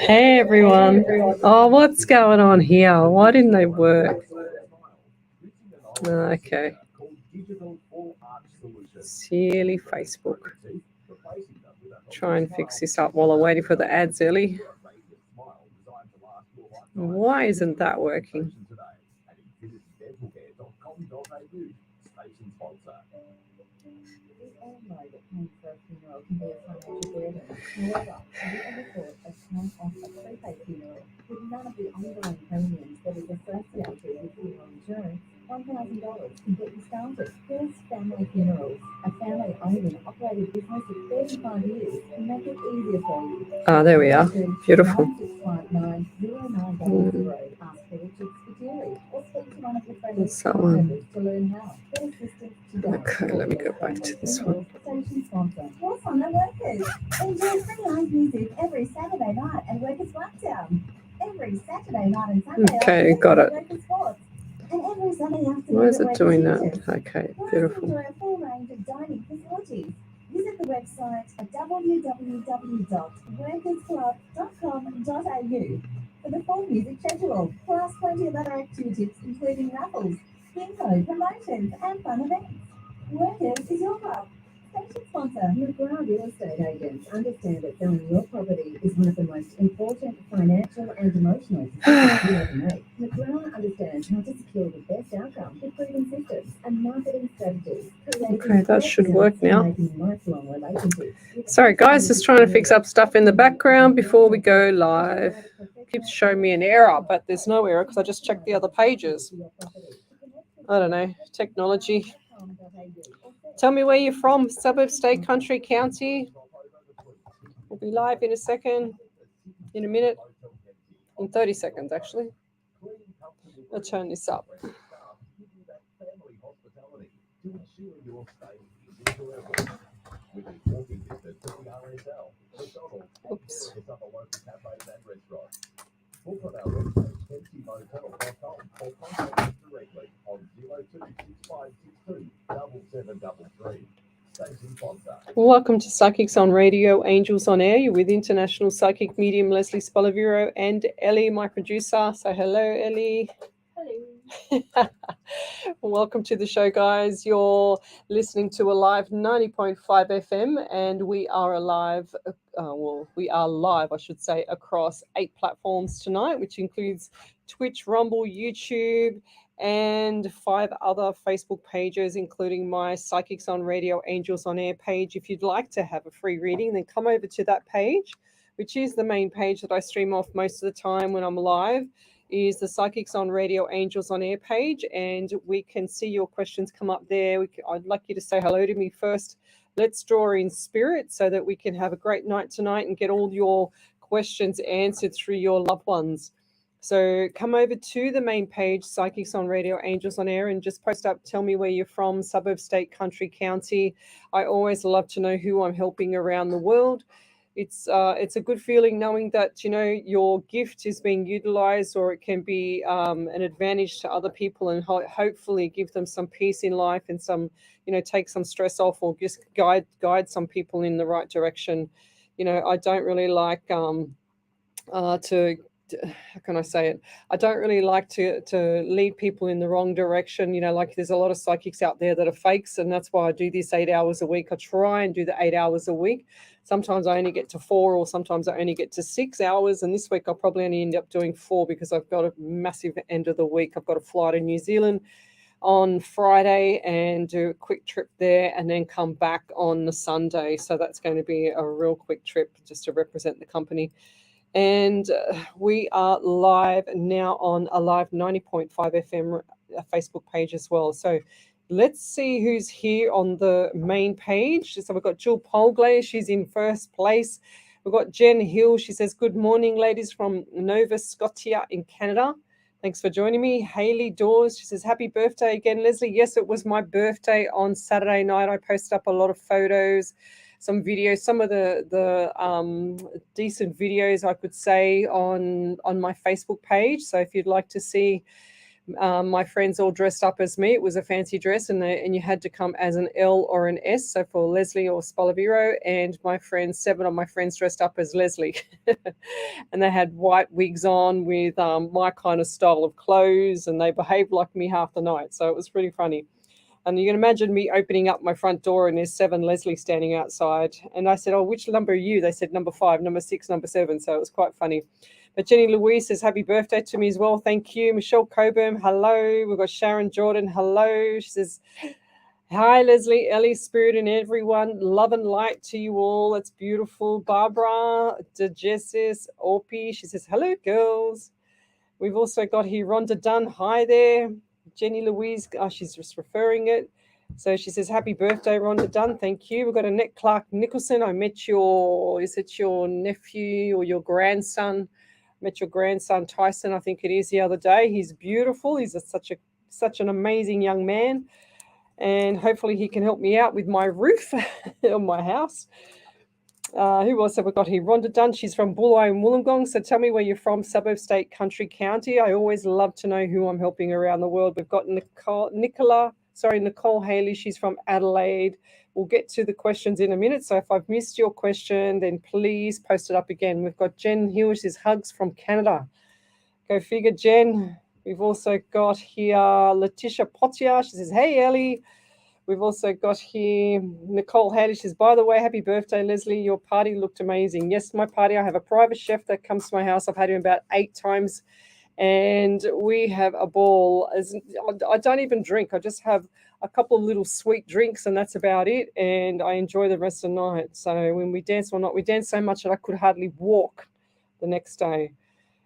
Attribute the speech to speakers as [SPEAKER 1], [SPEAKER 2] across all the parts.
[SPEAKER 1] Hey everyone. Oh, what's going on here? Why didn't they work? Okay. Silly Facebook. Try and fix this up while I'm waiting for the ads, Ellie. Why isn't that working?
[SPEAKER 2] $1,000 can get you started. First Family Funerals, a family-owned and operated business of 35 years, can make it easier for you.
[SPEAKER 1] Ah, there we are. Beautiful.
[SPEAKER 2] 9659-0900. Ask for Richard Spaliviero or speak to one of the friendly
[SPEAKER 1] What's that
[SPEAKER 2] staff
[SPEAKER 1] one?
[SPEAKER 2] members to learn how. Get assistance today.
[SPEAKER 1] Okay, let me go back to this one.
[SPEAKER 2] Station sponsor. What's on the Workers? Enjoy free live music every Saturday night at Workers Lockdown. Every Saturday night and Sunday
[SPEAKER 1] Okay, got it.
[SPEAKER 2] Workers Sports. And every Sunday afternoon
[SPEAKER 1] Why is
[SPEAKER 2] at
[SPEAKER 1] it doing
[SPEAKER 2] Workers
[SPEAKER 1] that?
[SPEAKER 2] Kitchen.
[SPEAKER 1] Okay,
[SPEAKER 2] Plus,
[SPEAKER 1] beautiful.
[SPEAKER 2] enjoy a full range of dining facilities. Visit the website at www.workersclub.com.au for the full music schedule, plus plenty of other activities, including raffles, bingo, promotions, and fun events. Workers is your club. Station sponsor. McGrath Real Estate Agents understand that selling your property is one of the most important financial and emotional decisions you ever make. McGrath understands how to secure the best outcome with proven systems and marketing strategies.
[SPEAKER 1] Okay, that should work now.
[SPEAKER 2] Making lifelong relationships.
[SPEAKER 1] Sorry, guys, just trying to fix up stuff in the background before we go live. Keeps showing me an error, but there's no error because I just checked the other pages. I don't know, technology. Tell me where you're from, suburb, state, country, county. We'll be live in a second, in a minute, in 30 seconds, actually. I'll turn this up. Oops. Welcome to Psychics on Radio, Angels on Air. You're with International Psychic Medium Lesley Spaliviero and Ellie, my producer. Say hello, Ellie.
[SPEAKER 2] Hello.
[SPEAKER 1] Welcome to the show, guys. You're listening to a live 90.5 FM, and we are live, I should say, across 8 platforms tonight, which includes Twitch, Rumble, YouTube, and 5 other Facebook pages, including my Psychics on Radio, Angels on Air page. If you'd like to have a free reading, then come over to that page, which is the main page that I stream off most of the time when I'm live, is the Psychics on Radio, Angels on Air page, and we can see your questions come up there. I'd like you to say hello to me first. Let's draw in spirit so that we can have a great night tonight and get all your questions answered through your loved ones. So come over to the main page, Psychics on Radio, Angels on Air, and just post up, tell me where you're from, suburb, state, country, county. I always love to know who I'm helping around the world. It's a good feeling knowing that, you know, your gift is being utilized, or it can be an advantage to other people, and hopefully give them some peace in life and some, you know, take some stress off, or just guide some people in the right direction. You know, I don't really like how can I say it? I don't really like to lead people in the wrong direction. You know, like there's a lot of psychics out there that are fakes, and that's why I do this 8 hours a week. I try and do the 8 hours a week. Sometimes I only get to 4, or sometimes I only get to 6 hours. And this week I'll probably only end up doing 4 because I've got a massive end of the week. I've got to fly to New Zealand on Friday and do a quick trip there, and then come back on the Sunday. So that's going to be a real quick trip just to represent the company. And we are live now on a live 90.5 FM Facebook page as well. So let's see who's here on the main page. So we've got Jill Polgley. She's in first place. We've got Jen Hill. She says, good morning, ladies, from Nova Scotia in Canada. Thanks for joining me. Haley Dawes. She says, happy birthday again, Lesley. Yes, it was my birthday on Saturday night. I posted up a lot of photos, some videos, some of the decent videos, I could say, on my Facebook page. So if you'd like to see My friends all dressed up as me. It was a fancy dress, and you had to come as an L or an S. So for Lesley or Spaliviero, and my friends, 7 of my friends dressed up as Lesley, and they had white wigs on with my kind of style of clothes, and they behaved like me half the night. So it was pretty funny. And you can imagine me opening up my front door and there's 7 Lesley standing outside. And I said, "Oh, which number are you?" They said, "Number 5, number 6, number 7." So it was quite funny. But Jenny Louise says, "Happy birthday" to me as well. Thank you. Michelle Coburn, hello. We've got Sharon Jordan, hello. She says, "Hi, Lesley, Ellie, Spirit, and everyone. Love and light to you all. That's beautiful." Barbara, DeJessis, Orpie, she says, "Hello, girls." We've also got here Rhonda Dunn. Hi there. Jenny Louise, she's just referring it. So she says, "Happy birthday, Rhonda Dunn." Thank you. We've got Annette Clark Nicholson. I met is it your nephew or your grandson? I met your grandson, Tyson, I think it is, the other day. He's beautiful. He's such an amazing young man. And hopefully he can help me out with my roof on my house. Who else have we got here? Rhonda Dunn. She's from Bulli and Wollongong. So tell me where you're from, suburb, state, country, county. I always love to know who I'm helping around the world. We've got Nicole Haley. She's from Adelaide. We'll get to the questions in a minute. So if I've missed your question, then please post it up again. We've got Jen Hill. She's hugs from Canada. Go figure, Jen. We've also got here Letitia Potier. She says, "Hey, Ellie." We've also got here Nicole Haddy. She says, "By the way, happy birthday, Lesley. Your party looked amazing." Yes, my party. I have a private chef that comes to my house. I've had him about 8 times, and we have a ball. I don't even drink. I just have a couple of little sweet drinks, and that's about it. And I enjoy the rest of the night. So when we dance or not, we dance so much that I could hardly walk the next day.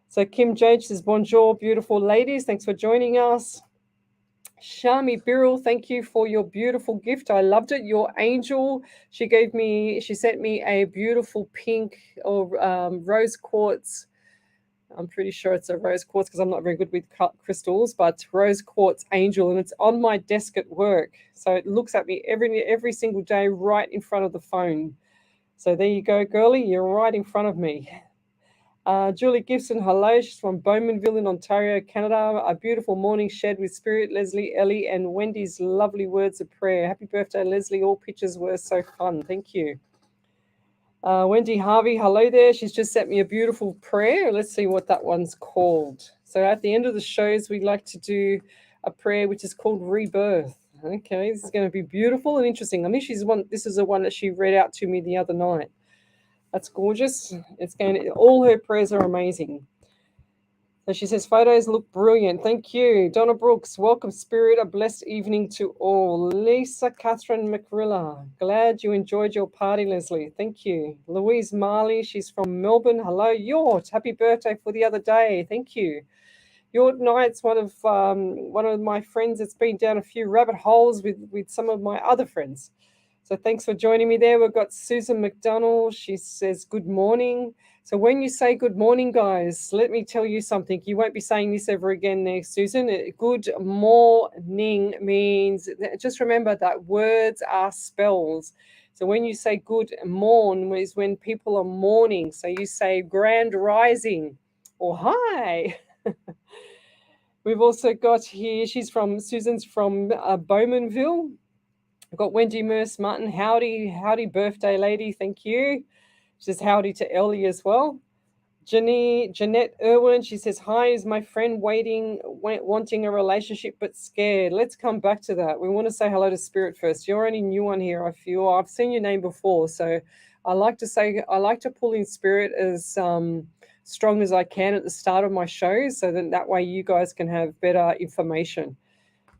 [SPEAKER 1] So Kim Jade says, "Bonjour, beautiful ladies. Thanks for joining us." Shami Birrell, thank you for your beautiful gift. I loved it. Your angel, she sent me a beautiful pink or rose quartz. I'm pretty sure it's a rose quartz because I'm not very good with crystals, but rose quartz angel, and it's on my desk at work. So it looks at me every single day right in front of the phone. So there you go, girlie. You're right in front of me. Julie Gibson, hello. She's from Bowmanville in Ontario, Canada. A beautiful morning shed with Spirit, Lesley, Ellie, and Wendy's lovely words of prayer. Happy birthday, Lesley. All pictures were so fun. Thank you. Wendy Harvey, hello there. She's just sent me a beautiful prayer. Let's see what that one's called. So at the end of the shows, we like to do a prayer which is called Rebirth. Okay, this is going to be beautiful and interesting. I think this is the one that she read out to me the other night. That's gorgeous. All her prayers are amazing. So she says, "Photos look brilliant." Thank you. Donna Brooks, welcome, Spirit. A blessed evening to all. Lisa Catherine McRilla, glad you enjoyed your party, Lesley. Thank you. Louise Marley, she's from Melbourne. Hello, Yort. Happy birthday for the other day. Thank you. Yort Knight's one of my friends that's been down a few rabbit holes with some of my other friends. So thanks for joining me there. We've got Susan McDonald. She says, "Good morning." So when you say good morning, guys, let me tell you something. You won't be saying this ever again there, Susan. Good morning means, just remember that words are spells. So when you say good morn is when people are mourning. So you say grand rising or hi. We've also got here, Susan's from Bowmanville. I've got Wendy Merce Martin. Howdy, birthday lady. Thank you. She says howdy to Ellie as well. Jeanette Irwin, she says, "Hi, is my friend wanting a relationship but scared?" Let's come back to that. We want to say hello to Spirit first. You're only new one here, I feel. I've seen your name before, so I like to pull in Spirit as strong as I can at the start of my shows, so that way you guys can have better information.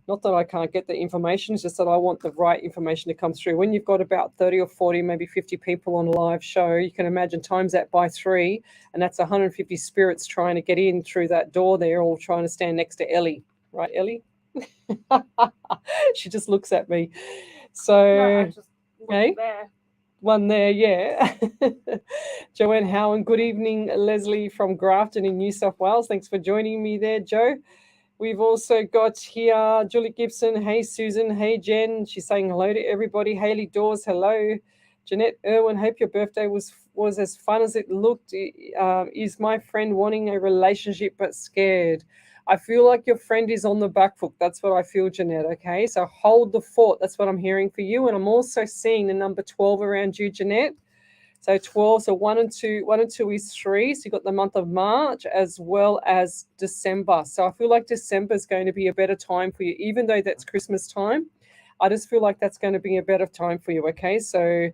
[SPEAKER 1] Not that I can't get the information, it's just that I want the right information to come through. When you've got about 30 or 40, maybe 50 people on a live show, you can imagine times that by 3, and that's 150 spirits trying to get in through that door there, all trying to stand next to Ellie. Right, Ellie? She just looks at me. So,
[SPEAKER 3] no, I just
[SPEAKER 1] hey?
[SPEAKER 3] there.
[SPEAKER 1] One there, yeah. Joanne Howen, good evening, Lesley from Grafton in New South Wales. Thanks for joining me there, Joe. We've also got here Julie Gibson. Hey, Susan. Hey, Jen. She's saying hello to everybody. Haley Dawes, hello. Jeanette Irwin, hope your birthday was as fun as it looked. Is my friend wanting a relationship but scared? I feel like your friend is on the back foot. That's what I feel, Jeanette. Okay, so hold the fort. That's what I'm hearing for you. And I'm also seeing the number 12 around you, Jeanette. So 12, so 1 and 2 is 3. So you've got the month of March as well as December. So I feel like December is going to be a better time for you, even though that's Christmas time. I just feel like that's going to be a better time for you. Okay, so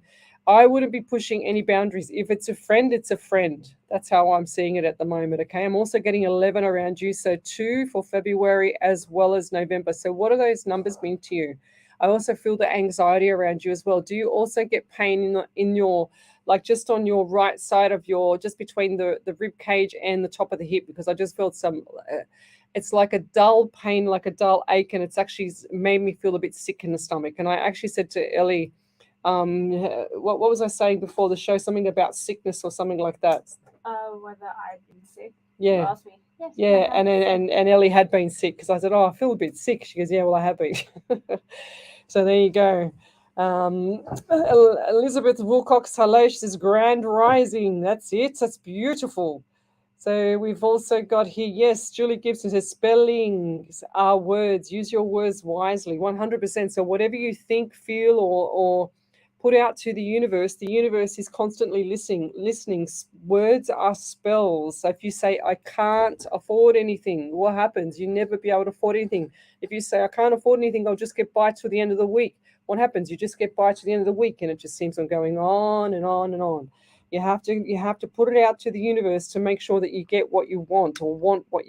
[SPEAKER 1] I wouldn't be pushing any boundaries. If it's a friend, it's a friend. That's how I'm seeing it at the moment. Okay, I'm also getting 11 around you. So 2 for February as well as November. So what do those numbers mean to you? I also feel the anxiety around you as well. Do you also get pain in your, like just on your right side of your, just between the rib cage and the top of the hip? Because I just felt some, it's like a dull pain, like a dull ache, and it's actually made me feel a bit sick in the stomach. And I actually said to Ellie, what was I saying before the show? Something about sickness or something like that.
[SPEAKER 3] Whether I'd been sick.
[SPEAKER 1] Yeah.
[SPEAKER 3] You asked me. Yes,
[SPEAKER 1] Yeah, and Ellie had been sick because I said, "Oh, I feel a bit sick." She goes, "Yeah, well, I have been." So there you go. Elizabeth Wilcox, hello. She says, "Grand Rising." That's it. That's beautiful. So we've also got here, yes, Julie Gibson says, spellings are words. Use your words wisely, 100%. So whatever you think, feel, or put out to the universe is constantly listening. Words are spells. So if you say, I can't afford anything, what happens? You never be able to afford anything. If you say, I can't afford anything, I'll just get by to the end of the week. What happens? You just get by to the end of the week, and it just seems on going on and on and on. You have to put it out to the universe to make sure that you get what you want, or want what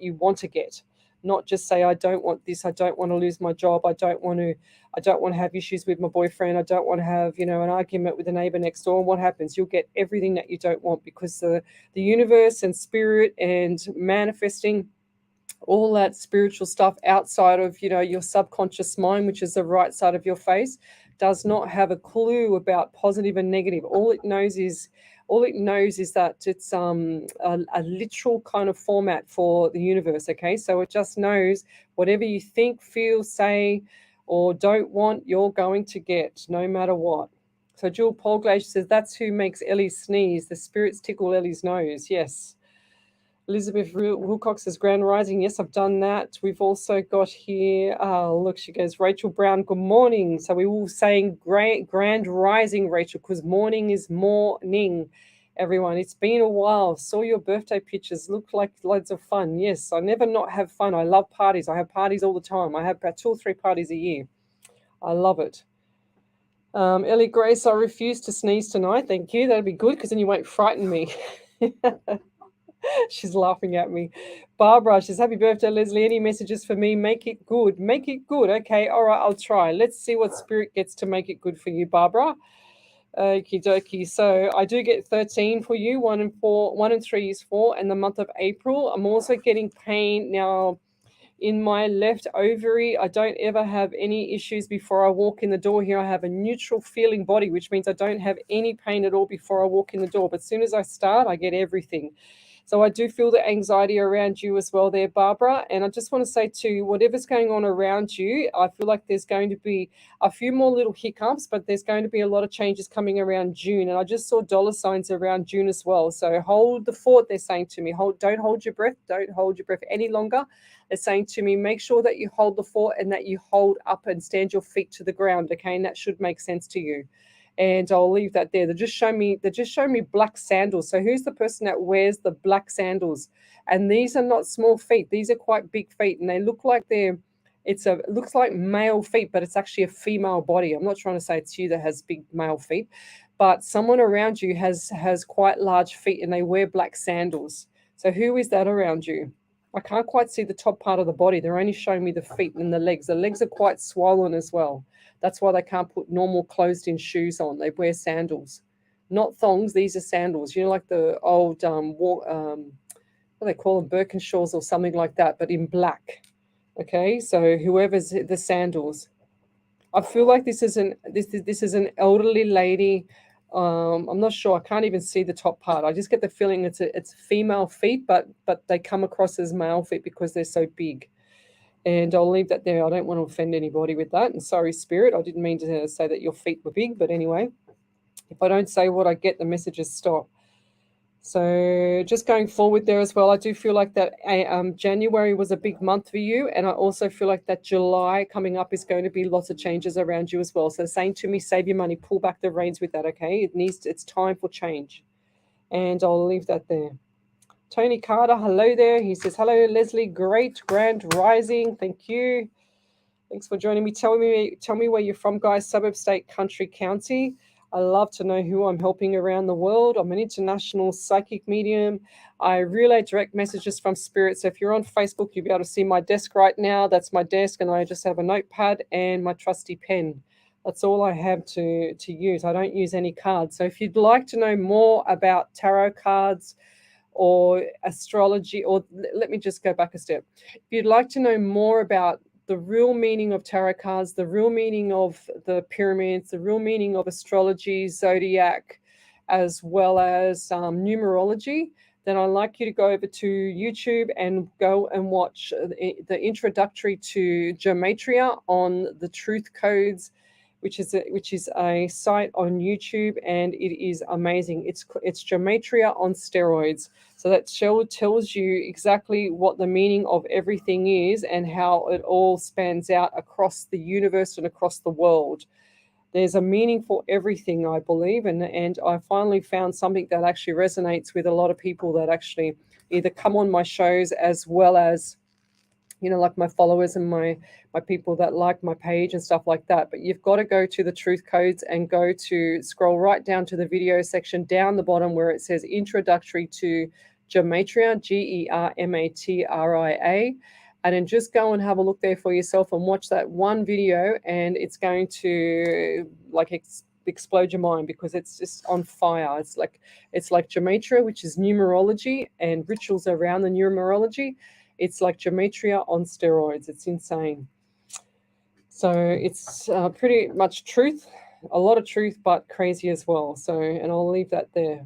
[SPEAKER 1] you want to get. Not just say, I don't want this, I don't want to lose my job, I don't want to have issues with my boyfriend, I don't want to have, an argument with the neighbor next door. And what happens? You'll get everything that you don't want, because the universe and spirit and manifesting, all that spiritual stuff outside of your subconscious mind, which is the right side of your face, does not have a clue about positive and negative. All it knows is that it's a literal kind of format for the universe. Okay, so it just knows whatever you think, feel, say, or don't want, you're going to get, no matter what. So Jewel Polglage says, that's who makes Ellie sneeze. The spirits tickle Ellie's nose. Yes. Elizabeth Wilcox says, Grand Rising. Yes, I've done that. We've also got here, look, she goes, Rachel Brown, good morning. So we were saying Grand Rising, Rachel, because morning is morning, everyone. It's been a while. Saw your birthday pictures. Look like loads of fun. Yes, I never not have fun. I love parties. I have parties all the time. I have about 2 or 3 parties a year. I love it. Ellie Grace, I refuse to sneeze tonight. Thank you. That'd be good, because then you won't frighten me. She's laughing at me. Barbara, she's happy birthday, Lesley. Any messages for me? Make it good. Make it good. Okay, all right, I'll try. Let's see what spirit gets to make it good for you, Barbara. Okie dokie. So I do get 13 for you. 1 and 4, 1 and 3 is 4, and the month of April. I'm also getting pain now in my left ovary. I don't ever have any issues before I walk in the door here. I have a neutral feeling body, which means I don't have any pain at all before I walk in the door. But as soon as I start, I get everything. So I do feel the anxiety around you as well there, Barbara. And I just want to say too, whatever's going on around you, I feel like there's going to be a few more little hiccups, but there's going to be a lot of changes coming around June. And I just saw dollar signs around June as well. So hold the fort, they're saying to me. Don't hold your breath. Don't hold your breath any longer. They're saying to me, make sure that you hold the fort and that you hold up and stand your feet to the ground, okay? And that should make sense to you. And I'll leave that there. They just show me black sandals. So who's the person that wears the black sandals? And these are not small feet. These are quite big feet, and they look like it looks like male feet, but it's actually a female body. I'm not trying to say it's you that has big male feet, but someone around you has quite large feet, and they wear black sandals. So who is that around you? I can't quite see the top part of the body. They're only showing me the feet and the legs. The legs are quite swollen as well. That's why they can't put normal closed-in shoes on. They wear sandals, not thongs. These are sandals. Like the old what do they call them, Birkenshaws or something like that, but in black. Okay, so whoever's the sandals, I feel like this is an elderly lady. I'm not sure. I can't even see the top part. I just get the feeling it's female feet, but they come across as male feet because they're so big. And I'll leave that there. I don't want to offend anybody with that. And sorry, Spirit, I didn't mean to say that your feet were big. But anyway, if I don't say what I get, the messages stop. So just going forward there as well, I do feel like that January was a big month for you, and I also feel like that July coming up is going to be lots of changes around you as well. So saying to me, save your money, pull back the reins with that, okay? It's time for change, and I'll leave that there. Tony Carter, hello there. He says, hello, Lesley, great grand rising. Thank you. Thanks for joining me. Tell me where you're from, guys. Suburb, state, country, county. I love to know who I'm helping around the world. I'm an international psychic medium. I relay direct messages from spirit. So if you're on Facebook, you'll be able to see my desk right now. That's my desk, and I just have a notepad and my trusty pen. That's all I have to use. I don't use any cards. So if you'd like to know more about tarot cards or astrology, or let me just go back a step. If you'd like to know more about the real meaning of tarot cards, the real meaning of the pyramids, the real meaning of astrology, zodiac, as well as numerology, then I'd like you to go over to YouTube and go and watch the introductory to Gematria on the Truth Codes, which is a site on YouTube, and it is amazing. It's Gematria on steroids. So that show tells you exactly what the meaning of everything is and how it all spans out across the universe and across the world. There's a meaning for everything, I believe, and I finally found something that actually resonates with a lot of people that actually either come on my shows, as well as, you know, like my followers and my people that like my page and stuff like that. But you've got to go to the Truth Codes and scroll right down to the video section down the bottom where it says introductory to Gematria, Gematria, and then just go and have a look there for yourself and watch that one video, and it's going to explode your mind, because it's just on fire. It's like Gematria, which is numerology and rituals around the numerology. It's like Gematria on steroids. It's insane. So it's pretty much truth, a lot of truth, but crazy as well. So, and I'll leave that there.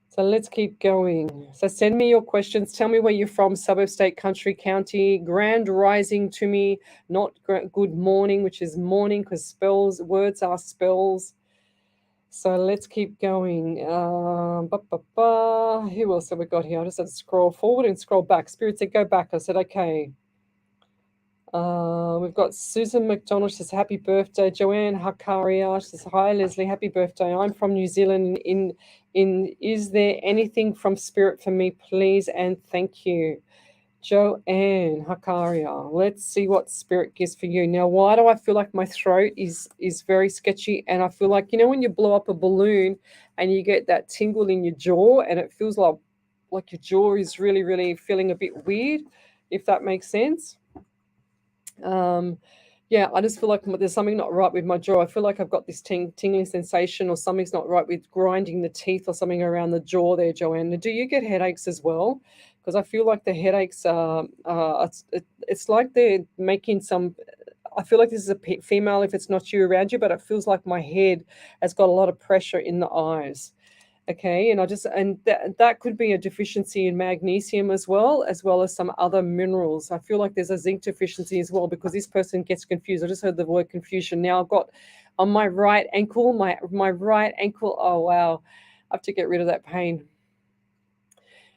[SPEAKER 1] So let's keep going. So send me your questions. Tell me where you're from, suburb, state, country, county. Grand rising to me, not good morning, which is morning, because words are spells. So let's keep going. Who else have we got here? I just had to scroll forward and scroll back. Spirit said, go back. I said, okay. We've got Susan McDonald. She says, happy birthday. Joanne Hakaria. She says, hi, Lesley. Happy birthday. I'm from New Zealand. Is there anything from Spirit for me, please? And thank you. Joanne Hakaria. Let's see what Spirit gives for you. Now, why do I feel like my throat is very sketchy? And I feel like, you know, when you blow up a balloon and you get that tingle in your jaw, and it feels like your jaw is really, really feeling a bit weird, if that makes sense. Yeah, I just feel like there's something not right with my jaw. I feel like I've got this tingling sensation, or something's not right with grinding the teeth or something around the jaw there, Joanne. Do you get headaches as well? Because I feel like the headaches it's like they're making some. I feel like this is a female if it's not you around you, but it feels like my head has got a lot of pressure in the eyes. Okay, and that could be a deficiency in magnesium as well as some other minerals. I feel like there's a zinc deficiency as well, because this person gets confused. I just heard the word confusion. Now I've got on my right ankle, my right ankle. Oh wow, I have to get rid of that pain.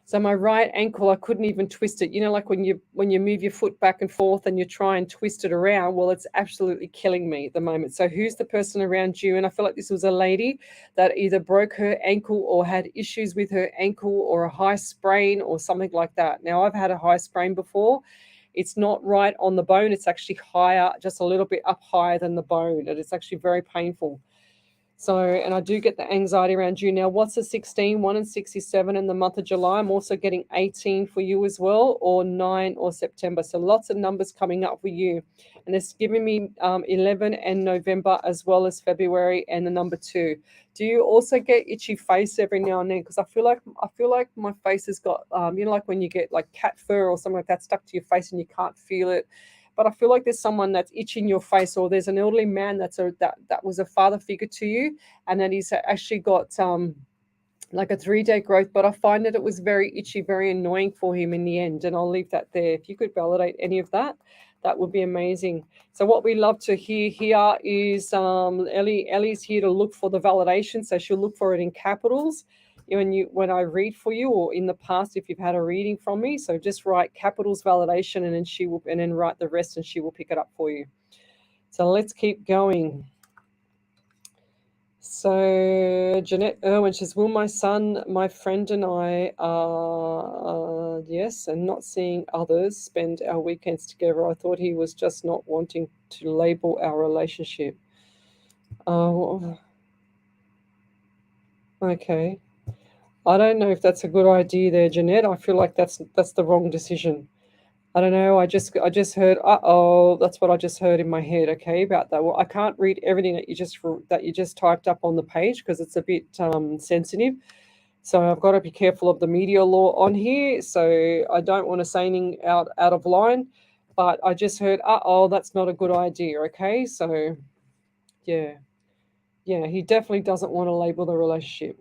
[SPEAKER 1] So my right ankle, I couldn't even twist it. You know, like when you move your foot back and forth and you try and twist it around, well, it's absolutely killing me at the moment. So who's the person around you? And I feel like this was a lady that either broke her ankle or had issues with her ankle, or a high sprain or something like that. Now, I've had a high sprain before. It's not right on the bone. It's actually higher, just a little bit up higher than the bone. And it's actually very painful. So, and I do get the anxiety around you. Now, what's a 16? 1 and 67 in the month of July. I'm also getting 18 for you as well, or 9 or September. So lots of numbers coming up for you. And it's giving me 11 and November, as well as February and the number 2. Do you also get itchy face every now and then? Because I feel like my face has got, you know, like when you get like cat fur or something like that stuck to your face and you can't feel it. But I feel like there's someone that's itching your face, or there's an elderly man that was a father figure to you, and then he's actually got like a 3-day growth. But I find that it was very itchy, very annoying for him in the end. And I'll leave that there. If you could validate any of that, that would be amazing. So what we love to hear here is Ellie's here to look for the validation. So she'll look for it in capitals. when I read for you, or in the past if you've had a reading from me. So just write capitals validation, and then write the rest, and she will pick it up for you. So let's keep going. So Jeanette Irwin says, will my son, my friend and I yes, and not seeing others spend our weekends together. I thought he was just not wanting to label our relationship. Okay. I don't know if that's a good idea there, Jeanette. I feel like that's the wrong decision. I don't know. I just heard. That's what I just heard in my head. Okay, about that. Well, I can't read everything that you just typed up on the page because it's a bit sensitive. So I've got to be careful of the media law on here. So I don't want to say anything out of line. But I just heard. That's not a good idea. Okay, so yeah, he definitely doesn't want to label the relationship.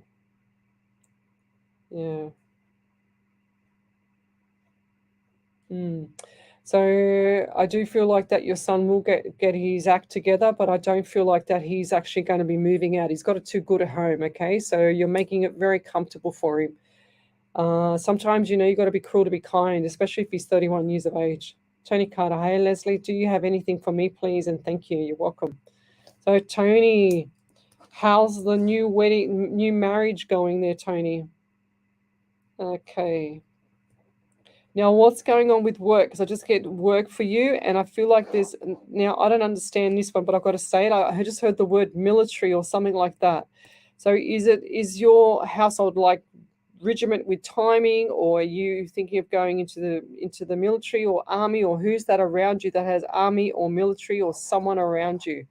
[SPEAKER 1] Yeah. So I do feel like that your son will get his act together, but I don't feel like that he's actually going to be moving out. He's got it too good at home, okay? So you're making it very comfortable for him. Sometimes, you've got to be cruel to be kind, especially if he's 31 years of age. Tony Carter, hey, Lesley, do you have anything for me, please? And thank you. You're welcome. So, Tony, how's the new marriage going there, Tony? Okay. Now, what's going on with work? Because I just get work for you, and I feel like now I don't understand this one, but I've got to say it. I just heard the word military or something like that. So is your household like regiment with timing, or are you thinking of going into the military or army, or who's that around you that has army or military or someone around you?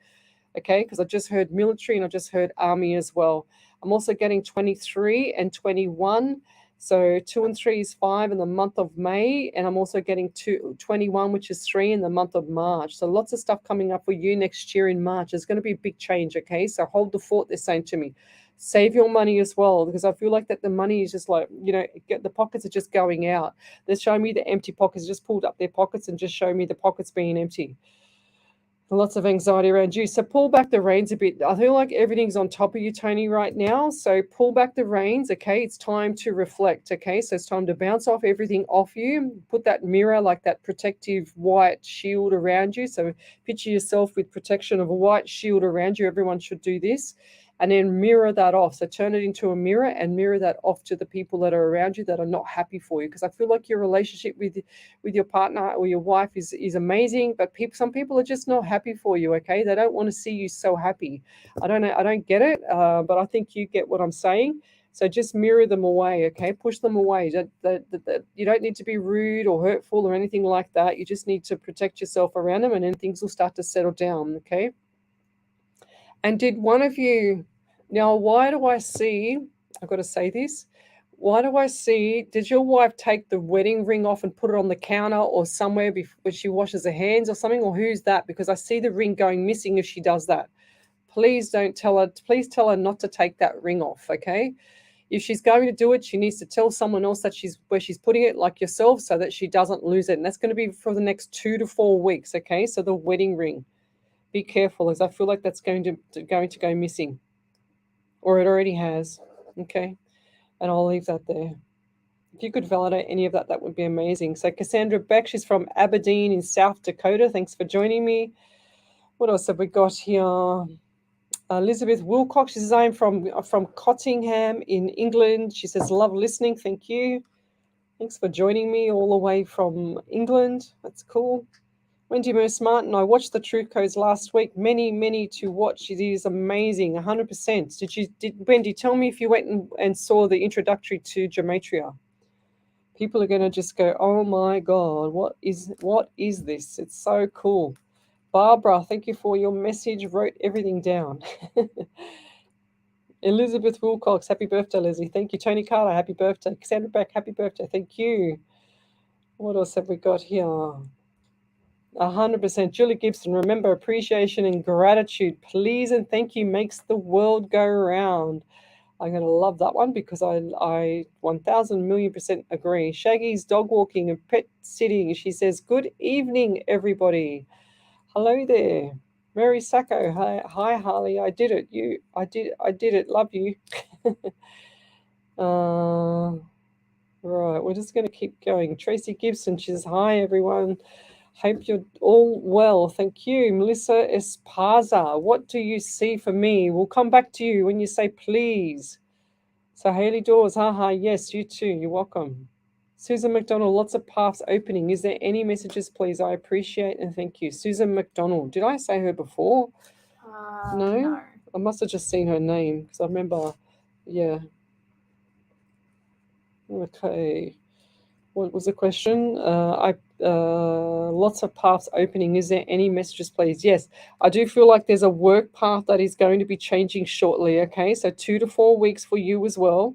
[SPEAKER 1] Okay, because I just heard military and I just heard army as well. I'm also getting 23 and 21. So 2 and 3 is 5 in the month of May, and I'm also getting 21, which is 3 in the month of March. So lots of stuff coming up for you next year in March. There's going to be a big change, okay? So hold the fort, they're saying to me. Save your money as well, because I feel like that the money is just like, the pockets are just going out. They're showing me the empty pockets, just pulled up their pockets and just showing me the pockets being empty. Lots of anxiety around you. So pull back the reins a bit. I feel like everything's on top of you, Tony, right now. So pull back the reins, okay? It's time to reflect, okay? So it's time to bounce off everything off you. Put that mirror, like that protective white shield around you. So picture yourself with protection of a white shield around you. Everyone should do this. And then mirror that off. So turn it into a mirror and mirror that off to the people that are around you that are not happy for you. Because I feel like your relationship with your partner or your wife is amazing, but some people are just not happy for you, okay? They don't want to see you so happy. I don't get it, but I think you get what I'm saying. So just mirror them away, okay? Push them away. You don't need to be rude or hurtful or anything like that. You just need to protect yourself around them, and then things will start to settle down, okay? And did one of you, now why do I see, I've got to say this, why do I see, did your wife take the wedding ring off and put it on the counter or somewhere before she washes her hands or something, or who's that? Because I see the ring going missing if she does that. Please tell her not to take that ring off, okay? If she's going to do it, she needs to tell someone else that where she's putting it, like yourself, so that she doesn't lose it. And that's going to be for the next 2 to 4 weeks, okay? So the wedding ring. Be careful, as I feel like that's going to go missing, or it already has. Okay, and I'll leave that there. If you could validate any of that, that would be amazing. So Cassandra Beck, she's from Aberdeen in South Dakota. Thanks for joining me. What else have we got here? Elizabeth Wilcox, she says, I'm from Cottingham in England. She says, love listening. Thank you. Thanks for joining me all the way from England. That's cool. Wendy Moose Martin, I watched the Truth Codes last week. Many to watch. It is amazing, 100%. Wendy, tell me if you went and saw the introductory to Gematria. People are going to just go, oh my God, what is this? It's so cool. Barbara, thank you for your message. Wrote everything down. Elizabeth Wilcox, happy birthday, Leslie. Thank you. Tony Carter, happy birthday. Cassandra Beck, happy birthday. Thank you. What else have we got here? 100%. Julie Gibson, remember, appreciation and gratitude, please and thank you makes the world go round. I'm going to love that one because I 1,000,000,000% agree. Shaggy's dog walking and pet sitting. She says, good evening, everybody. Hello there. Mary Sacco, hi Harley. I did it. I did it. Love you. Right, we're just going to keep going. Tracy Gibson, she says, hi, everyone. Hope you're all well. Thank you. Melissa Esparza, what do you see for me? We'll come back to you when you say please. So Haley Dawes, haha, yes, you too. You're welcome. Susan McDonald, lots of paths opening. Is there any messages, please? I appreciate and thank you. Susan McDonald, did I say her before? No? I must have just seen her name because I remember, yeah. Okay. What was the question? Lots of paths opening. Is there any messages, please? Yes, I do feel like there's a work path that is going to be changing shortly. Okay, so 2 to 4 weeks for you as well.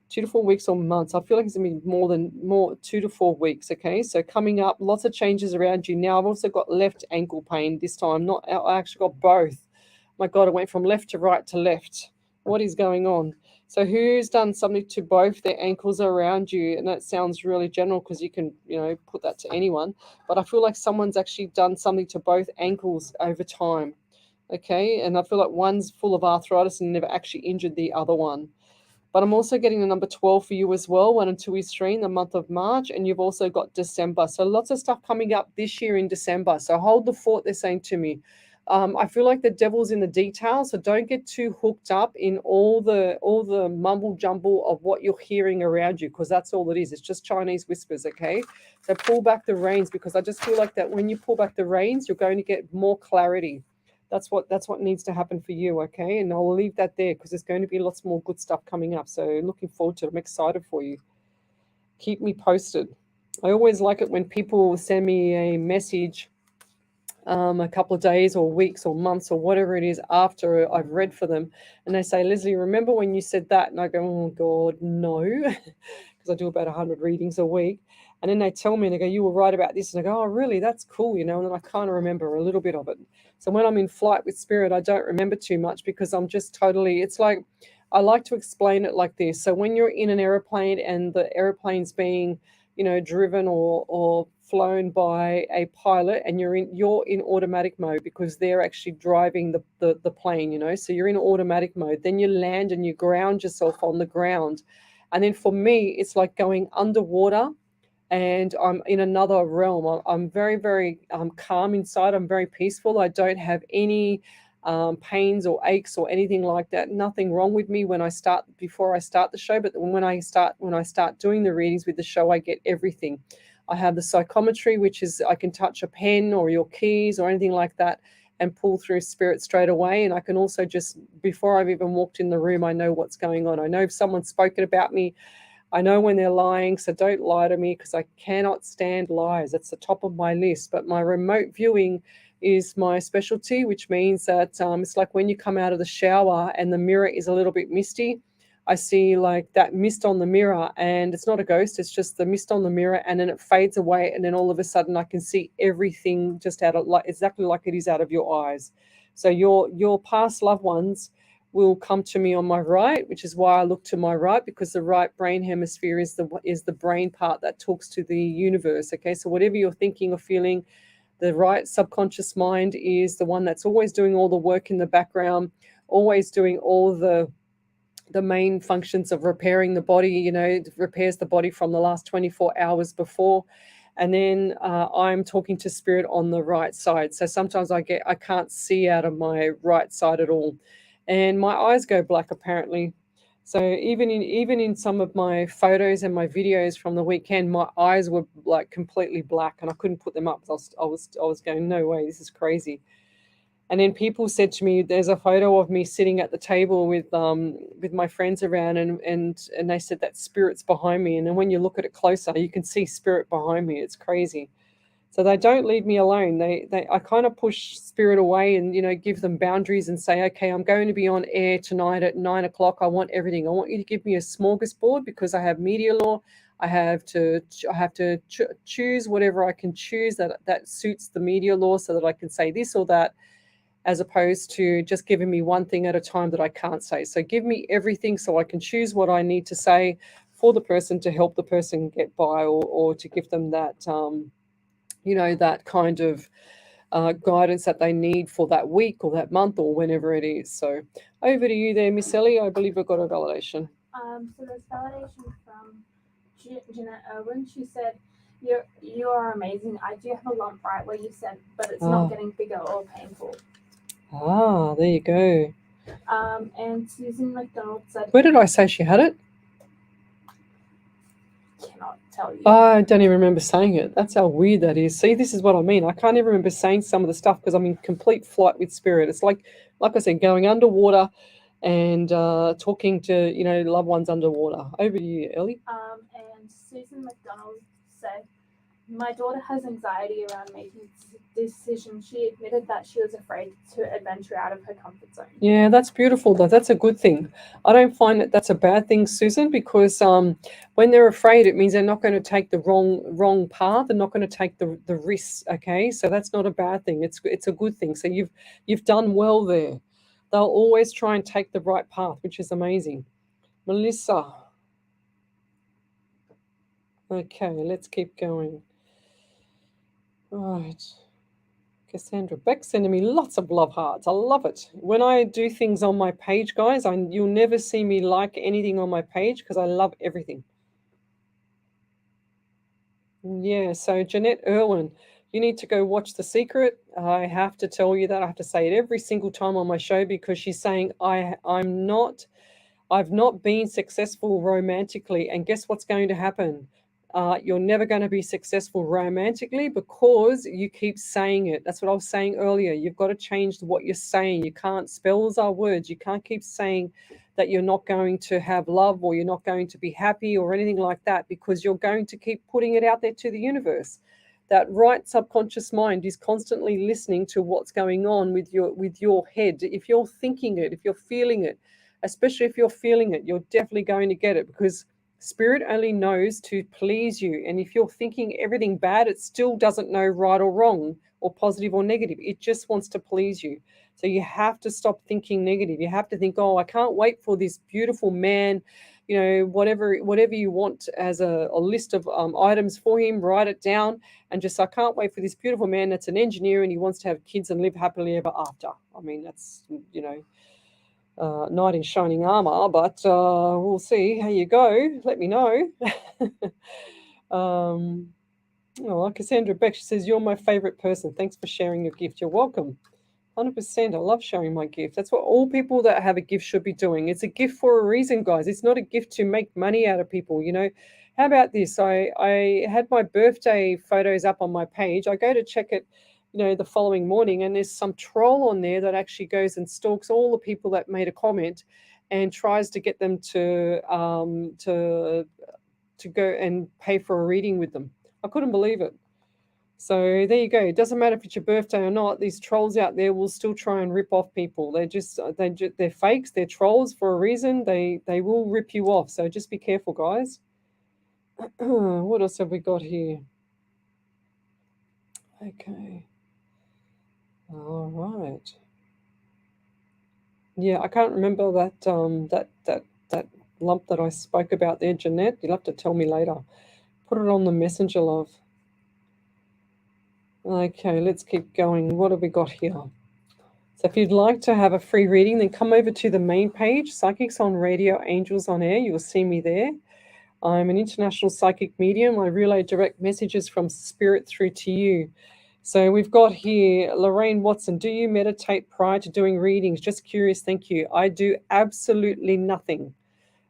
[SPEAKER 1] 2 to 4 weeks or months. I feel like it's gonna be more 2 to 4 weeks. Okay, so coming up, lots of changes around you. Now I've also got left ankle pain this time. Not I actually got both. My God, I went from left to right to left. What is going on? So who's done something to both their ankles around you? And that sounds really general because you can, put that to anyone. But I feel like someone's actually done something to both ankles over time. Okay, and I feel like one's full of arthritis and never actually injured the other one. But I'm also getting the number 12 for you as well, 1 and 2 is 3 in the month of March, and you've also got December. So lots of stuff coming up this year in December. So hold the fort, they're saying to me. I feel like the devil's in the details, so don't get too hooked up in all the mumble jumble of what you're hearing around you, because that's all it is. It's just Chinese whispers, okay? So pull back the reins, because I just feel like that when you pull back the reins, you're going to get more clarity. That's what needs to happen for you, okay? And I'll leave that there because there's going to be lots more good stuff coming up. So looking forward to it. I'm excited for you. Keep me posted. I always like it when people send me a message a couple of days or weeks or months or whatever it is after I've read for them, and they say, Lesley, remember when you said that? And I go, oh God, no, because I do about 100 readings a week. And then they tell me, and they go, you were right about this. And I go, oh, really? That's cool, And then I kind of remember a little bit of it. So when I'm in flight with spirit, I don't remember too much because I'm just totally, it's like, I like to explain it like this. So when you're in an airplane and the airplane's being, driven or flown by a pilot, and you're in automatic mode because they're actually driving the plane, so you're in automatic mode. Then you land and you ground yourself on the ground. And then for me, it's like going underwater and I'm in another realm. I'm very, very calm inside. I'm very peaceful. I don't have any pains or aches or anything like that. Nothing wrong with me before I start the show. But when I start doing the readings with the show, I get everything. I have the psychometry, which is I can touch a pen or your keys or anything like that and pull through spirit straight away. And I can also just, before I've even walked in the room, I know what's going on. I know if someone's spoken about me. I know when they're lying, so don't lie to me because I cannot stand lies. That's the top of my list. But my remote viewing is my specialty, which means that it's like when you come out of the shower and the mirror is a little bit misty. I see like that mist on the mirror, and it's not a ghost, it's just the mist on the mirror, and then it fades away, and then all of a sudden I can see everything just out of, like, exactly like it is out of your eyes. So your past loved ones will come to me on my right, which is why I look to my right, because the right brain hemisphere is the brain part that talks to the universe. Okay, so whatever you're thinking or feeling, the right subconscious mind is the one that's always doing all the work in the background, always doing all the main functions of repairing the body. It repairs the body from the last 24 hours before. And then I'm talking to spirit on the right side. So sometimes I can't see out of my right side at all, and my eyes go black apparently. So even in some of my photos and my videos from the weekend, my eyes were like completely black, and I couldn't put them up. I was going, no way, this is crazy. And then people said to me, there's a photo of me sitting at the table with my friends around, and they said that spirit's behind me. And then when you look at it closer, you can see spirit behind me. It's crazy. So they don't leave me alone. I kind of push spirit away and, give them boundaries and say, okay, I'm going to be on air tonight at 9 o'clock. I want everything. I want you to give me a smorgasbord because I have media law. I have to choose whatever I can choose that suits the media law so that I can say this or that, as opposed to just giving me one thing at a time that I can't say. So give me everything so I can choose what I need to say for the person to help the person get by, or to give them that, that kind of guidance that they need for that week or that month or whenever it is. So over to you there, Miss Ellie. I believe I've got a validation.
[SPEAKER 3] So there's validation from Jeanette Irwin. She said, You are amazing. I do have a lump right where you said, but it's not getting bigger or painful.
[SPEAKER 1] There you go.
[SPEAKER 3] And Susan McDonald said,
[SPEAKER 1] Where did I say she had it?
[SPEAKER 3] Cannot tell you.
[SPEAKER 1] I don't even remember saying it. That's how weird that is. See, this is what I mean. I can't even remember saying some of the stuff because I'm in complete flight with spirit. It's like I said, going underwater and talking to loved ones underwater. Over to you, Ellie.
[SPEAKER 3] And Susan McDonald said, my daughter has anxiety around making decisions. She admitted that she was afraid to adventure out of her comfort zone.
[SPEAKER 1] Yeah, that's beautiful. That's a good thing. I don't find that that's a bad thing, Susan, because when they're afraid, it means they're not going to take the wrong path. They're not going to take the risks. Okay, so that's not a bad thing. It's a good thing. So you've done well there. They'll always try and take the right path, which is amazing. Melissa. Okay, let's keep going. Right. Cassandra Beck sending me lots of love hearts. I love it. When I do things on my page, guys, you'll never see me like anything on my page because I love everything. Yeah, so Jeanette Irwin, you need to go watch The Secret. I have to tell you that. I have to say it every single time on my show because she's saying I've not been successful romantically. And guess what's going to happen? You're never going to be successful romantically because you keep saying it. That's what I was saying earlier. You've got to change what you're saying. You can't, spells are words. You can't keep saying that you're not going to have love or you're not going to be happy or anything like that because you're going to keep putting it out there to the universe. That right subconscious mind is constantly listening to what's going on with your head. If you're thinking it, if you're feeling it, especially if you're feeling it, you're definitely going to get it because spirit only knows to please you. And if you're thinking everything bad, it still doesn't know right or wrong or positive or negative. It just wants to please you. So you have to stop thinking negative. You have to think, oh, I can't wait for this beautiful man, whatever you want as a list of items for him, write it down and just, I can't wait for this beautiful man that's an engineer and he wants to have kids and live happily ever after. I mean, that's, knight in shining armor, but we'll see how you go. Let me know. Cassandra Beck, she says, you're my favorite person. Thanks for sharing your gift. You're welcome. 100%. I love sharing my gift. That's what all people that have a gift should be doing. It's a gift for a reason, guys. It's not a gift to make money out of people, How about this? I had my birthday photos up on my page. I go to check it the following morning, and there's some troll on there that actually goes and stalks all the people that made a comment and tries to get them to go and pay for a reading with them. I couldn't believe it. So there you go. It doesn't matter if it's your birthday or not. These trolls out there will still try and rip off people. They're fakes. They're trolls for a reason. They will rip you off. So just be careful, guys. What else have we got here? Okay. All right. Yeah, I can't remember that lump that I spoke about there, Jeanette. You'll have to tell me later. Put it on the messenger, love. Okay, let's keep going. What have we got here? So if you'd like to have a free reading, then come over to the main page, Psychics on Radio, Angels on Air. You'll see me there. I'm an international psychic medium. I relay direct messages from spirit through to you. So we've got here Lorraine Watson. Do you meditate prior to doing readings? Just curious, thank you. I do absolutely nothing.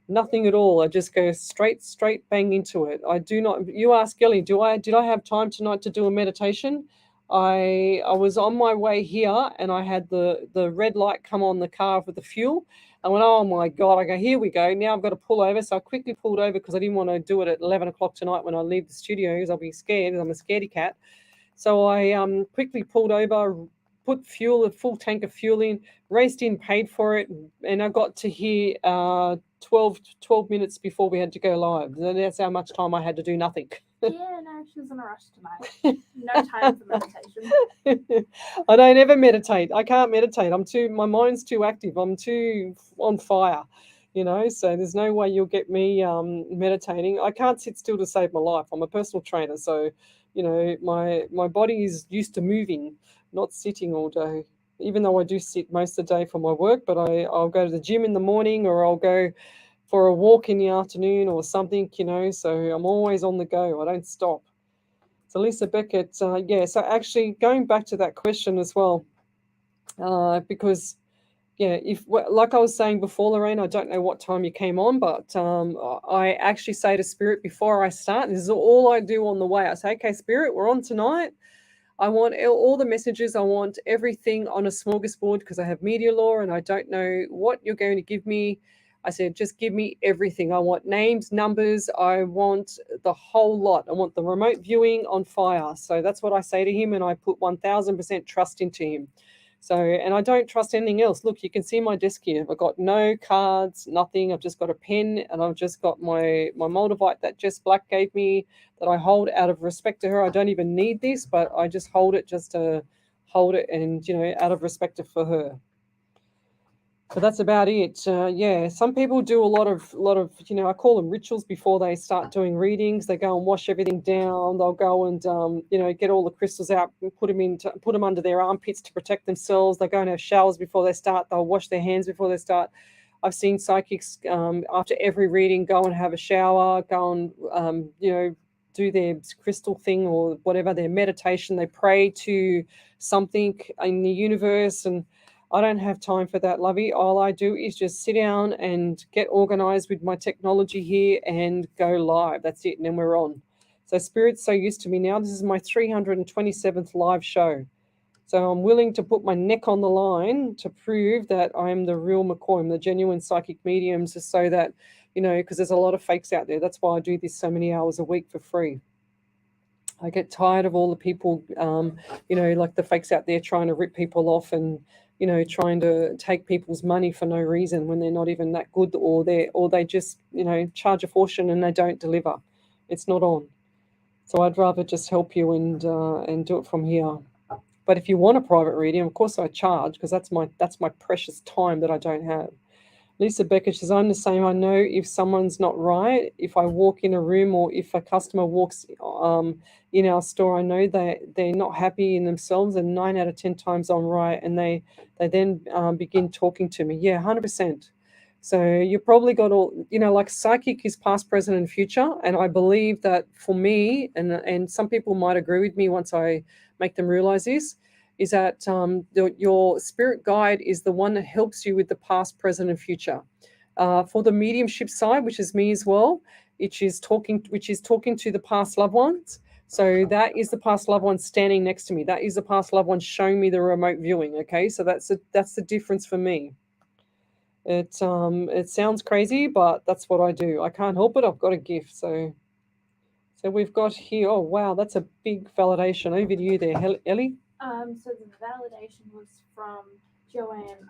[SPEAKER 1] Nothing at all. I just go straight bang into it. I do not. You ask Ellie, did I have time tonight to do a meditation? I was on my way here and I had the red light come on the car with the fuel. I went, oh my God. I go, here we go. Now I've got to pull over. So I quickly pulled over because I didn't want to do it at 11 o'clock tonight when I leave the studio because I'll be scared. I'm a scaredy cat. So I quickly pulled over, put a full tank of fuel in, raced in, paid for it, and I got to here 12 minutes before we had to go live. That's how much time I had to do nothing.
[SPEAKER 3] Yeah, no, she was in a rush tonight. No time for meditation.
[SPEAKER 1] I don't ever meditate. I can't meditate. My mind's too active. I'm too on fire, so there's no way you'll get me meditating. I can't sit still to save my life. I'm a personal trainer, so my body is used to moving, not sitting all day. Even though I do sit most of the day for my work, but I'll go to the gym in the morning, or I'll go for a walk in the afternoon or something, so I'm always on the go. I don't stop. So Lisa Beckett, yeah, so actually going back to that question as well, because, yeah, like I was saying before, Lorraine, I don't know what time you came on, but I actually say to Spirit before I start, this is all I do on the way. I say, okay, Spirit, we're on tonight. I want all the messages. I want everything on a smorgasbord because I have media law and I don't know what you're going to give me. I said, just give me everything. I want names, numbers. I want the whole lot. I want the remote viewing on fire. So that's what I say to him, and I put 1000% trust into him. So, and I don't trust anything else. Look, you can see my desk here. I've got no cards, nothing. I've just got a pen, and I've just got my Moldavite that Jess Black gave me that I hold out of respect to her. I don't even need this, but I just hold it just to hold it and, out of respect for her. But that's about it. Yeah, some people do a lot of, I call them rituals before they start doing readings. They go and wash everything down. They'll go and, get all the crystals out and put them under their armpits to protect themselves. They go and have showers before they start. They'll wash their hands before they start. I've seen psychics after every reading go and have a shower, go and, do their crystal thing or whatever, their meditation. They pray to something in the universe, and I don't have time for that, lovey. All I do is just sit down and get organized with my technology here and go live. That's it, and then we're on. So Spirit's so used to me now. This is my 327th live show. So I'm willing to put my neck on the line to prove that I'm the real McCoy, I'm the genuine psychic mediums, just so that, because there's a lot of fakes out there. That's why I do this so many hours a week for free. I get tired of all the people, like the fakes out there trying to rip people off and, trying to take people's money for no reason when they're not even that good, or they just, charge a fortune and they don't deliver. It's not on. So I'd rather just help you and do it from here. But if you want a private reading, of course I charge, because that's my precious time that I don't have. Lisa Beckett says, I'm the same. I know if someone's not right. If I walk in a room or if a customer walks in our store, I know they're not happy in themselves, and 9 out of 10 times I'm right, and they then begin talking to me. Yeah, 100%. So you probably got all, like psychic is past, present, and future. And I believe that for me, and some people might agree with me once I make them realize this, is that your spirit guide is the one that helps you with the past, present, and future. For the mediumship side, which is me as well, which is talking to the past loved ones. So that is the past loved one standing next to me. That is the past loved one showing me the remote viewing. Okay, so that's the difference for me. It sounds crazy, but that's what I do. I can't help it. I've got a gift. So we've got here. Oh wow, that's a big validation. Over to you there, Ellie.
[SPEAKER 3] So the validation was from Joanne.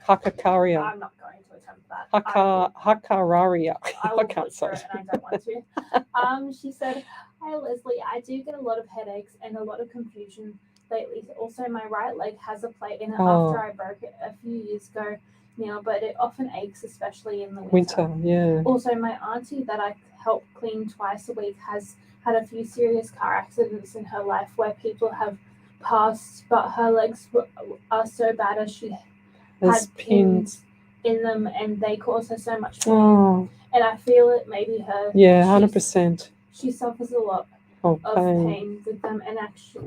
[SPEAKER 1] Hakakaria.
[SPEAKER 3] I'm not going to attempt that.
[SPEAKER 1] Hakararia.
[SPEAKER 3] I will
[SPEAKER 1] can't say.
[SPEAKER 3] it and I don't want to. She said, "Hi Leslie, I do get a lot of headaches and a lot of confusion lately. Also, my right leg has a plate in it after I broke it a few years ago now, but it often aches, especially in the winter.
[SPEAKER 1] Yeah.
[SPEAKER 3] Also, my auntie that I help clean twice a week has had a few serious car accidents in her life where people have passed, but her legs are so bad as she had pins in them, and they cause her so much pain.
[SPEAKER 1] Oh.
[SPEAKER 3] And I feel it maybe her.
[SPEAKER 1] Yeah, 100%.
[SPEAKER 3] She suffers a lot
[SPEAKER 1] of
[SPEAKER 3] pain with them, and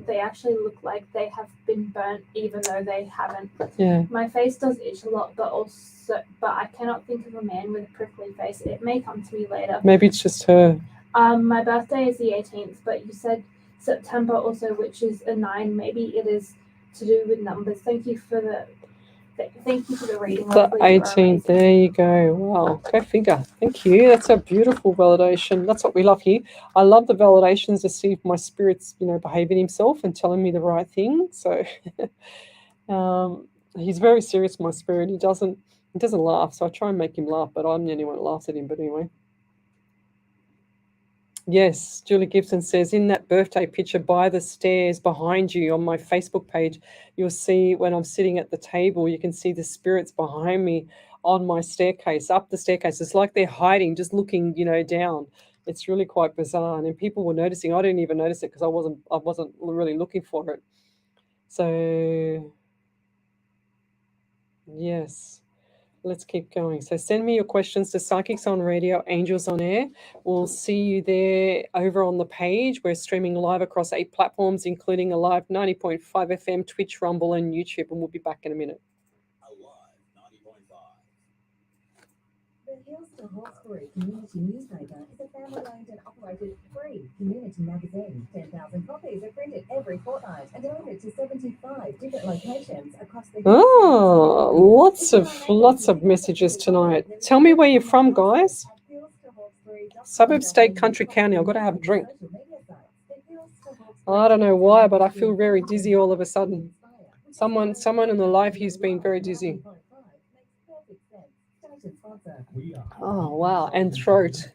[SPEAKER 3] they actually look like they have been burnt, even though they haven't.
[SPEAKER 1] Yeah.
[SPEAKER 3] My face does itch a lot, but I cannot think of a man with a prickly face. It may come to me later.
[SPEAKER 1] Maybe it's just her.
[SPEAKER 3] My birthday is the 18th, but you said September also, which is a 9. Maybe it is to do with numbers. Thank you for the reading.
[SPEAKER 1] The 18th. There you go. Wow. Go figure. Thank you. That's a beautiful validation. That's what we love here. I love the validations to see if my spirit's, behaving himself and telling me the right thing. So he's very serious, my spirit. He doesn't laugh. So I try and make him laugh, but I'm the only one that laughs at him. But anyway. Yes, Julie Gibson says, in that birthday picture by the stairs behind you on my Facebook page, you'll see when I'm sitting at the table, you can see the spirits behind me on my staircase, up the staircase. It's like they're hiding, just looking, down. It's really quite bizarre. And people were noticing. I didn't even notice it because I wasn't really looking for it. So, yes. let's keep going. So send me your questions to Psychics on Radio, Angels on Air. We'll see you there over on the page. We're streaming live across 8 platforms, including a live 90.5 FM, Twitch, Rumble, and YouTube. And we'll be back in a minute.
[SPEAKER 2] The Hillston Hawkesbury Community Newspaper is a family-owned and operated free community magazine. 10,000 copies are printed every fortnight and delivered to 75 different locations across the
[SPEAKER 1] Oh, lots of messages tonight. Tell me where you're from, guys. Suburb, state, country, county. I've got to have a drink. I don't know why, but I feel very dizzy all of a sudden. Someone in the live here's been very dizzy. Oh, wow. And throat.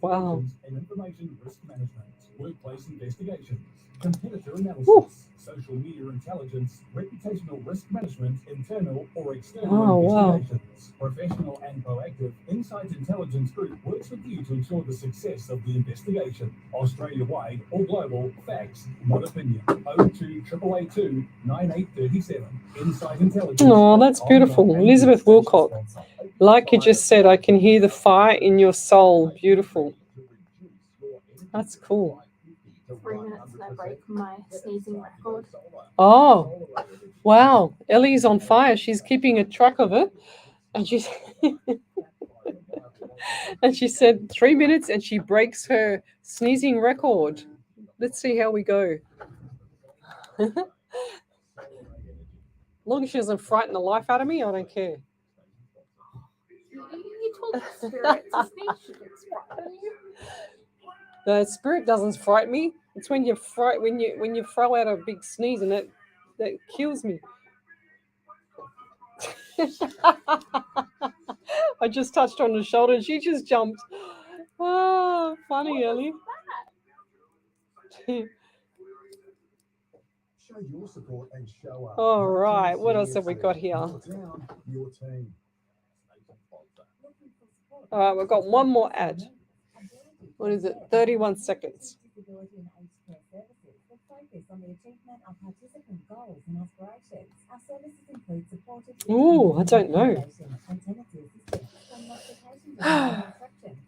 [SPEAKER 1] Wow.
[SPEAKER 4] Workplace investigations, competitor analysis, social media intelligence, reputational risk management, internal or external investigations. Professional and proactive Insight Intelligence Group works with you to ensure the success of the investigation. Australia-wide or global, facts, not opinion. 02 882 9837. Insight Intelligence.
[SPEAKER 1] Oh, that's beautiful. Elizabeth Wilcock. Like you just said, I can hear the fire in your soul. Beautiful. That's cool.
[SPEAKER 3] 3 minutes and I break my sneezing record.
[SPEAKER 1] Oh, wow. Ellie's on fire. She's keeping a track of it. And she's and she said 3 minutes and she breaks her sneezing record. Let's see how we go. As long as she doesn't frighten the life out of me, I don't care.
[SPEAKER 3] You told the spirit to sneeze. She gets frightened.
[SPEAKER 1] The spirit doesn't frighten me. It's when you throw out a big sneeze and that kills me. I just touched her on the shoulder and she just jumped. Oh, funny, Ellie.
[SPEAKER 4] Show your support and show up.
[SPEAKER 1] All right, what else have we got here?
[SPEAKER 4] Your team.
[SPEAKER 1] All right, we've got one more ad. What is it? 31 seconds. Ooh, I don't know.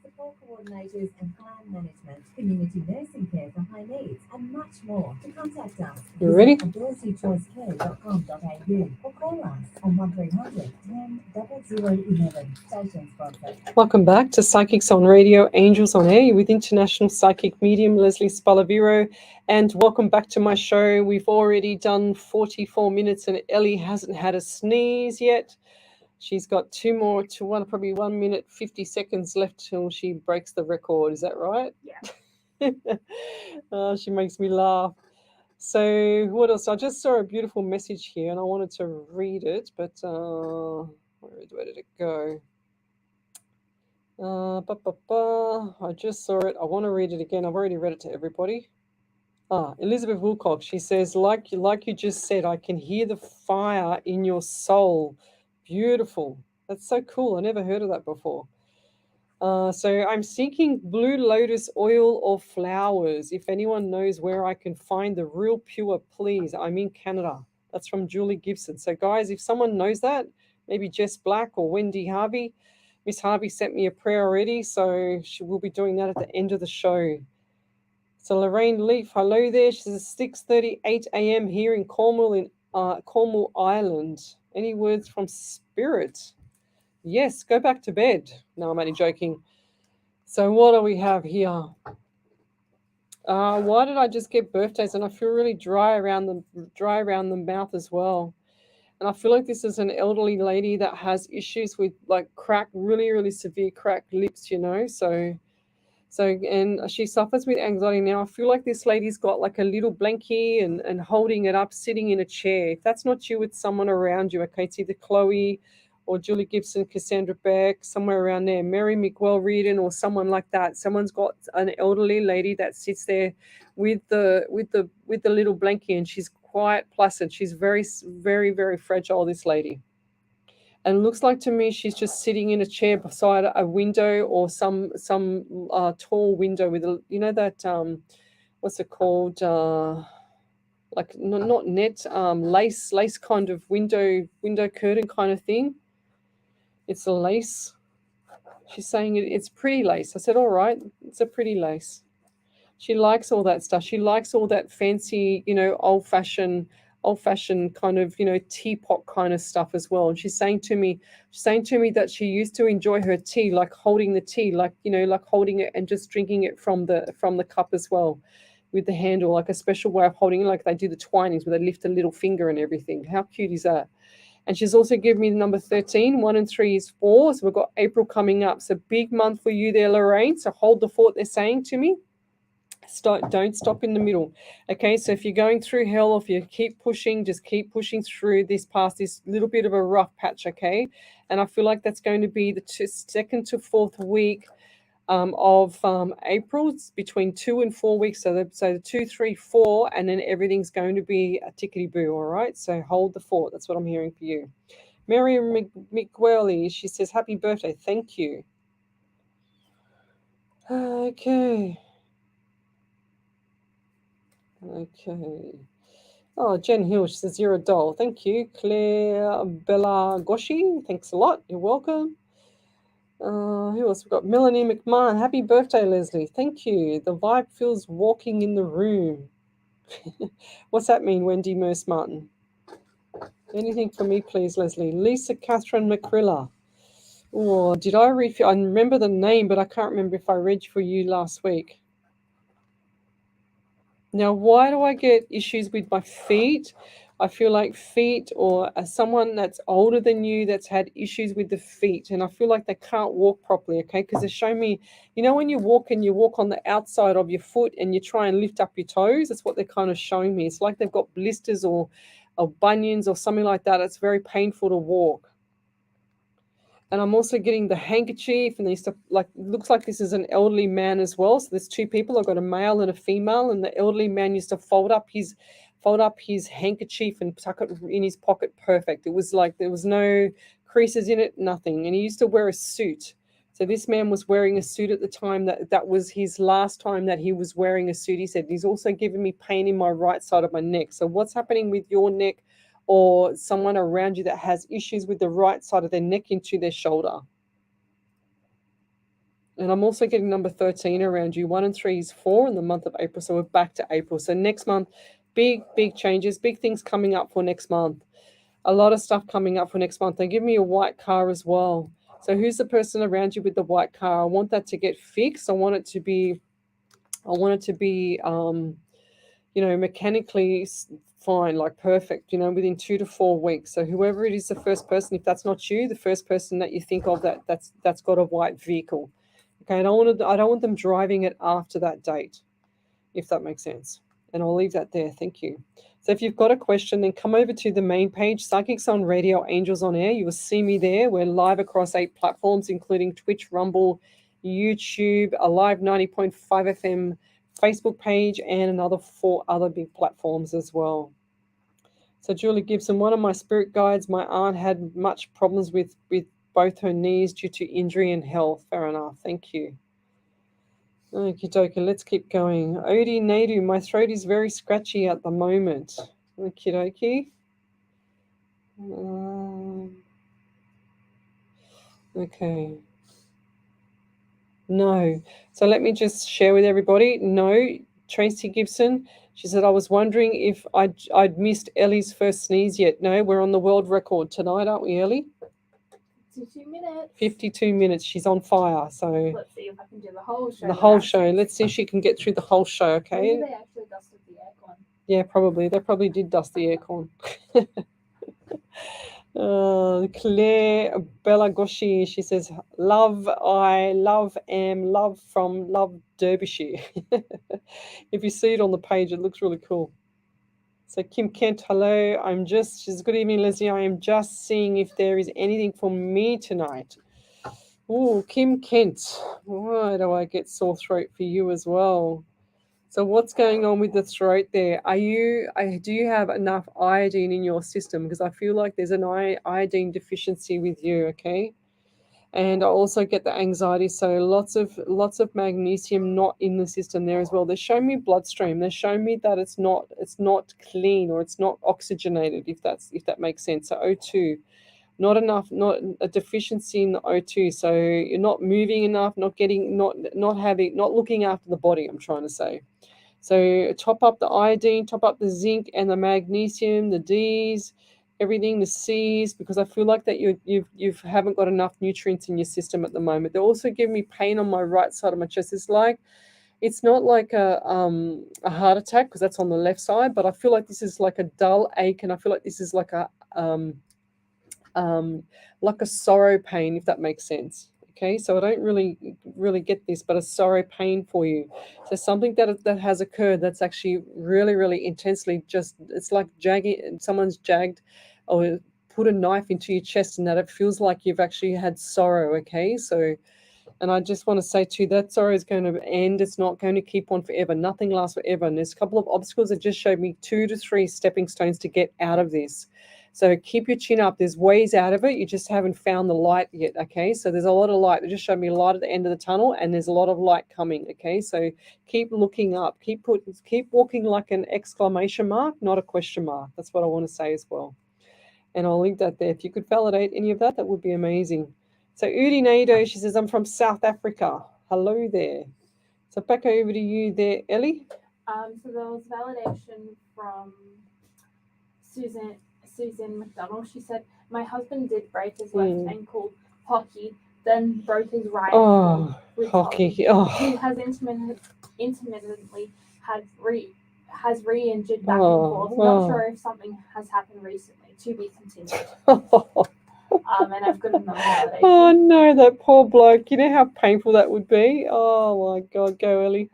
[SPEAKER 2] Support coordinators and plan management, community nursing care for high needs, and much more. To contact us,
[SPEAKER 1] you ready?
[SPEAKER 2] abilitychoicecare.com.au or call us on 1300 10 0011. Station sponsor.
[SPEAKER 1] Welcome back to Psychics on Radio, Angels on Air with International Psychic Medium Lesley Spaliviero, and welcome back to my show. We've already done 44 minutes and Ellie hasn't had a sneeze yet. She's got probably 1 minute 50 seconds left till she breaks the record. Is that right?
[SPEAKER 3] Yeah.
[SPEAKER 1] She makes me laugh. So what else? I just saw a beautiful message here and I wanted to read it, but where did it go? I just saw it. I want to read it again. I've already read it to everybody. Elizabeth Wilcox. She says, like you just said, I can hear the fire in your soul. Beautiful. That's so cool. I never heard of that before. So I'm seeking blue lotus oil or flowers. If anyone knows where I can find the real pure, please. I'm in Canada. That's from Julie Gibson. So guys, if someone knows that, maybe Jess Black or Wendy Harvey. Miss Harvey sent me a prayer already, so she will be doing that at the end of the show. So Lorraine Leaf, hello there. She says 6:38 a.m. here in Cornwall, Cornwall Island. Any words from Spirit? Yes, go back to bed. No, I'm only joking. So what do we have here? Why did I just get birthdays? And I feel really dry around the mouth as well. And I feel like this is an elderly lady that has issues with like really, really severe cracked lips, So, and she suffers with anxiety now. I feel like this lady's got like a little blankie and holding it up, sitting in a chair. If that's not you, it's someone around you. Okay, it's either Chloe or Julie Gibson, Cassandra Beck, somewhere around there, Mary McWell Reardon or someone like that. Someone's got an elderly lady that sits there with the little blankie, and she's quite placid. She's very, very, very fragile, this lady. And it looks like to me she's just sitting in a chair beside a window or some tall window with what's it called? like not net, lace kind of window curtain kind of thing. It's a lace. She's saying it's pretty lace. I said, all right, it's a pretty lace. She likes all that stuff. She likes all that fancy, old fashioned kind of, teapot kind of stuff as well. And she's saying to me that she used to enjoy her tea, like holding the tea, like, like holding it and just drinking it from the cup as well, with the handle, like a special way of holding it, like they do the twinings where they lift a little finger and everything. How cute is that? And she's also given me the number 13. 1 and 3 is 4. So we've got April coming up. So big month for you there, Lorraine. So hold the fort, they're saying to me. Don't stop in the middle. Okay, so if you're going through hell, if you keep pushing, just keep pushing through this past this little bit of a rough patch. Okay, and I feel like that's going to be the second to fourth week of April. It's between 2 and 4 weeks. So the 2, 3, 4, and then everything's going to be a tickety boo. All right, so hold the fort. That's what I'm hearing for you. Miriam McWelly, she says, happy birthday. Thank you. Okay. Oh, Jen Hill, she says, you're a doll. Thank you. Claire Bella Goshi, thanks a lot. You're welcome. Who else? We've got Melanie McMahon. Happy birthday, Leslie. Thank you. The vibe feels walking in the room. What's that mean, Wendy Merce Martin? Anything for me, please, Leslie. Lisa Catherine McCrilla. Oh, did I read? I remember the name, but I can't remember if I read for you last week. Now, why do I get issues with my feet? I feel like feet, or someone that's older than you that's had issues with the feet, and I feel like they can't walk properly, okay? Because they show me, when you walk and you walk on the outside of your foot and you try and lift up your toes, that's what they're kind of showing me. It's like they've got blisters or bunions or something like that. It's very painful to walk. And I'm also getting the handkerchief, and they used to, like, looks like this is an elderly man as well. So there's two people. I've got a male and a female, and the elderly man used to fold up his handkerchief and tuck it in his pocket perfect. It was like there was no creases in it, nothing. And he used to wear a suit. So this man was wearing a suit at the time. That was his last time that he was wearing a suit. He said, he's also giving me pain in my right side of my neck. So what's happening with your neck, or someone around you that has issues with the right side of their neck into their shoulder? And I'm also getting number 13 around you. 1 and 3 is 4 in the month of April. So we're back to April. So next month, big changes, big things coming up for next month. A lot of stuff coming up for next month. They give me a white car as well. So who's the person around you with the white car? I want that to get fixed. I want it to be mechanically fine, like perfect, within 2 to 4 weeks. So whoever it is, the first person, if that's not you, the first person that you think of that's got a white vehicle. Okay, I don't want them driving it after that date, if that makes sense. And I'll leave that there. Thank you. So if you've got a question, then come over to the main page, Psychics on Radio, Angels on Air. You will see me there. We're live across 8 platforms, including Twitch, Rumble, YouTube, a live 90.5 FM Facebook page, and another 4 other big platforms as well. So Julie Gibson, one of my spirit guides, my aunt had much problems with both her knees due to injury and health. Fair enough. Thank you. Okie dokie, let's keep going. Odie Nadu, my throat is very scratchy at the moment. Okie dokie. Okay. No. So let me just share with everybody. No, Tracy Gibson, she said, I was wondering if I'd missed Ellie's first sneeze yet. No, we're on the world record tonight, aren't we, Ellie?
[SPEAKER 3] 52 minutes.
[SPEAKER 1] 52 minutes. She's on fire. So
[SPEAKER 3] let's see if I can do the whole show.
[SPEAKER 1] The whole show. Let's see if she can get through the whole show, okay?
[SPEAKER 3] Maybe they actually dusted the aircon.
[SPEAKER 1] Yeah, probably. They probably did dust the aircon. Claire Bella Goshi, she says, love from Love Derbyshire. If you see it on the page, it looks really cool. So Kim Kent, hello. She says, good evening, Leslie. I am just seeing if there is anything for me tonight. Oh, Kim Kent. Why do I get sore throat for you as well? So what's going on with the throat there? Do you have enough iodine in your system? Because I feel like there's an iodine deficiency with you, okay? And I also get the anxiety, so lots of magnesium not in the system there as well. They're showing me bloodstream. They're showing me that it's not clean, or it's not oxygenated, if that makes sense. So O2, not enough, not a deficiency in the O2. So you're not moving enough, not looking after the body, I'm trying to say. So top up the iodine, top up the zinc and the magnesium, the Ds, everything, the Cs, because I feel like that you haven't got enough nutrients in your system at the moment. They're also giving me pain on my right side of my chest. It's not like a heart attack, because that's on the left side, but I feel like this is like a dull ache, and I feel like this is like a sorrow pain, if that makes sense. Okay, so I don't really get this, but a sorrow pain for you. So something that has occurred that's actually really intensely, just it's like someone's jagged or put a knife into your chest, and that it feels like you've actually had sorrow. Okay, so, and I just want to say too, that sorrow is going to end. It's not going to keep on forever. Nothing lasts forever. And there's a couple of obstacles that just showed me 2 to 3 stepping stones to get out of this. So keep your chin up. There's ways out of it. You just haven't found the light yet. Okay, so there's a lot of light. They just showed me light at the end of the tunnel, and there's a lot of light coming. Okay, so keep looking up. Keep walking like an exclamation mark, not a question mark. That's what I want to say as well. And I'll link that there. If you could validate any of that, that would be amazing. So Udi Nado, she says, I'm from South Africa. Hello there. So back over to you there, Ellie.
[SPEAKER 3] So there was validation from Susan McDonald. She said, my husband did break his left ankle hockey, then broke his right ankle with hockey. He has intermittently has re-injured back and forth. Not sure if something has happened recently. To be continued. And I've got another validation.
[SPEAKER 1] Oh no, that poor bloke. You know how painful that would be? Oh my God, go Ellie.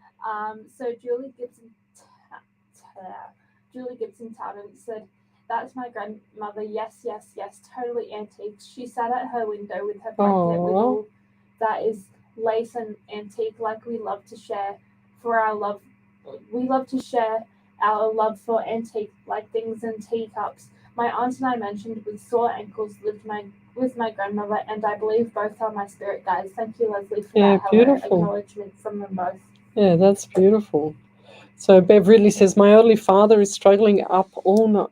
[SPEAKER 3] So Julie Gibson Tannen said, that's my grandmother. Yes, totally antique. She sat at her window with her blanket with all that is lace and antique, like we love to share our love for antique, like things and teacups. My aunt and I mentioned with sore ankles lived with my grandmother, and I believe both are my spirit guides. Thank you, Lesley, for that beautiful acknowledgement from them both.
[SPEAKER 1] Yeah, that's beautiful. So Bev Ridley says, my elderly father is struggling up all night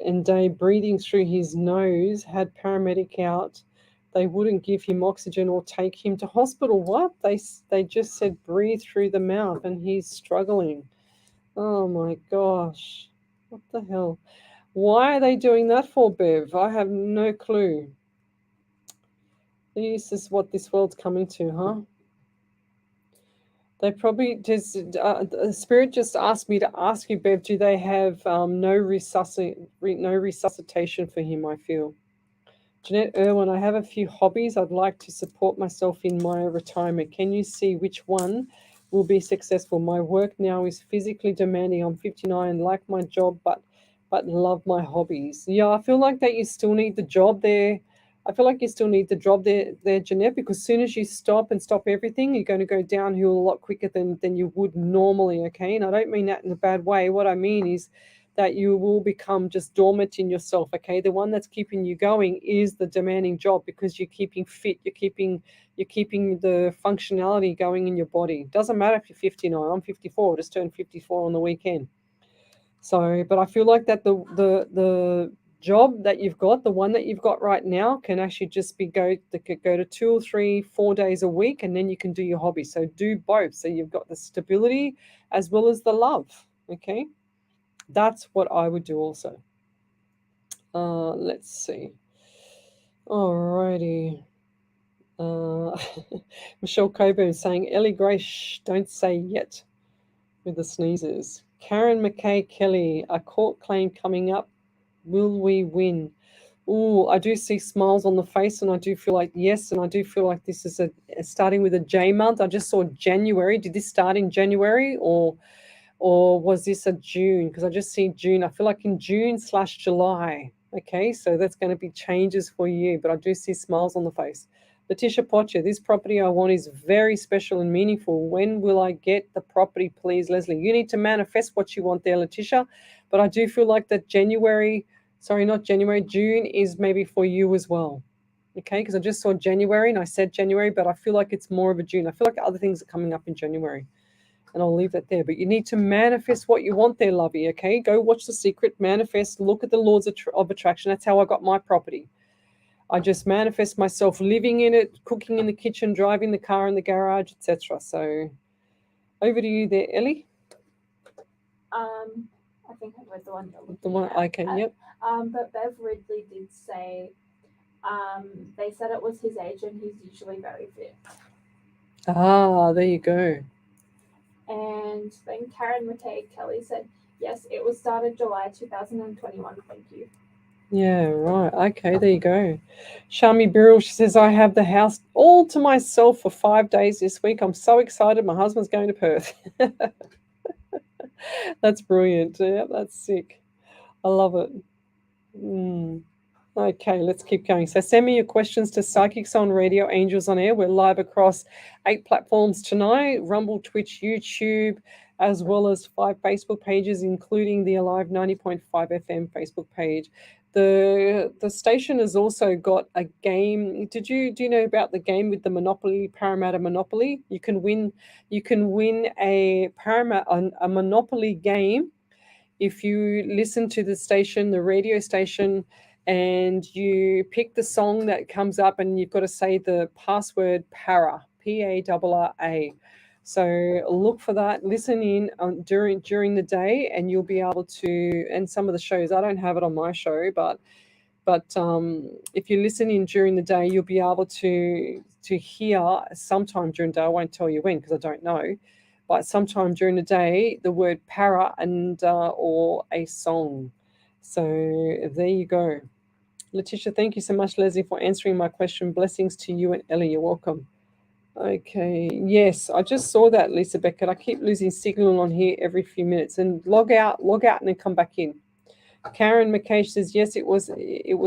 [SPEAKER 1] and day, breathing through his nose, had paramedic out. They wouldn't give him oxygen or take him to hospital. What? They just said breathe through the mouth, and he's struggling. Oh my gosh. What the hell? Why are they doing that for, Bev? I have no clue. This is what this world's coming to, huh? They probably just the spirit just asked me to ask you, Bev. Do they have no resuscitation for him? I feel. Jeanette Irwin, I have a few hobbies I'd like to support myself in my retirement. Can you see which one will be successful? My work now is physically demanding. I'm 59, like my job, but love my hobbies. Yeah, I feel like that you still need the job there. I feel like you still need the job there, Jeanette, because as soon as you stop everything, you're going to go downhill a lot quicker than you would normally, okay? And I don't mean that in a bad way. What I mean is that you will become just dormant in yourself, okay? The one that's keeping you going is the demanding job, because you're keeping fit, you're keeping the functionality going in your body. Doesn't matter if you're 59, I'm 54, just turned 54 on the weekend. So, but I feel like that the job that you've got, the one that you've got right now, can actually just be go to 2 or 3, 4 days a week, and then you can do your hobby. So do both. So you've got the stability as well as the love, okay? That's what I would do also. Let's see. Alrighty. Michelle Coburn saying, Ellie Grace, don't say yet, with the sneezes. Karen McKay Kelly, a court claim coming up. Will we win? Oh, I do see smiles on the face, and I do feel like yes, and I do feel like this is starting with a J month. I just saw January. Did this start in January or was this a June? Because I just see June. I feel like in June/July. Okay, so that's going to be changes for you, but I do see smiles on the face. Letitia Potcher, this property I want is very special and meaningful. When will I get the property, please, Lesley? You need to manifest what you want there, Letitia. But I do feel like that June is maybe for you as well. Okay, because I just saw January and I said January, but I feel like it's more of a June. I feel like other things are coming up in January. And I'll leave that there. But you need to manifest what you want there, lovey, okay? Go watch The Secret, manifest, look at the laws of attraction. That's how I got my property. I just manifest myself living in it, cooking in the kitchen, driving the car in the garage, etc. So over to you there, Ellie.
[SPEAKER 3] I think I read the one you're looking
[SPEAKER 1] The one,
[SPEAKER 3] at.
[SPEAKER 1] okay, yep.
[SPEAKER 3] But Bev Ridley did say they said it was his age and he's usually very fit.
[SPEAKER 1] Ah, there you go.
[SPEAKER 3] And then Karen McKay Kelly said, yes, it was started July 2021. Thank you.
[SPEAKER 1] Yeah, right. Okay, there you go. Shami Birrell, she says, I have the house all to myself for 5 days this week. I'm so excited. My husband's going to Perth. That's brilliant. Yeah, that's sick. I love it. Okay, let's keep going. So send me your questions to Psychics on Radio, Angels on Air. We're live across 8 platforms tonight: Rumble, Twitch, YouTube, as well as 5 Facebook pages, including the Alive 90.5 FM Facebook page. The station has also got a game. Do you know about the game with the Monopoly, Parramatta Monopoly? You can win a Monopoly game if you listen to the station, the radio station, and you pick the song that comes up, and you've got to say the password para, P-A-R-R-A. So look for that, listen in during the day, and you'll be able to, and some of the shows, I don't have it on my show, but if you listen in during the day, you'll be able to hear sometime during the day. I won't tell you when because I don't know, but sometime during the day, the word para and or a song. So there you go. Letitia, thank you so much, Leslie, for answering my question. Blessings to you and Ellie. You're welcome. Okay. Yes, I just saw that, Lisa Beckett. I keep losing signal on here every few minutes, and log out, and then come back in. Karen McKay says, yes, it was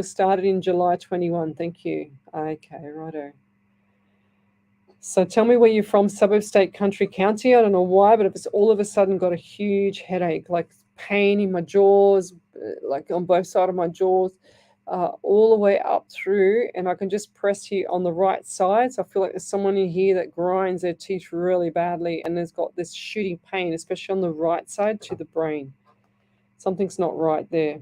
[SPEAKER 1] started in July 21. Thank you. Okay, righto. So tell me where you're from, suburb, state, country, county. I don't know why, but it's all of a sudden got a huge headache, like pain in my jaws, like on both sides of my jaws, all the way up through. And I can just press here on the right side. So I feel like there's someone in here that grinds their teeth really badly and has got this shooting pain, especially on the right side to the brain. Something's not right there.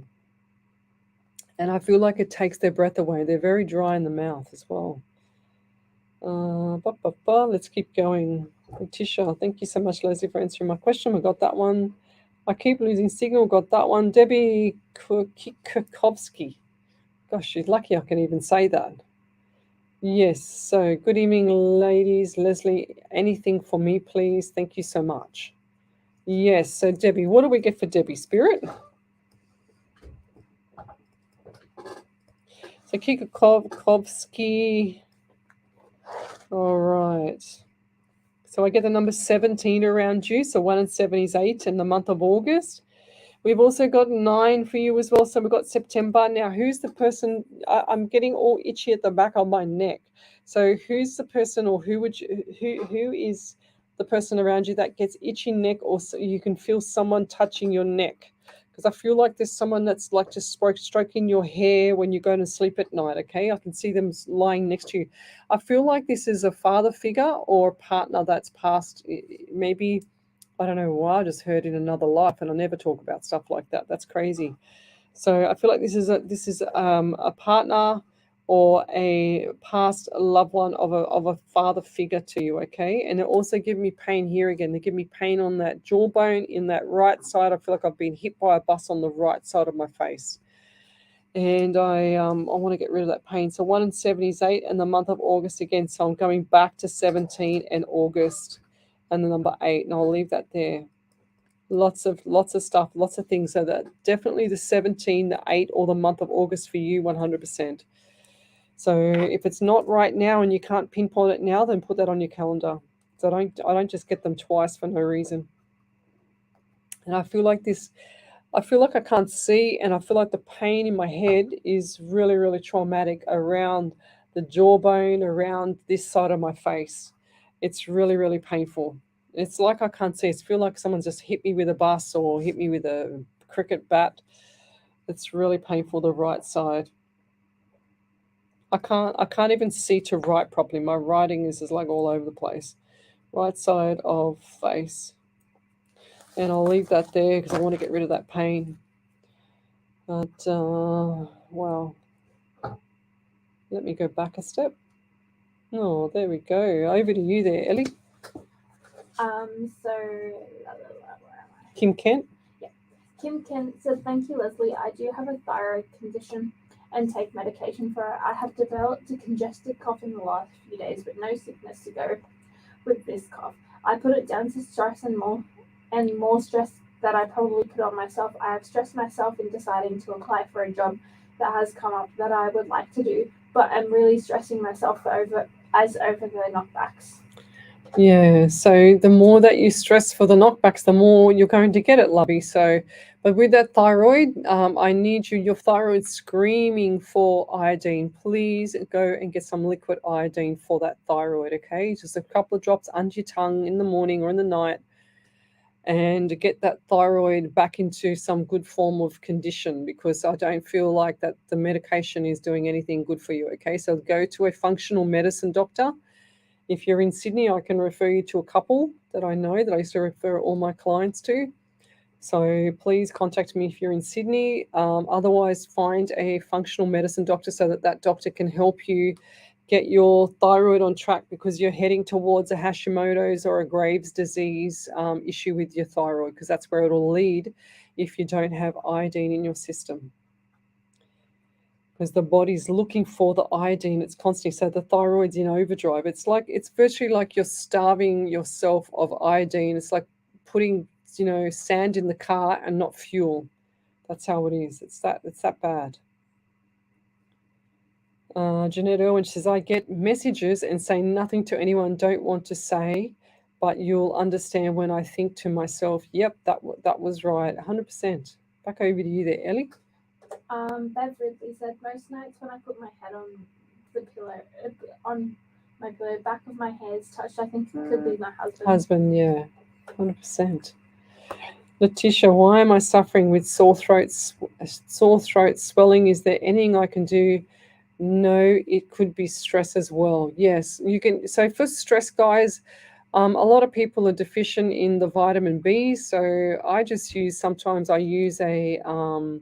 [SPEAKER 1] And I feel like it takes their breath away. They're very dry in the mouth as well. Let's keep going. Tisha, thank you so much, Leslie, for answering my question. We got that one. I keep losing signal. Got that one. Debbie Kukovsky. Gosh, she's lucky I can even say that. Yes. So good evening, ladies. Leslie, anything for me, please? Thank you so much. Yes. So Debbie, what do we get for Debbie, Spirit? So Kukovsky. All right. So I get the number 17 around you. So 1 and 7 is 8 in the month of August. We've also got 9 for you as well. So we've got September. Now, who's the person? I'm getting all itchy at the back of my neck. So who's the person, or who is the person around you that gets itchy neck, or so you can feel someone touching your neck? Because I feel like there's someone that's like just stroking your hair when you're going to sleep at night, okay? I can see them lying next to you. I feel like this is a father figure or a partner that's passed, maybe, I don't know why, I just heard in another life, and I never talk about stuff like that. That's crazy. So I feel like this is a partner or a past loved one of a father figure to you, okay? And it also give me pain here again. They give me pain on that jawbone in that right side. I feel like I've been hit by a bus on the right side of my face. And I want to get rid of that pain. So 1 and 7 is 8, and the month of August again. So I'm going back to 17 and August and the number 8, and I'll leave that there. Lots of stuff, lots of things. So that definitely the 17, the 8, or the month of August for you, 100%. So if it's not right now and you can't pinpoint it now, then put that on your calendar. So I don't just get them twice for no reason. And I feel like this. I feel like I can't see, and I feel like the pain in my head is really, really traumatic around the jawbone, around this side of my face. It's really, really painful. It's like I can't see. I feel like someone's just hit me with a bus or hit me with a cricket bat. It's really painful, the right side. I can't even see to write properly. My writing is like all over the place. Right side of face. And I'll leave that there because I want to get rid of that pain. But wow. Let me go back a step. Oh, there we go. Over to you there, Ellie. Kim Kent.
[SPEAKER 3] Kim Kent said, "Thank you, Leslie. I do have a thyroid condition and take medication for it. I have developed a congested cough in the last few days, but no sickness to go with this cough. I put it down to stress and more stress that I probably put on myself. I have stressed myself in deciding to apply for a job that has come up that I would like to do, but I'm really stressing myself over the knockbacks."
[SPEAKER 1] Yeah, so the more that you stress for the knockbacks, the more you're going to get it, lovey. So, but with that thyroid, I need your thyroid screaming for iodine. Please go and get some liquid iodine for that thyroid, okay? Just a couple of drops under your tongue in the morning or in the night, and get that thyroid back into some good form of condition, because I don't feel like that the medication is doing anything good for you, okay? So go to a functional medicine doctor. If you're in Sydney, I can refer you to a couple that I know that I used to refer all my clients to. So please contact me if you're in Sydney. Otherwise, find a functional medicine doctor so that that doctor can help you get your thyroid on track, because you're heading towards a Hashimoto's or a Graves' disease issue with your thyroid, because that's where it'll lead if you don't have iodine in your system. Because the body's looking for the iodine, it's constantly. So the thyroid's in overdrive. It's virtually like you're starving yourself of iodine. It's like putting, sand in the car and not fuel. That's how it is. It's that bad. Jeanette Irwin says, I get messages and say nothing to anyone, don't want to say, but you'll understand when I think to myself, yep, that was right, 100%. Back over to you there, Ellie.
[SPEAKER 3] Bev Ridley said, most nights when I put my head on the pillow, on my pillow, back of my hair is touched. I think it could be my husband.
[SPEAKER 1] Husband, yeah, 100%. Letitia, why am I suffering with sore throat swelling? Is there anything I can do? No, it could be stress as well. Yes, you can. So for stress, guys, a lot of people are deficient in the vitamin B. So sometimes I use an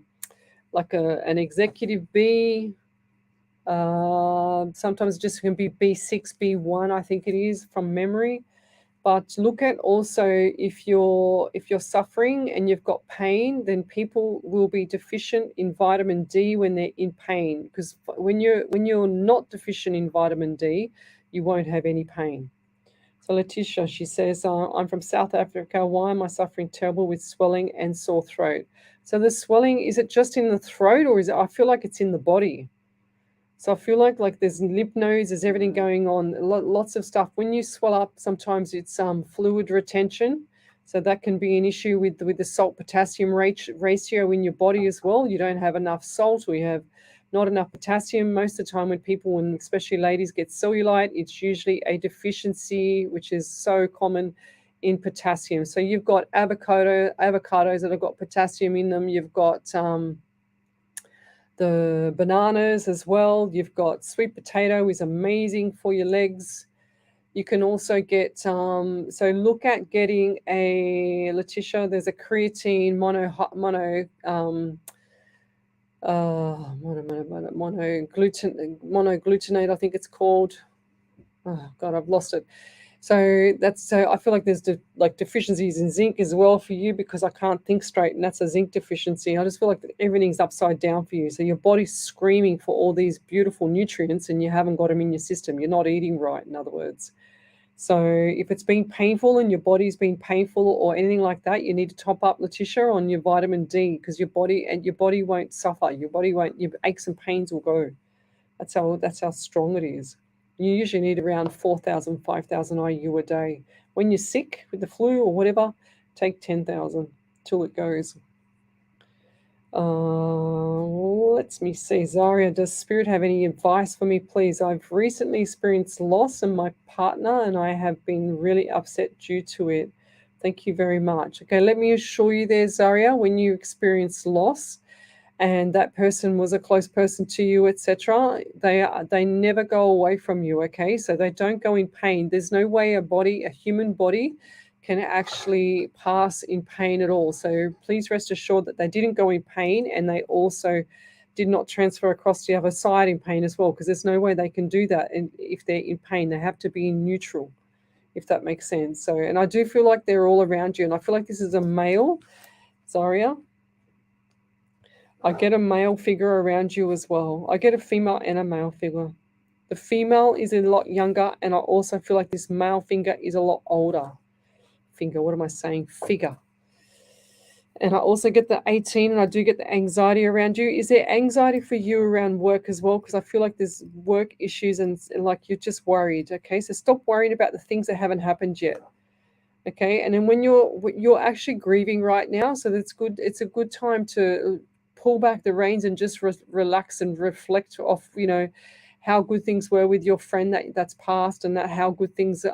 [SPEAKER 1] executive B. Sometimes it just can be B6, B1, I think it is from memory. But look at also if you're suffering and you've got pain, then people will be deficient in vitamin D when they're in pain. Because when you're not deficient in vitamin D, you won't have any pain. So Letitia, she says, I'm from South Africa. Why am I suffering terrible with swelling and sore throat? So the swelling, is it just in the throat, or I feel like it's in the body? So I feel like there's lymph nodes, there's everything going on, lots of stuff. When you swell up, sometimes it's fluid retention. So that can be an issue with the salt-potassium ratio in your body as well. You don't have enough salt, or you have not enough potassium. Most of the time when people, and especially ladies, get cellulite, it's usually a deficiency, which is so common, in potassium. So you've got avocados that have got potassium in them. You've got the bananas as well. You've got sweet potato is amazing for your legs. You can also get, so look at getting Letitia, there's a creatine monoglutinate, I think it's called. Oh God, I've lost it. So I feel like there's deficiencies in zinc as well for you, because I can't think straight, and that's a zinc deficiency. I just feel like everything's upside down for you. So your body's screaming for all these beautiful nutrients and you haven't got them in your system. You're not eating right, in other words. So if it's been painful and your body's been painful or anything like that, you need to top up, Letitia, on your vitamin D, because your body won't suffer. Your aches and pains will go. That's how strong it is. You usually need around 4,000, 5,000 IU a day. When you're sick with the flu or whatever, take 10,000 till it goes. Let me see. Zaria, does Spirit have any advice for me, please? I've recently experienced loss in my partner and I have been really upset due to it. Thank you very much. Okay, let me assure you there, Zaria, when you experience loss and that person was a close person to you, etc., they never go away from you, okay? So they don't go in pain. There's no way a human body can actually pass in pain at all. So please rest assured that they didn't go in pain, and they also did not transfer across the other side in pain as well, because there's no way they can do that. And if they're in pain, they have to be in neutral, if that makes sense. So, and I do feel like they're all around you, and I feel like this is a male, Zaria. I get a male figure around you as well. I get a female and a male figure. The female is a lot younger, and I also feel like this male figure is a lot older. What am I saying? Figure. And I also get the 18, and I do get the anxiety around you. Is there anxiety for you around work as well? Because I feel like there's work issues and like you're just worried. Okay, so stop worrying about the things that haven't happened yet. Okay, and then when you're actually grieving right now, so that's good. It's a good time to pull back the reins and just relax and reflect off, how good things were with your friend that's passed, and that how good things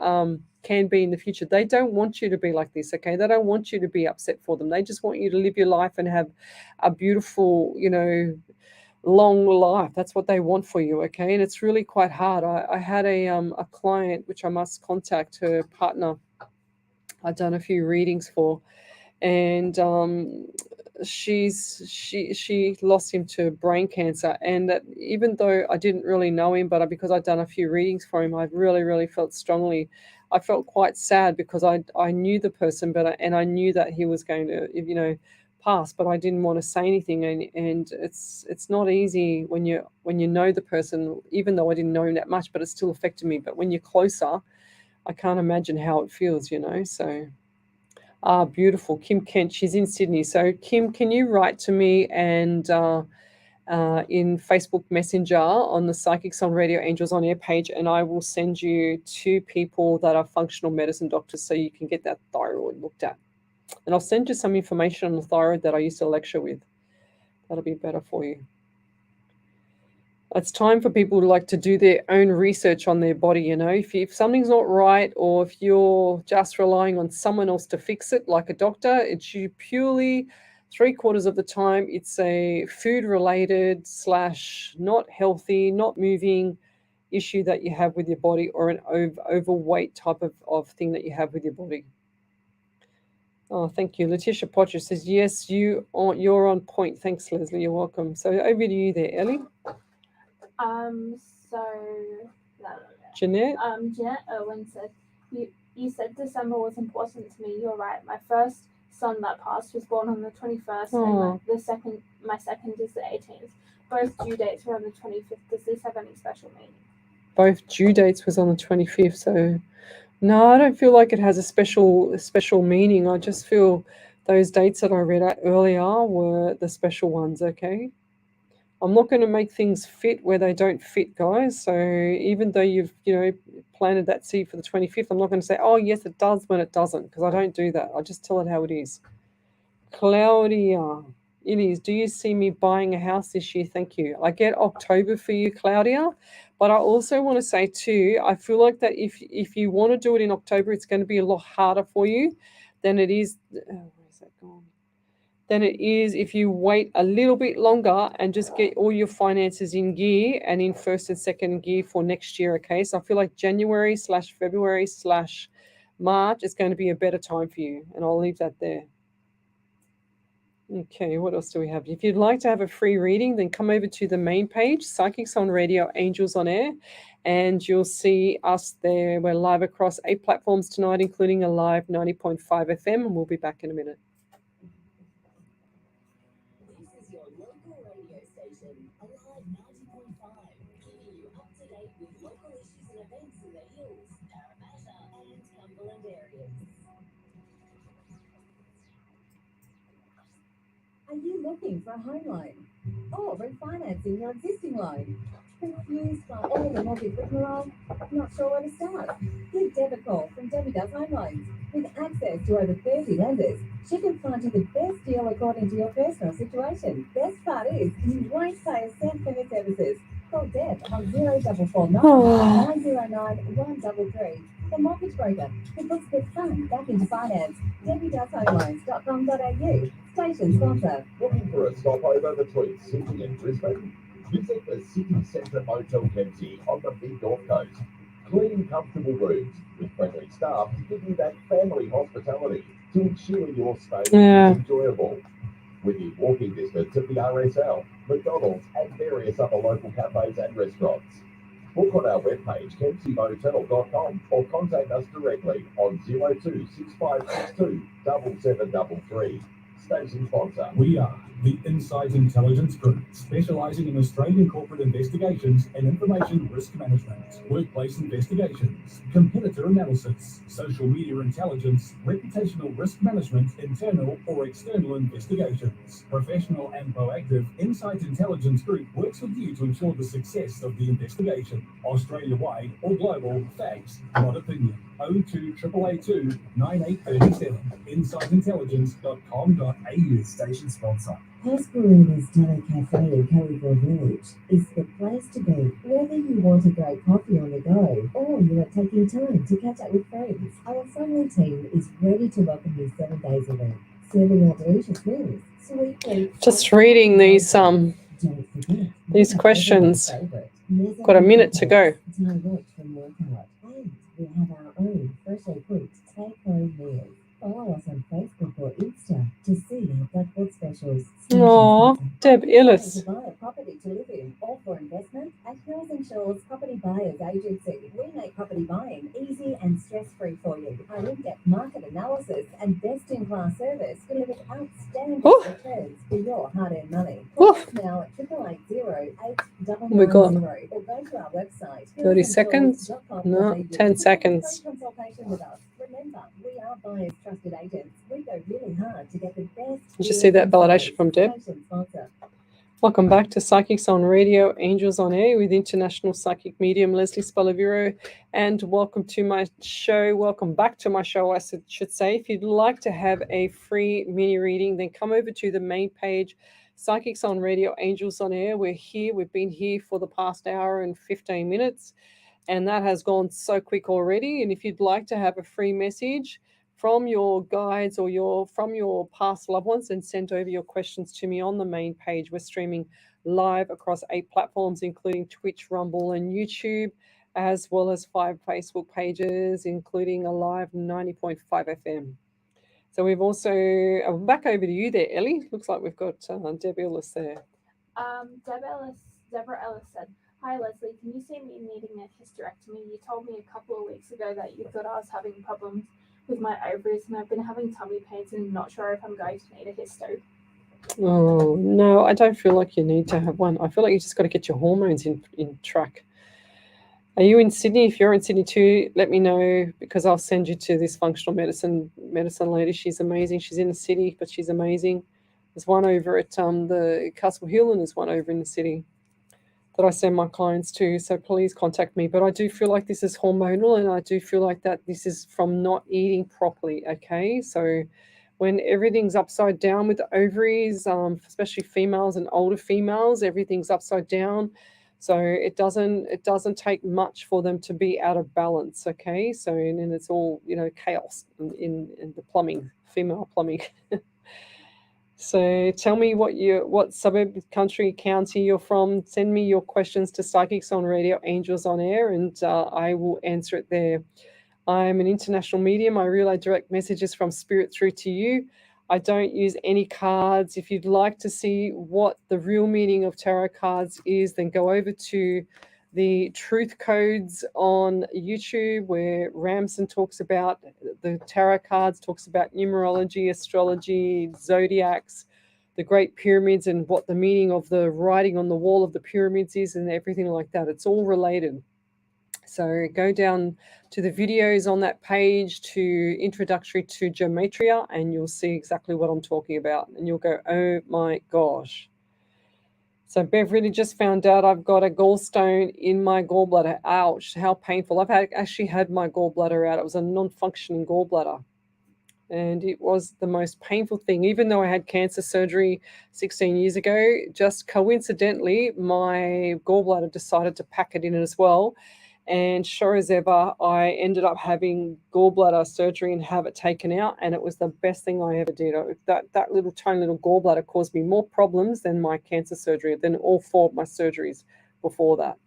[SPEAKER 1] can be in the future. They don't want you to be like this, okay? They don't want you to be upset for them. They just want you to live your life and have a beautiful, long life. That's what they want for you, okay? And it's really quite hard. I had a client, which I must contact, her partner I've done a few readings for, and she lost him to brain cancer. And that, even though I didn't really know him, but because I'd done a few readings for him, I really felt strongly. I felt quite sad because I knew the person, and I knew that he was going to pass, but I didn't want to say anything. And it's not easy when you know the person, even though I didn't know him that much, but it still affected me. But when you're closer, I can't imagine how it feels, So, beautiful. Kim Kent, she's in Sydney. So, Kim, can you write to me and in Facebook Messenger on the Psychics on Radio Angels on Air page, and I will send you 2 people that are functional medicine doctors so you can get that thyroid looked at. And I'll send you some information on the thyroid that I used to lecture with. That'll be better for you. It's time for people to do their own research on their body, If something's not right, or if you're just relying on someone else to fix it, like a doctor, it's you purely 3/4 of the time it's a food-related / not healthy, not moving issue that you have with your body, or an overweight type of thing that you have with your body. Oh, thank you. Letitia Potter says, yes, you're on point. Thanks, Lesley. You're welcome. So over to you there, Ellie.
[SPEAKER 3] So
[SPEAKER 1] Jeanette?
[SPEAKER 3] Jeanette Irwin said, you said December was important to me. You're right. My first son that passed was born on the 21st, and my second is the 18th. Both due dates were on the 25th. Does this have any special meaning?
[SPEAKER 1] Both due dates was on the 25th, so no, I don't feel like it has a special meaning. I just feel those dates that I read out earlier were the special ones, okay? I'm not going to make things fit where they don't fit, guys. So even though you've, planted that seed for the 25th, I'm not going to say, oh, yes, it does when it doesn't, because I don't do that. I just tell it how it is. Claudia, it is. Do you see me buying a house this year? Thank you. I get October for you, Claudia. But I also want to say too, I feel like that if you want to do it in October, it's going to be a lot harder for you than it is. Where's that gone? Than it is if you wait a little bit longer and just get all your finances in gear and in first and second gear for next year, okay? So I feel like January / February / March is going to be a better time for you, and I'll leave that there. Okay, what else do we have? If you'd like to have a free reading, then come over to the main page, Psychics on Radio, Angels on Air, and you'll see us there. We're live across 8 platforms tonight, including a live 90.5 FM, and we'll be back in a minute.
[SPEAKER 2] This is your local radio station, Alive 90.5, keeping you up to date with local issues and events in the Hills, Parramatta, and Cumberland areas. Are you looking for a home loan or refinancing your existing loan? Confused by all the magic rigmarole? Not sure where to start? Give Deb a call from Debbie Does Home Loans. With access to over 30 lenders, she can find you the best deal according to your personal situation. Best part is, you won't pay a cent for her services. Call Deb on 0449 909 133 the mortgage broker who puts the fun back into finance. Debbie.homeloans.com.au. Station sponsor.
[SPEAKER 5] Looking for a stopover between Sydney and Brisbane? Visit the City Centre Motel Kempsey on the Big North Coast. Clean, comfortable rooms with friendly staff to give you that family hospitality to ensure your stay is enjoyable. Within walking distance of the RSL, McDonald's and various other local cafes and restaurants. Book on our webpage, kempseymotel.com, or contact us directly on 026562 7733. Station sponsor.
[SPEAKER 4] We are the Insight Intelligence Group, specialising in Australian corporate investigations and information risk management, workplace investigations, competitor analysis, social media intelligence, reputational risk management, internal or external investigations. Professional and proactive Insight Intelligence Group works with you to ensure the success of the investigation. Australia-wide or global, facts, not opinion. 02 882 9837. InsightIntelligence.com.au. Station sponsor.
[SPEAKER 2] Pascarina's Deli Cafe in Curryville Village is the place to be. Whether you want a great coffee on the go or you are taking time to catch up with friends, our friendly team is ready to welcome you 7 days a week, serving our delicious meals, sweet treats.
[SPEAKER 1] Just reading these questions. Got a minute to go.
[SPEAKER 2] Direct from workout, and we have our own freshly cooked take-home meals. Follow us on Facebook or Insta to see our Blackboard specials.
[SPEAKER 1] Aww, Deb Illis.
[SPEAKER 2] To buy a property to live in or for investment, at Hills & Shaw's Property Buyers Agency, we make property buying easy and stress-free for you. Our in-depth market analysis and best-in-class service delivers outstanding returns for your hard-earned money. Call us now at 888-8990 or go to our website.
[SPEAKER 1] 30 seconds? No, 10 seconds.
[SPEAKER 2] Free consultation with us. Remember, we are buyers' trusted agents. We go really hard to get the best.
[SPEAKER 1] Did you see that validation from Deb?
[SPEAKER 2] Sponsor.
[SPEAKER 1] Welcome back to Psychics on Radio, Angels on Air with international psychic medium Lesley Spaliviero, and welcome to my show. Welcome back to my show, I should say. If you'd like to have a free mini reading, then come over to the main page, Psychics on Radio, Angels on Air. We're here. We've been here for the past hour and 15 minutes. And that has gone so quick already. And if you'd like to have a free message from your guides or from your past loved ones, then send over your questions to me on the main page. We're streaming live across 8 platforms, including Twitch, Rumble, and YouTube, as well as 5 Facebook pages, including a live 90.5 FM. So we've also, back over to you there, Ellie. Looks like we've got Debbie Ellis there.
[SPEAKER 3] Deborah Ellis said, "Hi Lesley, can you see me needing a hysterectomy? You told me a couple of weeks ago that you thought I was having problems with my ovaries, and I've been having tummy pains and not sure if I'm going to need a hysto."
[SPEAKER 1] Oh, no, I don't feel like you need to have one. I feel like you just got to get your hormones in track. Are you in Sydney? If you're in Sydney too, let me know, because I'll send you to this functional medicine lady. She's amazing. She's in the city, but she's amazing. There's one over at the Castle Hill, and there's one over in the city that I send my clients to, so please contact me. But I do feel like this is hormonal, and I do feel like that this is from not eating properly, okay? So when everything's upside down with the ovaries, especially females and older females, everything's upside down. So it doesn't take much for them to be out of balance, okay? So and then it's all, chaos in the plumbing, female plumbing. So tell me what suburb, country, county you're from. Send me your questions to Psychics on Radio, Angels on Air, and I will answer it there. I'm an international medium. I relay direct messages from spirit through to you. I don't use any cards. If you'd like to see what the real meaning of tarot cards is, then go over to the Truth Codes on YouTube, where Ramson talks about the tarot cards, talks about numerology, astrology, zodiacs, the Great Pyramids, and what the meaning of the writing on the wall of the pyramids is, and everything like that. It's all related. So go down to the videos on that page to Introductory to Gematria, and you'll see exactly what I'm talking about. And you'll go, oh my gosh. So Bev really just found out I've got a gallstone in my gallbladder. Ouch, how painful. I've actually had my gallbladder out. It was a non-functioning gallbladder. And it was the most painful thing. Even though I had cancer surgery 16 years ago, just coincidentally, my gallbladder decided to pack it in as well. And sure as ever, I ended up having gallbladder surgery and have it taken out, and it was the best thing I ever did. That little tiny little gallbladder caused me more problems than my cancer surgery, than all 4 of my surgeries before that.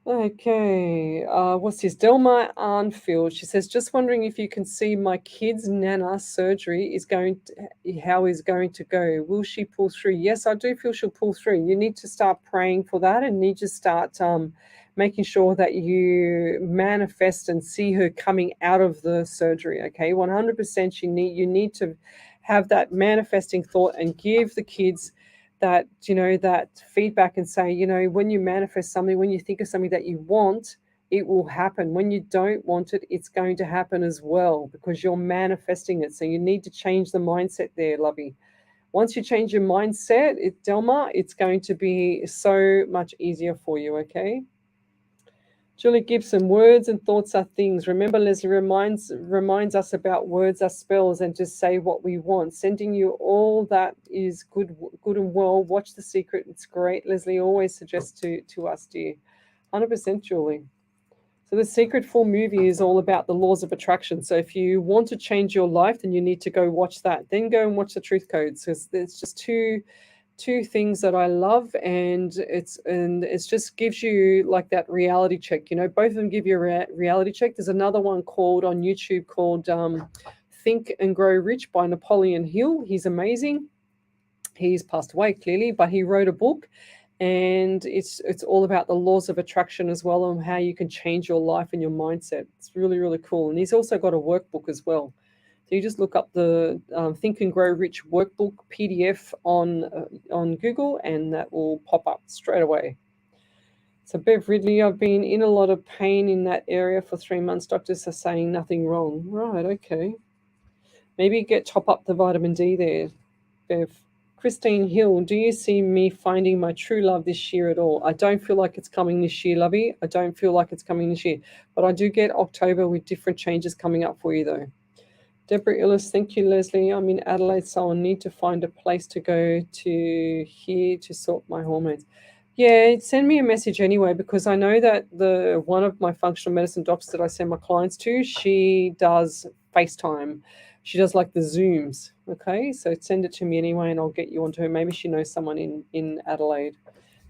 [SPEAKER 1] Okay, what's this? Delma Arnfield. She says, just wondering if you can see my kid's Nana surgery is how is going to go. Will she pull through? Yes, I do feel she'll pull through. You need to start praying for that, and need to start making sure that you manifest and see her coming out of the surgery. Okay, 100%. You need to have that manifesting thought and give the kids that, that feedback and say, when you manifest something, when you think of something that you want, it will happen. When you don't want it, it's going to happen as well, because you're manifesting it. So you need to change the mindset there, lovey. Once you change your mindset, Delma, it's going to be so much easier for you, okay? Julie Gibson, words and thoughts are things. Remember, Lesley reminds us about words are spells, and just say what we want. Sending you all that is good and well. Watch The Secret. It's great. Lesley always suggests to us, dear. 100%, Julie. So The Secret full movie is all about the laws of attraction. So if you want to change your life, then you need to go watch that. Then go and watch The Truth Codes, because there's just two things that I love, and it's just gives you like that reality check. Both of them give you a reality check. There's another one called on YouTube called Think and Grow Rich by Napoleon Hill. He's amazing. He's passed away clearly, but he wrote a book, and it's all about the laws of attraction as well, and how you can change your life and your mindset. It's really, really cool. And he's also got a workbook as well. So you just look up the Think and Grow Rich workbook PDF on Google, and that will pop up straight away. So Bev Ridley, I've been in a lot of pain in that area for 3 months. Doctors are saying nothing wrong. Right, okay. Maybe top up the vitamin D there, Bev. Christine Hill, do you see me finding my true love this year at all? I don't feel like it's coming this year, lovey. I don't feel like it's coming this year. But I do get October with different changes coming up for you, though. Deborah Illis, thank you, Lesley. I'm in Adelaide, so I'll need to find a place to go to here to sort my hormones. Yeah, send me a message anyway, because I know that one of my functional medicine docs that I send my clients to, she does FaceTime. She does like the Zooms, okay? So send it to me anyway, and I'll get you onto her. Maybe she knows someone in Adelaide.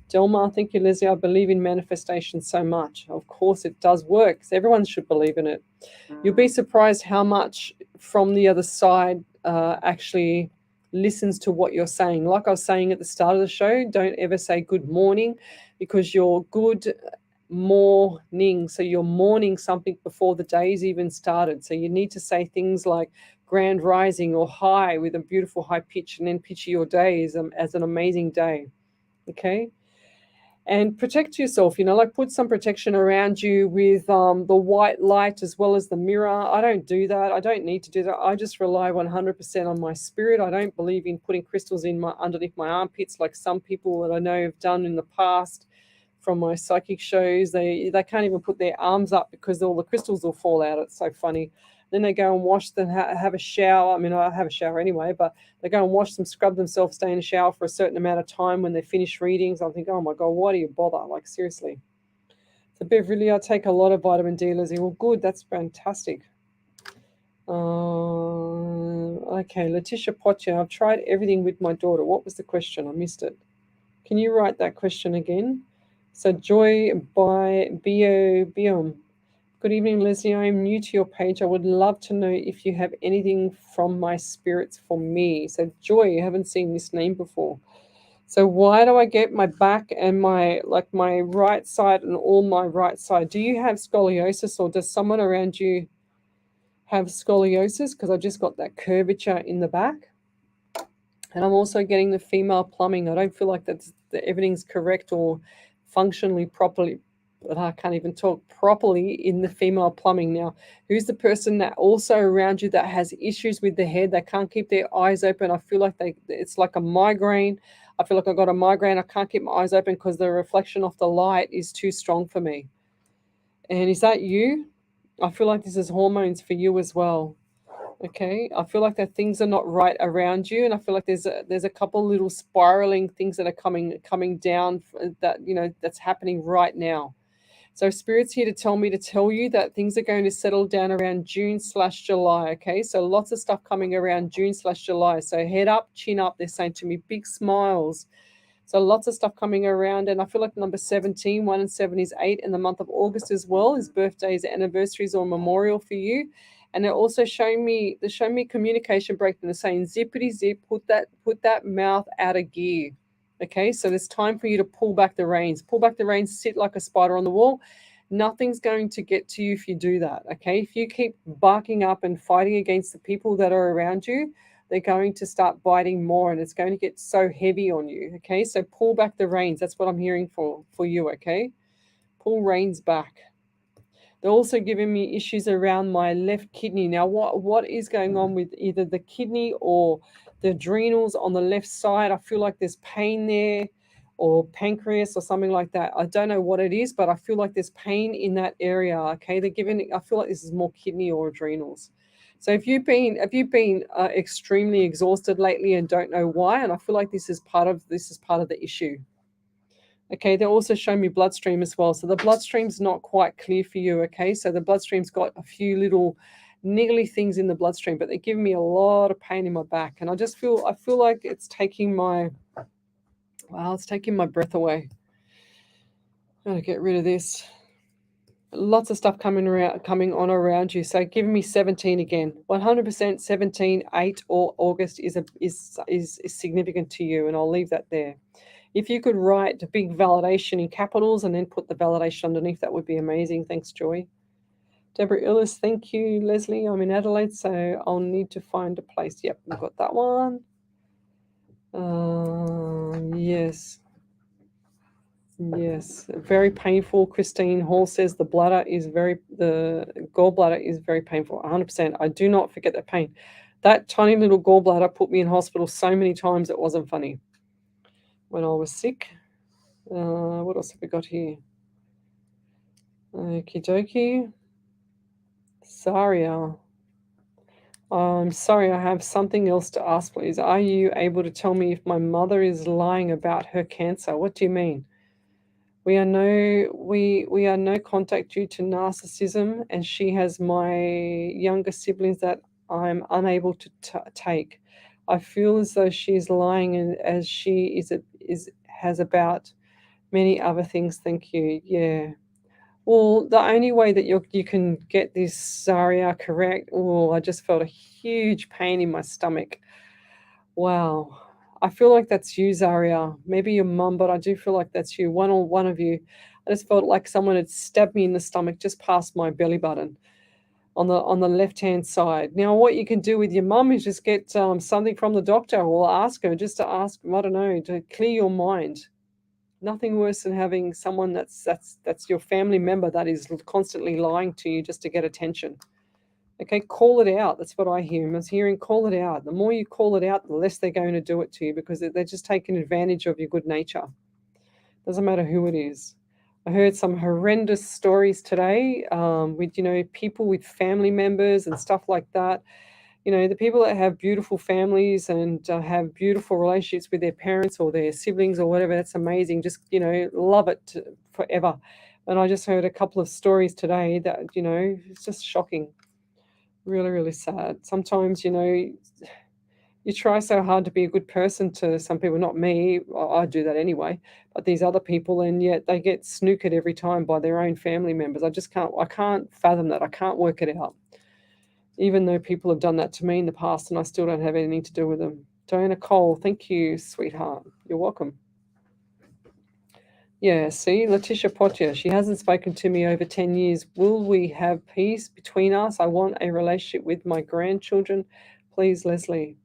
[SPEAKER 1] Delmar, thank you, Lesley. I believe in manifestation so much. Of course, it does work. So everyone should believe in it. You'll be surprised how much from the other side actually listens to what you're saying. Like I was saying at the start of the show, don't ever say good morning, because you're good morning. So you're mourning something before the day's even started. So you need to say things like grand rising or hi with a beautiful high pitch, and then picture your day as an amazing day. Okay? And protect yourself, like put some protection around you with the white light as well as the mirror. I don't do that. I don't need to do that. I just rely 100% on my spirit. I don't believe in putting crystals underneath my armpits like some people that I know have done in the past from my psychic shows. They can't even put their arms up because all the crystals will fall out. It's so funny. Then they go and wash them, have a shower. I mean, I have a shower anyway, but they go and wash them, scrub themselves, stay in a shower for a certain amount of time. When they finish readings, I think, oh my God, why do you bother? Like, seriously. So Beverly, I take a lot of vitamin D, Lizzie. Well, good. That's fantastic. Okay, Letitia Potcher. I've tried everything with my daughter. What was the question? I missed it. Can you write that question again? So Joy by Biom. Good evening, Lesley. I am new to your page. I would love to know if you have anything from my spirits for me. So Joy, I haven't seen this name before. So why do I get my back and my right side and all my right side? Do you have scoliosis, or does someone around you have scoliosis? Because I just got that curvature in the back. And I'm also getting the female plumbing. I don't feel like that everything's correct or functionally properly. But I can't even talk properly in the female plumbing. Now, who's the person that also around you that has issues with the head? They can't keep their eyes open. I feel like it's like a migraine. I feel like I got a migraine. I can't keep my eyes open because the reflection of the light is too strong for me. And is that you? I feel like this is hormones for you as well. Okay, I feel like that things are not right around you, and I feel like there's a couple little spiraling things that are coming down that that's happening right now. So Spirit's here to tell me to tell you that things are going to settle down around June/July, okay? So lots of stuff coming around June/July. So head up, chin up, they're saying to me, big smiles. So lots of stuff coming around, and I feel like number 17, 1 and 7 is 8, and the month of August as well is birthdays, anniversaries, or memorial for you. And they're also showing me communication breakdown. They're saying zippity zip, put that mouth out of gear. Okay, so there's time for you to pull back the reins. Pull back the reins, sit like a spider on the wall. Nothing's going to get to you if you do that. Okay, if you keep barking up and fighting against the people that are around you, they're going to start biting more, and it's going to get so heavy on you. Okay, so pull back the reins. That's what I'm hearing for you. Okay, pull reins back. They're also giving me issues around my left kidney. Now, what is going on with either the kidney or the adrenals on the left side? I feel like there's pain there, or pancreas or something like that. I don't know what it is, but I feel like there's pain in that area. Okay, I feel like this is more kidney or adrenals. So have you been extremely exhausted lately and don't know why? And I feel like this is part of the issue. Okay, they're also showing me bloodstream as well. So the bloodstream's not quite clear for you, okay? So the bloodstream's got a few little niggly things in the bloodstream, but they're giving me a lot of pain in my back. And I feel like it's taking my breath away. I'm gonna get rid of this. Lots of stuff coming on around you. So giving me 17 again. 100% 17, 8 or August is significant to you, and I'll leave that there. If you could write a big validation in capitals and then put the validation underneath, that would be amazing. Thanks, Joy. Deborah Illis, thank you, Leslie. I'm in Adelaide, so I'll need to find a place. Yep, we've got that one. Yes. Yes, very painful. Christine Hall says the gallbladder is very painful. 100%. I do not forget that pain. That tiny little gallbladder put me in hospital so many times it wasn't funny when I was sick. What else have we got here? Okie dokie. Saria. I'm sorry, I have something else to ask, please. Are you able to tell me if my mother is lying about her cancer? What do you mean? We are no contact due to narcissism, and she has my younger siblings that I'm unable to take. I feel as though she is lying, and as she has about many other things. Thank you. Yeah. Well, the only way that you can get this Zaria correct. Oh, I just felt a huge pain in my stomach. Wow. I feel like that's you, Zaria. Maybe your mum, but I do feel like that's you. One of you. I just felt like someone had stabbed me in the stomach just past my belly button on the left-hand side. Now, what you can do with your mum is just get something from the doctor, or ask her, just to ask, I don't know, to clear your mind. Nothing worse than having someone that's your family member that is constantly lying to you just to get attention. Okay, call it out. That's what I hear. I was hearing call it out. The more you call it out, the less they're going to do it to you, because they're just taking advantage of your good nature. Doesn't matter who it is. I heard some horrendous stories today with, people with family members and stuff like that. The people that have beautiful families and have beautiful relationships with their parents or their siblings or whatever, that's amazing. Just, love it forever. And I just heard a couple of stories today that, it's just shocking. Really, really sad. Sometimes, you try so hard to be a good person to some people, not me. I do that anyway, but these other people, and yet they get snookered every time by their own family members. I can't fathom that. I can't work it out. Even though people have done that to me in the past, and I still don't have anything to do with them. Diana Cole, thank you, sweetheart. You're welcome. Yeah, see, Letitia Potier, she hasn't spoken to me over 10 years. Will we have peace between us? I want a relationship with my grandchildren. Please, Leslie.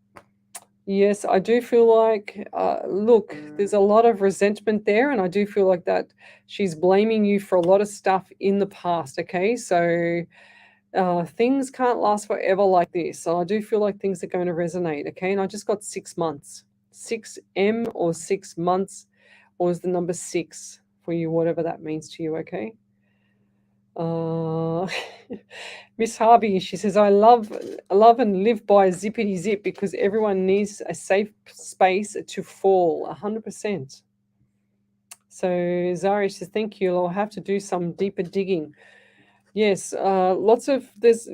[SPEAKER 1] Yes, I do feel like, look, there's a lot of resentment there, and I do feel like that she's blaming you for a lot of stuff in the past, okay? So things can't last forever like this. So I do feel like things are going to resonate, okay? And I just got 6 months. 6M or 6 months, or is the number 6 for you, whatever that means to you, okay? Miss Harvey, she says, I love and live by zippity zip, because everyone needs a safe space to fall. 100%. So Zari says, thank you. I'll have to do some deeper digging. Yes, lots of there's,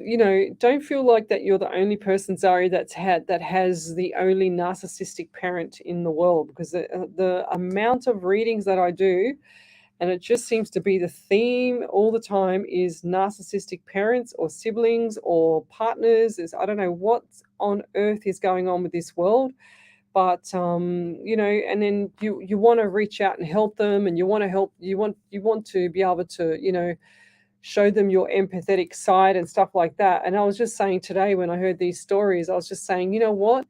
[SPEAKER 1] don't feel like that you're the only person, Zari, that has the only narcissistic parent in the world, because the amount of readings that I do, and it just seems to be the theme all the time, is narcissistic parents or siblings or partners. I don't know what on earth is going on with this world, but and then you want to reach out and help them, and you want to help, you want to be able to show them your empathetic side and stuff like that. And I was just saying today, when I heard these stories, I was just saying, you know what?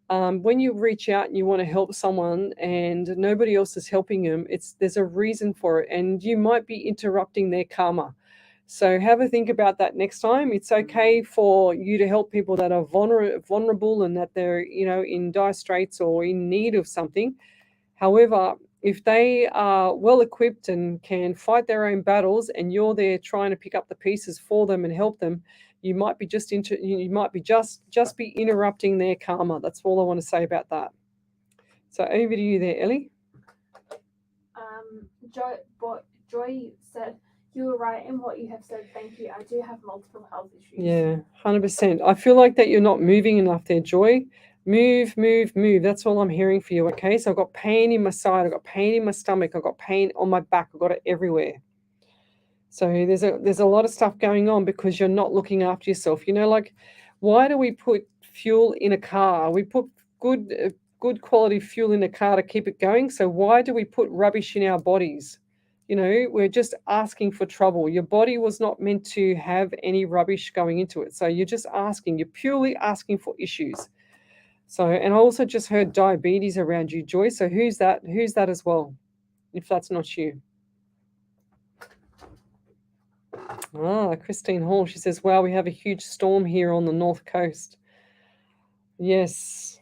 [SPEAKER 1] When you reach out and you want to help someone and nobody else is helping them, there's a reason for it, and you might be interrupting their karma. So have a think about that next time. It's okay for you to help people that are vulnerable and that they're in dire straits or in need of something. However, if they are well equipped and can fight their own battles, and you're there trying to pick up the pieces for them and help them, you might be just be interrupting their karma. That's all I want to say about that. So over to you there, Ellie.
[SPEAKER 3] Joy said, you were right in what you have said. Thank you. I do have multiple health issues.
[SPEAKER 1] Yeah, 100%. I feel like that you're not moving enough there, Joy. Move. That's all I'm hearing for you, okay? So I've got pain in my side, I've got pain in my stomach, I've got pain on my back, I've got it everywhere. So there's a lot of stuff going on because you're not looking after yourself. Like, why do we put fuel in a car? We put good quality fuel in a car to keep it going. So why do we put rubbish in our bodies? We're just asking for trouble. Your body was not meant to have any rubbish going into it. So you're purely asking for issues. So, and I also just heard diabetes around you, Joy. So who's that as well, if that's not you? Christine Hall, she says, wow, we have a huge storm here on the north coast. Yes.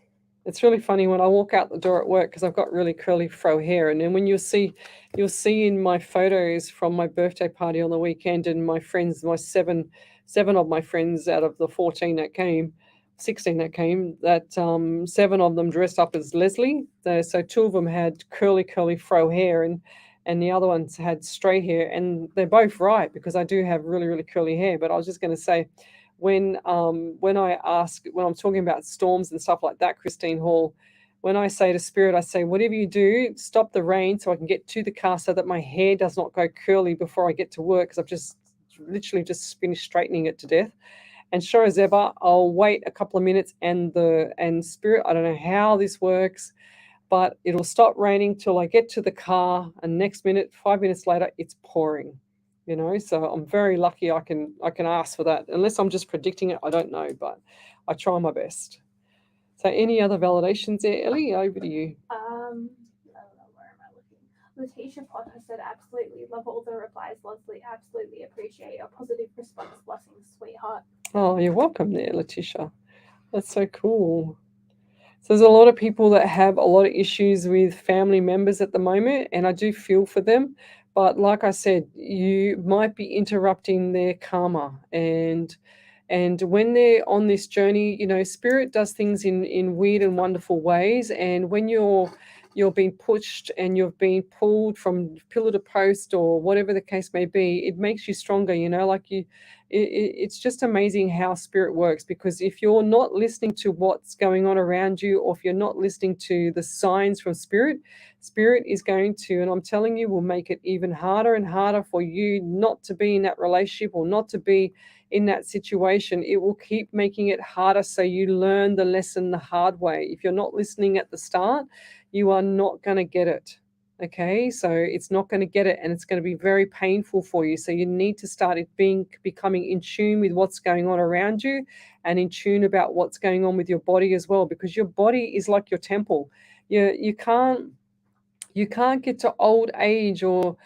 [SPEAKER 1] It's really funny when I walk out the door at work, because I've got really curly fro hair, and then when you'll see in my photos from my birthday party on the weekend, and my friends, my seven of my friends out of the 16 that came, that 7 of them dressed up as Leslie. So 2 of them had curly fro hair, and the other ones had straight hair, and they're both right, because I do have really, really curly hair. But I was just going to say, when I'm talking about storms and stuff like that, Christine Hall, when I say to Spirit, I say, whatever you do, stop the rain so I can get to the car, so that my hair does not go curly before I get to work, because I've just literally just finished straightening it to death. And sure as ever, I'll wait a couple of minutes, and Spirit, I don't know how this works, but it'll stop raining till I get to the car, and next minute, 5 minutes later, it's pouring. So I'm very lucky I can ask for that. Unless I'm just predicting it, I don't know, but I try my best. So any other validations there, Ellie? Over to you.
[SPEAKER 3] I don't know, where am I looking? Letitia Potter said, absolutely love all the replies, Leslie. Absolutely appreciate your positive response. Blessings, sweetheart.
[SPEAKER 1] Oh, you're welcome there, Letitia. That's so cool. So there's a lot of people that have a lot of issues with family members at the moment, and I do feel for them. But like I said, you might be interrupting their karma, and when they're on this journey, Spirit does things in weird and wonderful ways. And when you're being pushed and you've been pulled from pillar to post or whatever the case may be, it makes you stronger. It's just amazing how Spirit works, because if you're not listening to what's going on around you, or if you're not listening to the signs from Spirit is going to, and I'm telling you, will make it even harder and harder for you not to be in that relationship or not to be in that situation. It will keep making it harder, so you learn the lesson the hard way. If you're not listening at the start, you are not going to get it. Okay, so it's not going to get it, and it's going to be very painful for you. So you need to start becoming in tune with what's going on around you, and in tune about what's going on with your body as well, because your body is like your temple. You can't get to old age or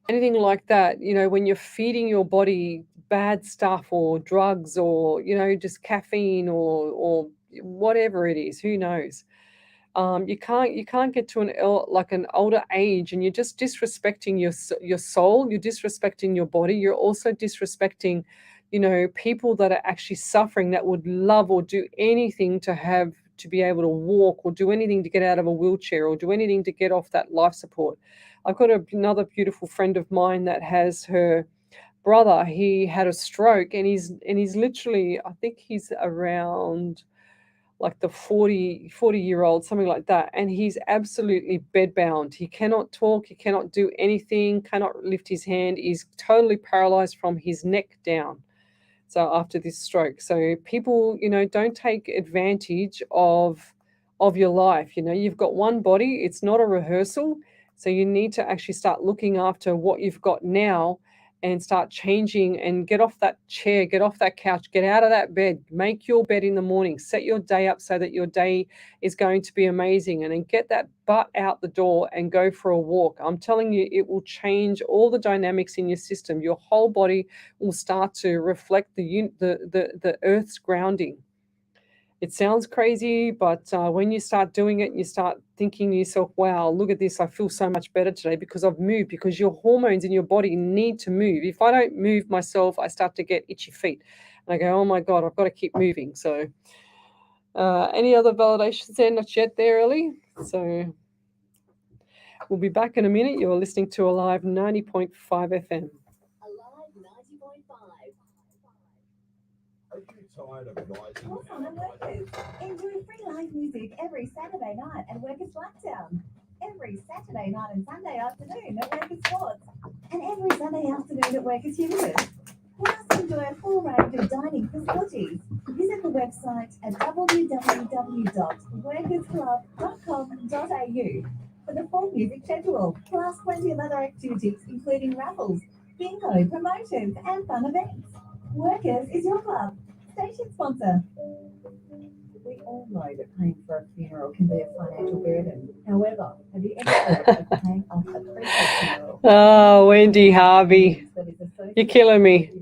[SPEAKER 1] anything like that, when you're feeding your body bad stuff or drugs or, just caffeine or whatever it is, who knows. You can't get to an older age, and you're just disrespecting your soul. You're disrespecting your body. You're also disrespecting, people that are actually suffering, that would love or do anything to have to be able to walk or do anything to get out of a wheelchair or do anything to get off that life support. I've got another beautiful friend of mine that has her brother. He had a stroke, and he's literally, I think he's around like the 40-year-old, something like that, and he's absolutely bedbound. He cannot talk, he cannot do anything, cannot lift his hand. He's totally paralyzed from his neck down. So after this stroke, so people, don't take advantage of your life. You've got one body, it's not a rehearsal. So you need to actually start looking after what you've got now and start changing and get off that chair, get off that couch, get out of that bed, make your bed in the morning, set your day up so that your day is going to be amazing, and then get that butt out the door and go for a walk. I'm telling you, it will change all the dynamics in your system. Your whole body will start to reflect the Earth's grounding. It sounds crazy, but when you start doing it, you start thinking to yourself, wow, look at this. I feel so much better today because I've moved, because your hormones in your body need to move. If I don't move myself, I start to get itchy feet. And I go, oh my God, I've got to keep moving. So any other validations there? Not yet there, Ellie. So we'll be back in a minute. You're listening to Alive 90.5 FM.
[SPEAKER 2] Alive 90.5.
[SPEAKER 5] Are you tired of rising?
[SPEAKER 2] Also on Workers. Enjoy free live music every Saturday night at Workers Lockdown. Every Saturday night and Sunday afternoon at Workers Sports. And every Sunday afternoon at Workers Universe. Plus, enjoy a full range of dining facilities. Visit the website at www.workersclub.com.au for the full music schedule, plus plenty of other activities, including raffles, bingo, promotions, and fun events. Workers is your club. Station sponsor. We all know that paying for a funeral can be a financial burden. However, have you ever thought of paying off a previous funeral?
[SPEAKER 1] Oh, Wendy Harvey, you're killing me.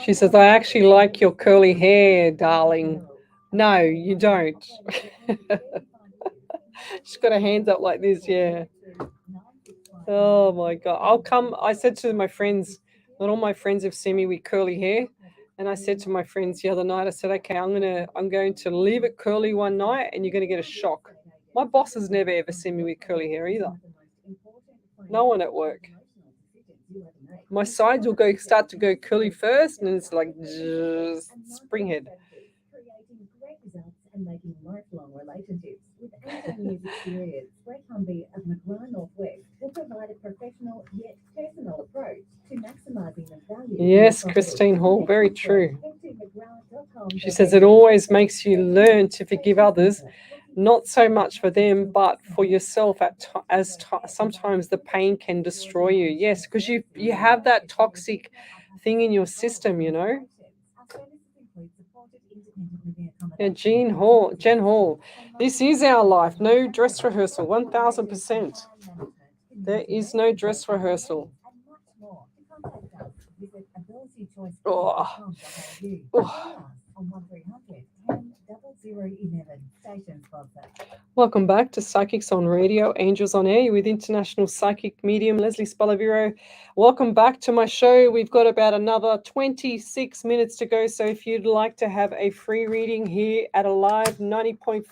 [SPEAKER 1] She says, I actually like your curly hair, darling. No, you don't. She's got her hands up like this, yeah. Oh my God. I'll come. I said to my friends, not all my friends have seen me with curly hair. And I said to my friends the other night, I said, okay, I'm going to leave it curly one night and you're going to get a shock. My boss has never ever seen me with curly hair either. No one at work. My sides will start to go curly first, and it's like springhead.
[SPEAKER 2] Creating great results and making lifelong relationships. With 18 years experience, Brett Humby of McGrath Northwest will provide a professional yet personal approach to maximising the value.
[SPEAKER 1] Yes, Christine Hall, very true. She says it always makes you learn to forgive others, not so much for them, but for yourself. Sometimes the pain can destroy you. Yes, because you have that toxic thing in your system, Yeah, Jen Hall. This is our life. No dress rehearsal. 1000%. There is no dress rehearsal. Oh. Welcome back to Psychics on Radio, Angels on Air with International Psychic Medium Lesley Spaliviero. Welcome back to my show. We've got about another 26 minutes to go. So if you'd like to have a free reading here at Alive 90.5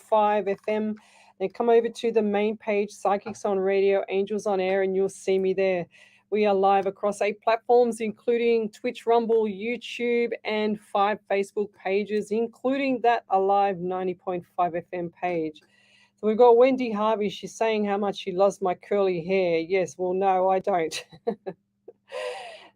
[SPEAKER 1] FM, then come over to the main page, Psychics on Radio, Angels on Air, and you'll see me there. We are live across 8 platforms, including Twitch, Rumble, YouTube, and 5 Facebook pages, including that Alive 90.5 FM page. So we've got Wendy Harvey. She's saying how much she loves my curly hair. Yes, well, no, I don't.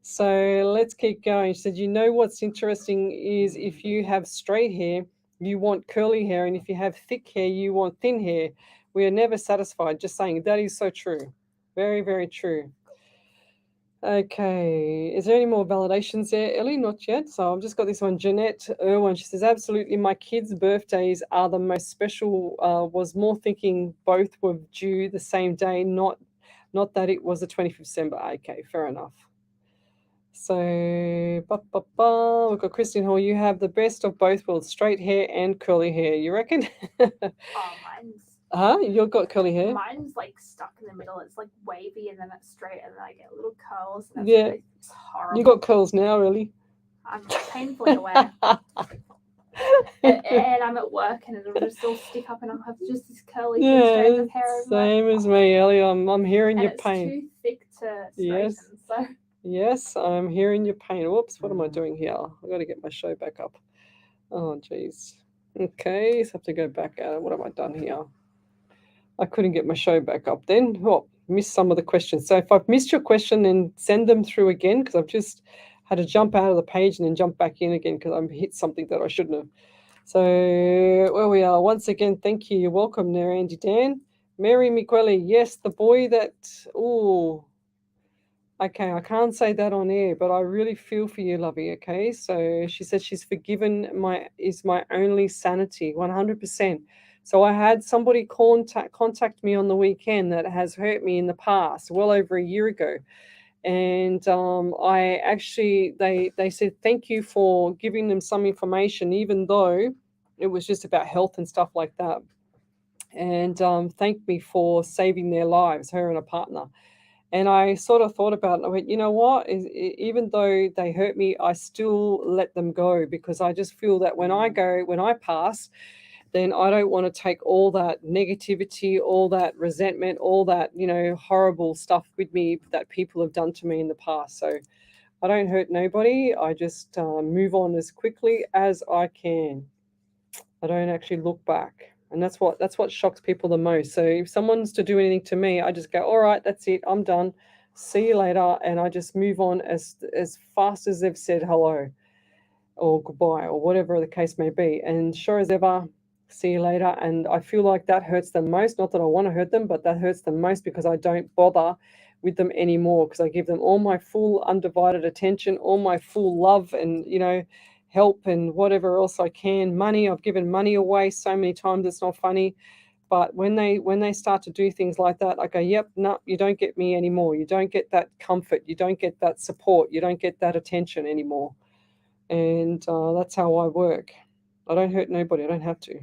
[SPEAKER 1] So let's keep going. She said, what's interesting is if you have straight hair, you want curly hair, and if you have thick hair, you want thin hair. We are never satisfied. Just saying, that is so true. Very, very true. Okay, is there any more validations there, Ellie? Not yet. So I've just got this one, Jeanette Irwin. She says, absolutely, my kids' birthdays are the most special. Was more thinking both were due the same day, not that it was the 25th of December. Okay, fair enough. So, we've got Christine Hall. You have the best of both worlds, straight hair and curly hair. You reckon?
[SPEAKER 3] Mine's
[SPEAKER 1] You've got curly hair?
[SPEAKER 3] Mine's like stuck in the middle. It's like wavy and then it's straight and then I get little curls. And
[SPEAKER 1] Yeah.
[SPEAKER 3] It's horrible.
[SPEAKER 1] You got curls now, really?
[SPEAKER 3] I'm painfully aware. and I'm at work and it'll just all stick up and I'll have just this curly thin strands of hair over
[SPEAKER 1] same as me, Ellie. I'm hearing
[SPEAKER 3] and
[SPEAKER 1] your
[SPEAKER 3] it's
[SPEAKER 1] pain.
[SPEAKER 3] too thick to straighten.
[SPEAKER 1] Yes.
[SPEAKER 3] So
[SPEAKER 1] Yes, I'm hearing your pain. Whoops, what am I doing here? I've got to get my show back up. Oh, geez. Okay, so I have to go back out. What have I done here? I couldn't get my show back up then. Oh, missed some of the questions. So if I've missed your question, then send them through again, because I've just had to jump out of the page and then jump back in again because I've hit something that I shouldn't have. So where we are, once again, thank you. You're welcome there, Andy Dan. Mary Migueli, yes, the boy that, oh, okay, I can't say that on air, but I really feel for you, lovey, okay? So she said she's forgiven is my only sanity, 100%. So I had somebody contact me on the weekend that has hurt me in the past, well over a year ago. And I actually, they said thank you for giving them some information, even though it was just about health and stuff like that. And thanked me for saving their lives, her and a partner. And I sort of thought about it. I went, you know what? Even though they hurt me, I still let them go, because I just feel that when I pass, then I don't want to take all that negativity, all that resentment, all that, horrible stuff with me that people have done to me in the past. So I don't hurt nobody. I just move on as quickly as I can. I don't actually look back. And that's what shocks people the most. So if someone's to do anything to me, I just go, all right, that's it, I'm done. See you later. And I just move on as fast as they've said hello or goodbye or whatever the case may be. And sure as ever, see you later. And I feel like that hurts them most. Not that I want to hurt them, but that hurts them most because I don't bother with them anymore, because I give them all my full undivided attention, all my full love and, help and whatever else I can. Money, I've given money away so many times it's not funny. But when they start to do things like that, I go, yep, no, you don't get me anymore. You don't get that comfort. You don't get that support. You don't get that attention anymore. And that's how I work. I don't hurt nobody. I don't have to.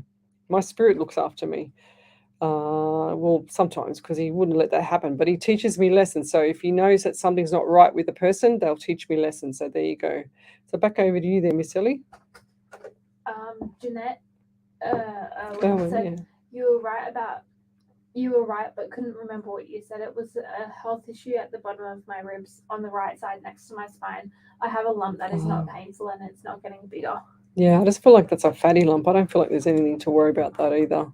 [SPEAKER 1] My spirit looks after me. Well, sometimes, because he wouldn't let that happen. But he teaches me lessons. So if he knows that something's not right with the person, they'll teach me lessons. So there you go. So back over to you there, Miss Ellie.
[SPEAKER 3] Jeanette,
[SPEAKER 1] Yeah.
[SPEAKER 3] you were right, but couldn't remember what you said. It was a health issue at the bottom of my ribs on the right side next to my spine. I have a lump that is not painful and it's not getting bigger.
[SPEAKER 1] Yeah, I just feel like that's a fatty lump. I don't feel like there's anything to worry about that either.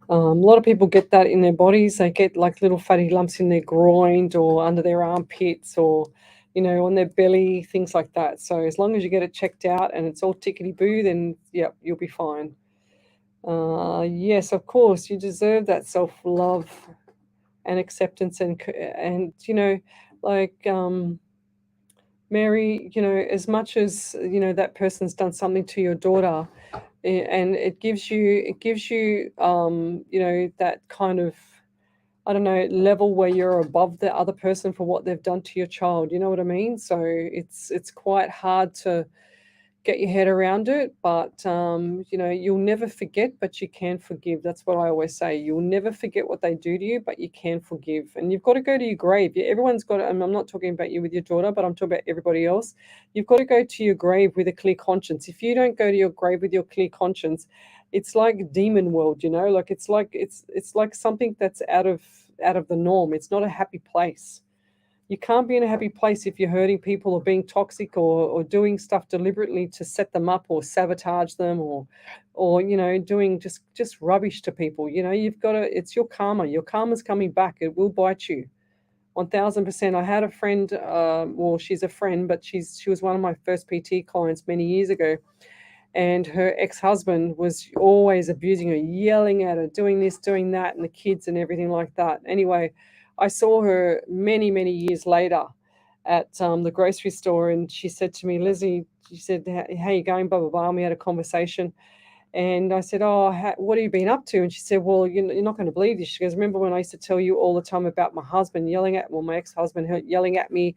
[SPEAKER 1] A lot of people get that in their bodies. They get like little fatty lumps in their groin or under their armpits or, on their belly, things like that. So as long as you get it checked out and it's all tickety-boo, then, yeah, you'll be fine. Yes, of course, you deserve that self-love and acceptance and Mary, as much as, that person's done something to your daughter, and it gives you that kind of, I don't know, level where you're above the other person for what they've done to your child. You know what I mean? So it's quite hard to get your head around it, but you'll never forget, but you can forgive. That's what I always say. You'll never forget what they do to you, but you can forgive. And you've got to go to your grave. Everyone's got to, and I'm not talking about you with your daughter, but I'm talking about everybody else. You've got to go to your grave with a clear conscience. If you don't go to your grave with your clear conscience, it's like demon world, like it's like something that's out of the norm. It's not a happy place. You can't be in a happy place if you're hurting people or being toxic or doing stuff deliberately to set them up or sabotage them or doing just rubbish to people. You've got to, it's your karma. Your karma's coming back. It will bite you. 1000%. I had a friend, she's a friend, but she was one of my first PT clients many years ago. And her ex-husband was always abusing her, yelling at her, doing this, doing that, and the kids and everything like that. Anyway, I saw her many, many years later at the grocery store, and she said to me, Leslie, she said, how you going, blah, blah, blah. And we had a conversation. And I said, what have you been up to? And she said, well, you're not going to believe this. She goes, remember when I used to tell you all the time about my husband my ex-husband yelling at me,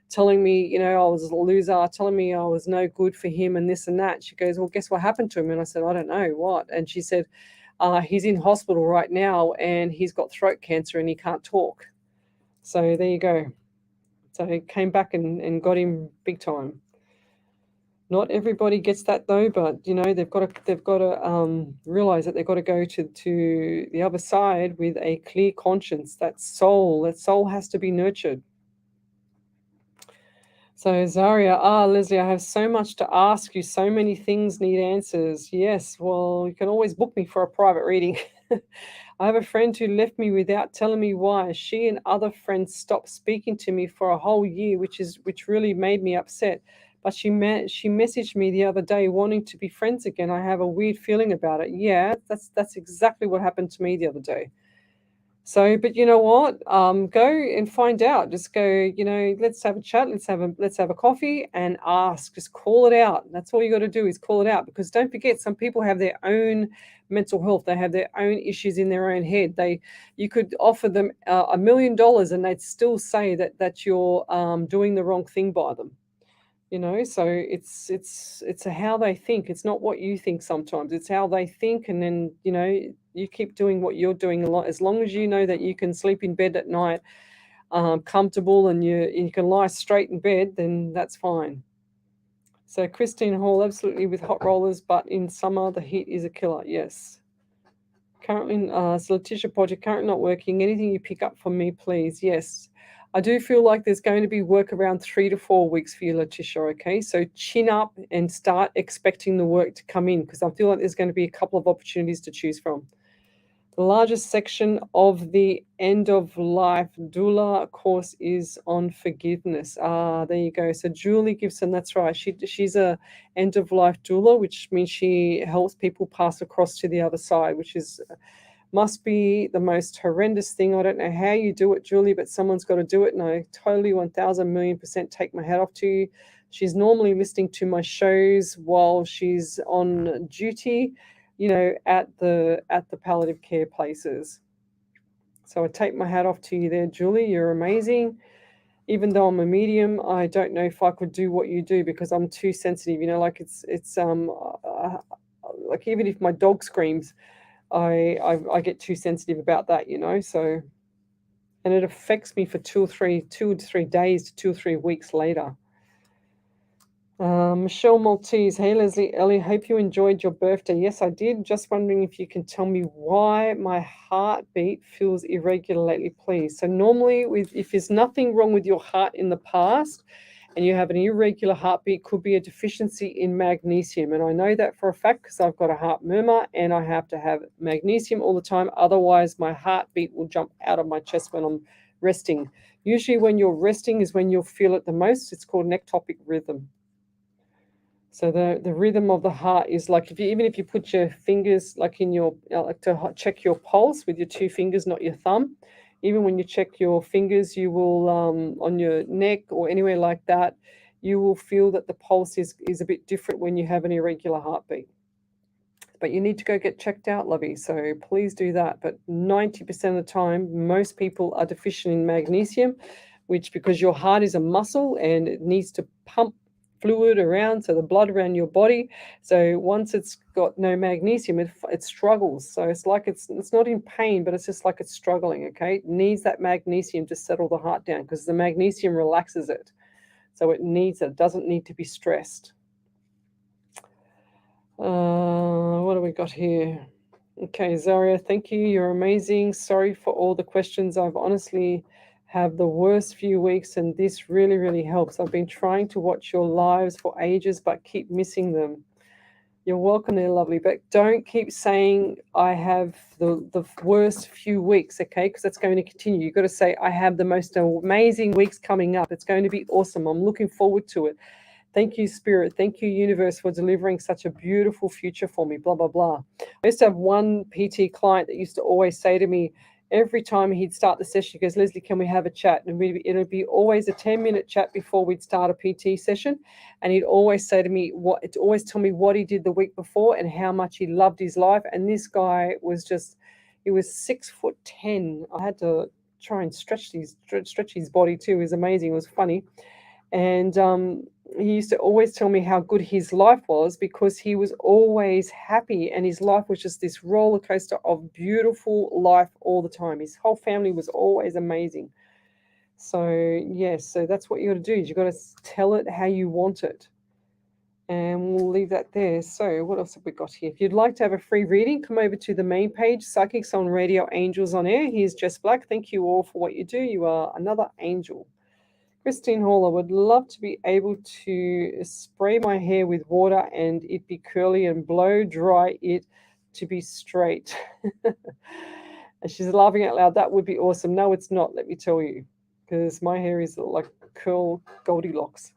[SPEAKER 1] telling me, I was a loser, telling me I was no good for him and this and that. She goes, well, guess what happened to him? And I said, I don't know, what? And she said, he's in hospital right now and he's got throat cancer and he can't talk. So there you go. So he came back and got him big time. Not everybody gets that though, but they've got to realize that they've got to go to the other side with a clear conscience. That soul has to be nurtured. So Zaria, Lesley, I have so much to ask you. So many things need answers. Yes, well, you can always book me for a private reading. I have a friend who left me without telling me why. She and other friends stopped speaking to me for a whole year, which really made me upset. But she messaged me the other day wanting to be friends again. I have a weird feeling about it. Yeah, that's exactly what happened to me the other day. So, but you know what? Go and find out. Just go. Let's have a chat. Let's have a coffee and ask. Just call it out. That's all you got to do is call it out. Because don't forget, some people have their own mental health. They have their own issues in their own head. You could offer them $1 million and they'd still say that you're doing the wrong thing by them. So it's how they think. It's not what you think sometimes. It's how they think, and then you keep doing what you're doing a lot. As long as you know that you can sleep in bed at night, comfortable, and you can lie straight in bed, then that's fine. So Christine Hall, absolutely with hot rollers, but in summer the heat is a killer. Yes. Currently, so Letitia Project, currently not working. Anything you pick up for me, please? Yes. I do feel like there's going to be work around 3 to 4 weeks for you, Letitia, okay? So chin up and start expecting the work to come in, because I feel like there's going to be a couple of opportunities to choose from. The largest section of the end of life doula course is on forgiveness. There you go. So Julie Gibson, that's right. She's a end of life doula, which means she helps people pass across to the other side, which must be the most horrendous thing. I don't know how you do it, Julie, but someone's got to do it. And I totally 1,000,000,000% take my hat off to you. She's normally listening to my shows while she's on duty, at the palliative care places. So I take my hat off to you there, Julie. You're amazing. Even though I'm a medium, I don't know if I could do what you do because I'm too sensitive. Like it's like even if my dog screams, I get too sensitive about that. So, and it affects me for 2 to 3 days to 2 or 3 weeks later. Michelle Maltese, hey Lesley, Ellie, hope you enjoyed your birthday. Yes, I did. Just wondering if you can tell me why my heartbeat feels irregular lately, please. So normally, if there's nothing wrong with your heart in the past, and you have an irregular heartbeat, could be a deficiency in magnesium. And I know that for a fact because I've got a heart murmur and I have to have magnesium all the time. Otherwise, my heartbeat will jump out of my chest when I'm resting. Usually when you're resting is when you'll feel it the most. It's called an ectopic rhythm. So the rhythm of the heart is like even if you put your fingers like in your like to check your pulse with your 2 fingers, not your thumb. Even when you check your fingers, you will on your neck or anywhere like that, you will feel that the pulse is a bit different when you have an irregular heartbeat. But you need to go get checked out, lovey. So please do that. But 90% of the time, most people are deficient in magnesium, which because your heart is a muscle and it needs to pump fluid around, so the blood around your body. So once it's got no magnesium, it struggles. So it's like it's not in pain, but it's just like it's struggling. Okay, it needs that magnesium to settle the heart down because the magnesium relaxes it. So it needs it. It doesn't need to be stressed. What do we got here? Okay, Zaria, thank you. You're amazing. Sorry for all the questions. I've honestly have the worst few weeks, and this really, really helps. I've been trying to watch your lives for ages, but keep missing them. You're welcome there, lovely. But don't keep saying I have the worst few weeks, okay? Because that's going to continue. You've got to say I have the most amazing weeks coming up. It's going to be awesome. I'm looking forward to it. Thank you, Spirit. Thank you, Universe, for delivering such a beautiful future for me, blah, blah, blah. I used to have one PT client that used to always say to me, every time he'd start the session, he goes, Lesley, can we have a chat? And it'll be always a 10-minute chat before we'd start a PT session. And he'd always say to me, always tell me what he did the week before and how much he loved his life. And this guy was he was 6'10". I had to try and stretch his body too. It was amazing. It was funny. And he used to always tell me how good his life was because he was always happy and his life was just this roller coaster of beautiful life all the time. His whole family was always amazing. So, yes, so that's what you got to do. You got to tell it how you want it. And we'll leave that there. So what else have we got here? If you'd like to have a free reading, come over to the main page, Psychics on Radio, Angels on Air. Here's Jess Black. Thank you all for what you do. You are another angel. Christine Hall, I would love to be able to spray my hair with water and it be curly and blow dry it to be straight. And she's laughing out loud. That would be awesome. No, it's not, let me tell you, because my hair is like curl Goldilocks.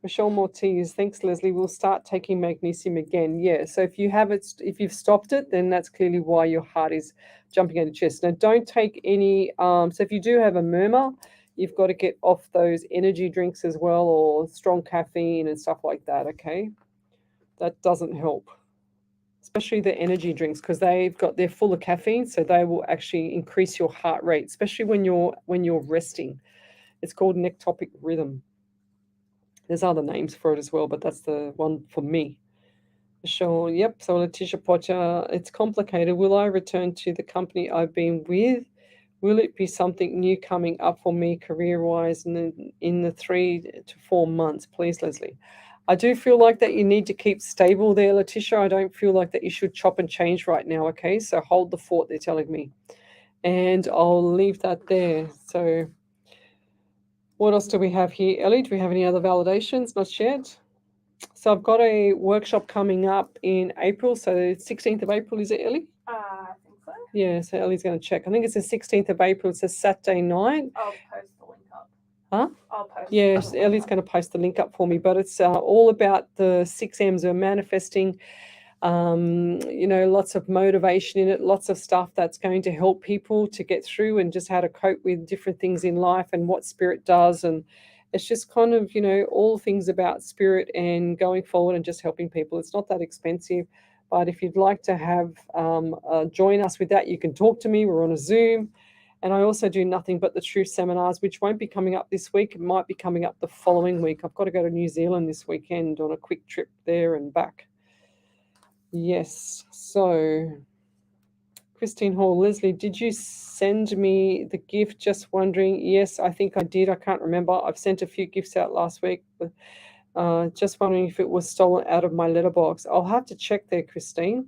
[SPEAKER 1] Michelle Mortiz, thanks, Lesley. We'll start taking magnesium again. Yeah, so if you have it, if you've stopped it, then that's clearly why your heart is jumping at your chest. Now, don't take any, so if you do have a murmur, you've got to get off those energy drinks as well, or strong caffeine and stuff like that, okay? That doesn't help, especially the energy drinks, because they're full of caffeine, so they will actually increase your heart rate, especially when you're resting. It's called nectopic rhythm. There's other names for it as well, but that's the one for me. Michelle, yep. So Letitia Potter, it's complicated. Will I return to the company I've been with? Will it be something new coming up for me career-wise in the 3 to 4 months? Please, Lesley. I do feel like that you need to keep stable there, Letitia. I don't feel like that you should chop and change right now, okay? So hold the fort, they're telling me. And I'll leave that there. So what else do we have here? Ellie, do we have any other validations? Not yet. So I've got a workshop coming up in April. So 16th of April, is it, Ellie?
[SPEAKER 3] I think so.
[SPEAKER 1] Yeah, so Ellie's going to check. I think it's the 16th of April. It's a Saturday night.
[SPEAKER 3] I'll post the link up.
[SPEAKER 1] Huh?
[SPEAKER 3] I'll post.
[SPEAKER 1] Yes, Ellie's going to post the link up for me. But it's all about the 6 M's of manifesting. Lots of motivation in it, lots of stuff that's going to help people to get through and just how to cope with different things in life and what spirit does. And it's just kind of, all things about spirit and going forward and just helping people. It's not that expensive, but if you'd like to have join us with that, you can talk to me. We're on a Zoom. And I also do Nothing But the Truth seminars, which won't be coming up this week. It might be coming up the following week. I've got to go to New Zealand this weekend on a quick trip there and back. Yes, so Christine Hall, Lesley, did you send me the gift? Just wondering. Yes, I think I did. I can't remember. I've sent a few gifts out last week. But, just wondering if it was stolen out of my letterbox. I'll have to check there, Christine.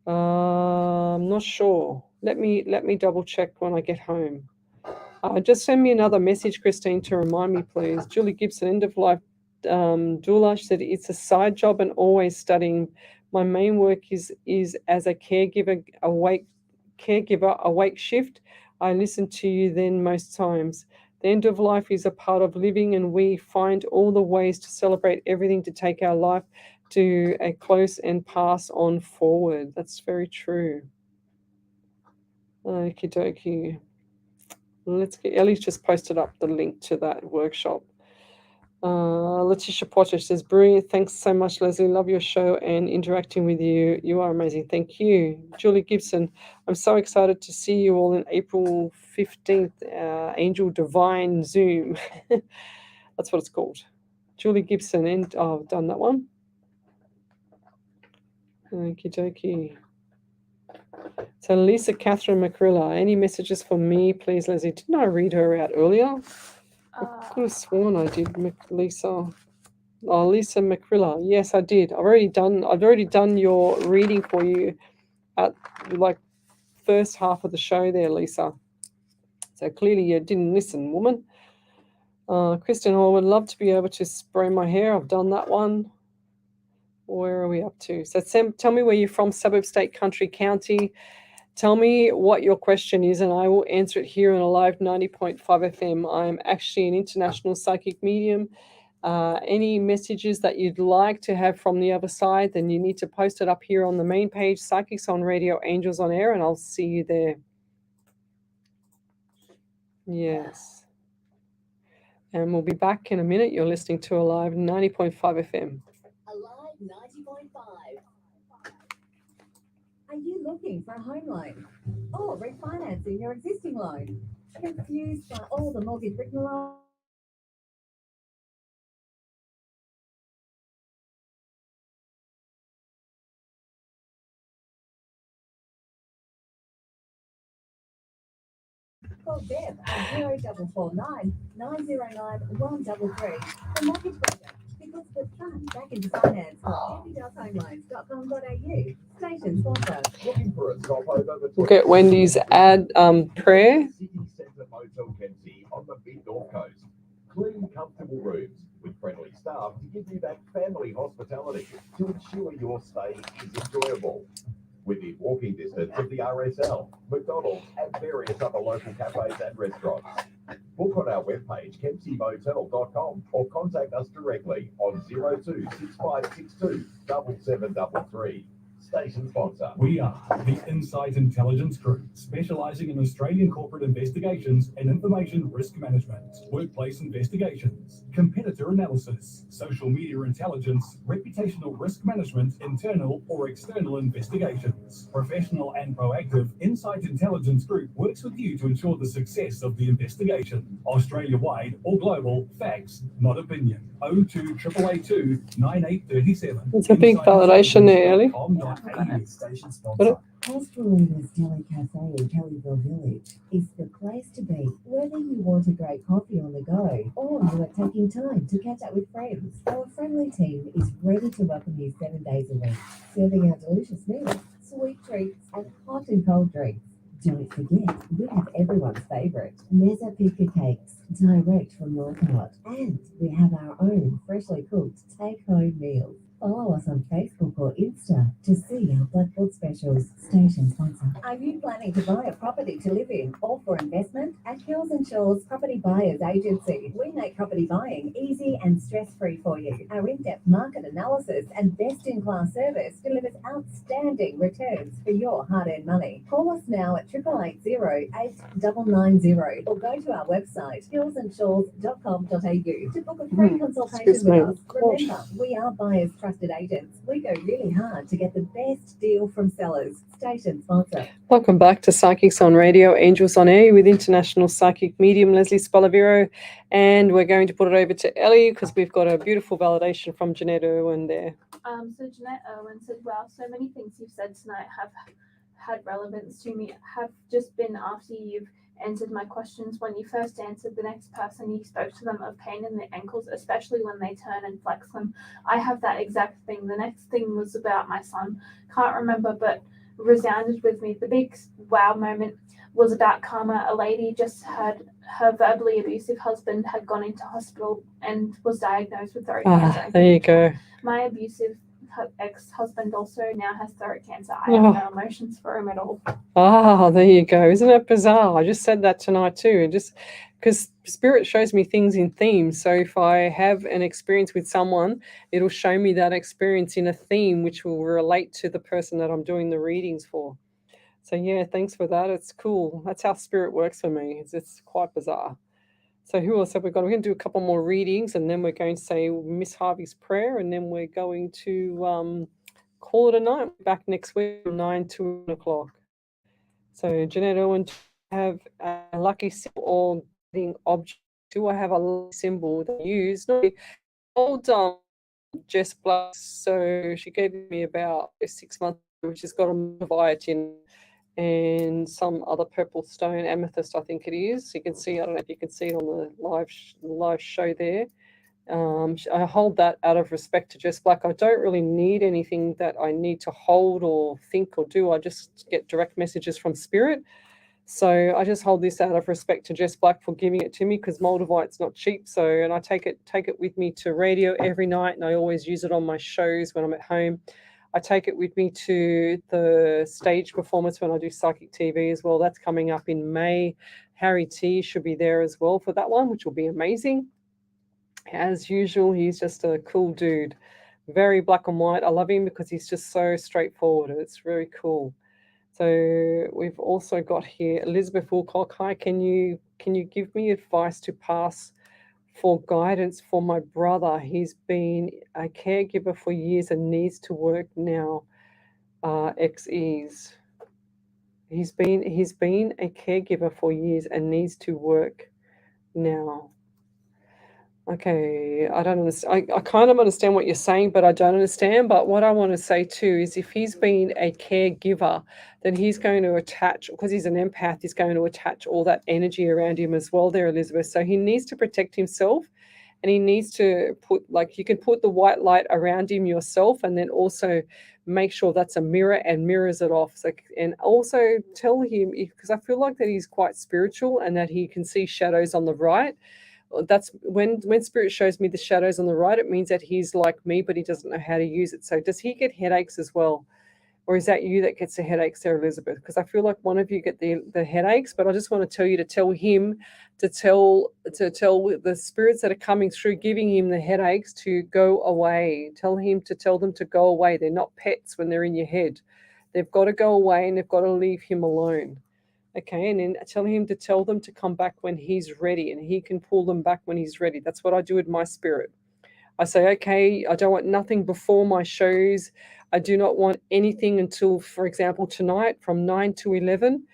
[SPEAKER 1] I'm not sure. Let me double check when I get home. Just send me another message, Christine, to remind me, please. Julie Gibson, end of life doula. She said it's a side job and always studying. My main work is as a caregiver awake shift. I listen to you then most times. The end of life is a part of living, and we find all the ways to celebrate everything to take our life to a close and pass on forward. That's very true. Okie dokie. Ellie's just posted up the link to that workshop. Letitia Potter says, brilliant. Thanks so much, Lesley. Love your show and interacting with you. You are amazing. Thank you. Julie Gibson, I'm so excited to see you all in April 15th, Angel Divine Zoom. That's what it's called. Julie Gibson, and I've done that one. Okie dokie. So Lisa Catherine McCrilla, any messages for me, please, Lesley? Didn't I read her out earlier? I could have sworn I did, Lisa. Oh, Lisa McCrilla. Yes, I did. I've already done your reading for you at like first half of the show there, Lisa. So clearly you didn't listen, woman. Kristen, I would love to be able to spray my hair. I've done that one. Where are we up to? So tell me where you're from, suburb, state, country, county. Tell me what your question is, and I will answer it here on a live 90.5 FM. I'm actually an international psychic medium. Any messages that you'd like to have from the other side, then you need to post it up here on the main page, Psychics on Radio, Angels on Air, and I'll see you there. Yes. And we'll be back in a minute. You're listening to a live 90.5 FM.
[SPEAKER 2] Alive 90.5. Are you looking for a home loan or refinancing your existing loan? Confused by all the mortgage rigmarole? Call Deb at 0449 909 133 for mortgage broker, because with fund back into finance for happy.homelines.com.au. Station sponsor.
[SPEAKER 5] Looking for a stopover between
[SPEAKER 1] Look at Wendy's ad prayer.
[SPEAKER 5] City Centre Motel Kempsey on the mid North Coast. Clean, comfortable rooms with friendly staff to give you that family hospitality to ensure your stay is enjoyable. Within walking distance of the RSL, McDonald's, and various other local cafes and restaurants. Book on our webpage, kempseymotel.com, or contact us directly on 026562 7733. Station sponsor.
[SPEAKER 4] We are the Insight Intelligence Group, specializing in Australian corporate investigations and information risk management, workplace investigations, competitor analysis, social media intelligence, reputational risk management, internal or external investigations. Professional and proactive, Insight Intelligence Group works with you to ensure the success of the investigation. Australia-wide or global, facts, not opinion. 02 882 9837.
[SPEAKER 1] It's a big validation there, Ellie.
[SPEAKER 4] Station
[SPEAKER 1] Got
[SPEAKER 4] sponsor.
[SPEAKER 2] Pastorina's Deli Cafe in Kellyville Village is the place to be, whether you want a great coffee on the go or you are taking time to catch up with friends. Our friendly team is ready to welcome you 7 days a week, serving out delicious meals, sweet treats, and hot and cold drinks. Don't forget, we have everyone's favourite, Mezza Pica cakes, direct from Northcott. And we have our own freshly cooked take-home meals. Follow us on Facebook or Insta to see our Blackboard specials. Station sponsor. Are you planning to buy a property to live in or for investment? At Hills and Shores Property Buyers Agency, we make property buying easy and stress-free for you. Our in-depth market analysis and best-in-class service delivers outstanding returns for your hard-earned money. Call us now at 8880 or go to our website hillsandshores.com.au to book a free consultation
[SPEAKER 1] excuse me.
[SPEAKER 2] with us. Remember, we are buyers trusted agents. We go really hard to get the best deal from sellers. Station sponsor.
[SPEAKER 1] Welcome back to Psychics on Radio, Angels on Air with international psychic medium Lesley Spaliviero. And we're going to put it over to Ellie because we've got a beautiful validation from Jeanette Irwin there.
[SPEAKER 3] So Jeanette Irwin said, wow, so many things you've said tonight have had relevance to me, have just been after you've answered my questions. When you first answered the next person, you spoke to them of pain in the ankles, especially when they turn and flex them. I have that exact thing. The next thing was about my son. Can't remember, but resounded with me. The big wow moment was about karma. A lady just had her verbally abusive husband had gone into hospital and was diagnosed with throat cancer.
[SPEAKER 1] There you go.
[SPEAKER 3] My abusive ex-husband also now has throat cancer. I have no emotions for him at all.
[SPEAKER 1] There you go. Isn't that bizarre? I just said that tonight too. Just because Spirit shows me things in themes. So if I have an experience with someone, it'll show me that experience in a theme which will relate to the person that I'm doing the readings for. So yeah, thanks for that. It's cool. That's how Spirit works for me. It's quite bizarre. So who else have we got? We're going to do a couple more readings, and then we're going to say Miss Harvey's prayer, and then we're going to call it a night. We're back next week from 9 to 1 o'clock. So Jeanette Owen, do I have a lucky symbol or guiding object? Do I have a lucky symbol that I use? No, old Jess Black. So she gave me about 6 months, which has got a Mavite in and some other purple stone, amethyst, I think it is. You can see, I don't know if you can see it on the live show there. I hold that out of respect to Jess Black. I don't really need anything that I need to hold or think or do. I just get direct messages from Spirit. So I just hold this out of respect to Jess Black for giving it to me, because Moldavite's not cheap. So, and I take it with me to radio every night, and I always use it on my shows when I'm at home. I take it with me to the stage performance when I do Psychic TV as well. That's coming up in May. Harry T should be there as well for that one, which will be amazing. As usual, he's just a cool dude. Very black and white. I love him because he's just so straightforward. It's very cool. So we've also got here Elizabeth Woolcock. Hi, can you give me advice to pass for guidance for my brother? He's been a caregiver for years and needs to work now. XEs. He's been a caregiver for years and needs to work now. Okay, I don't understand. I kind of understand what you're saying, but I don't understand. But what I want to say too is if he's been a caregiver, then he's going to attach, because he's an empath, he's going to attach all that energy around him as well there, Elizabeth. So he needs to protect himself, and he needs to put, like, you can put the white light around him yourself, and then also make sure that's a mirror and mirrors it off. So, and also tell him, because I feel like that he's quite spiritual and that he can see shadows on the right. That's when spirit shows me the shadows on the right, it means that he's like me, but he doesn't know how to use it. So does he get headaches as well? Or is that you that gets the headaches there, Elizabeth? Because I feel like one of you get the headaches, but I just want to tell you to tell him to tell the spirits that are coming through, giving him the headaches, to go away. Tell him to tell them to go away. They're not pets when they're in your head. They've got to go away, and they've got to leave him alone. Okay, and then tell him to tell them to come back when he's ready, and he can pull them back when he's ready. That's what I do with my spirit. I say, okay, I don't want nothing before my shows. I do not want anything until, for example, tonight from 9 to 11.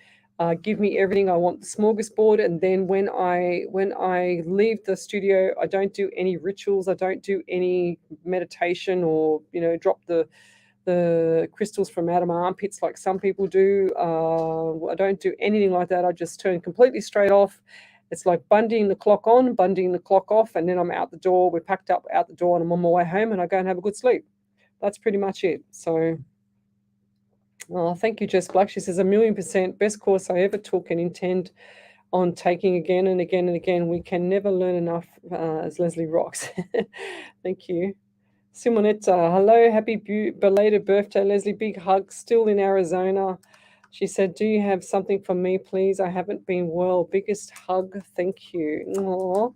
[SPEAKER 1] Give me everything. I want the smorgasbord. And then when I leave the studio, I don't do any rituals. I don't do any meditation or, drop the crystals from out of my armpits like some people do. I don't do anything like that. I just turn completely straight off. It's like bundying the clock on, bundying the clock off, and then I'm out the door. We're packed up out the door, and I'm on my way home, and I go and have a good sleep. That's pretty much it. So, thank you, Jess Black. She says, 1,000,000% best course I ever took and intend on taking again and again and again. We can never learn enough, as Leslie rocks. Thank you. Simonetta, hello, happy belated birthday, Leslie. Big hug, still in Arizona. She said, do you have something for me, please? I haven't been well. Biggest hug, thank you. Aww.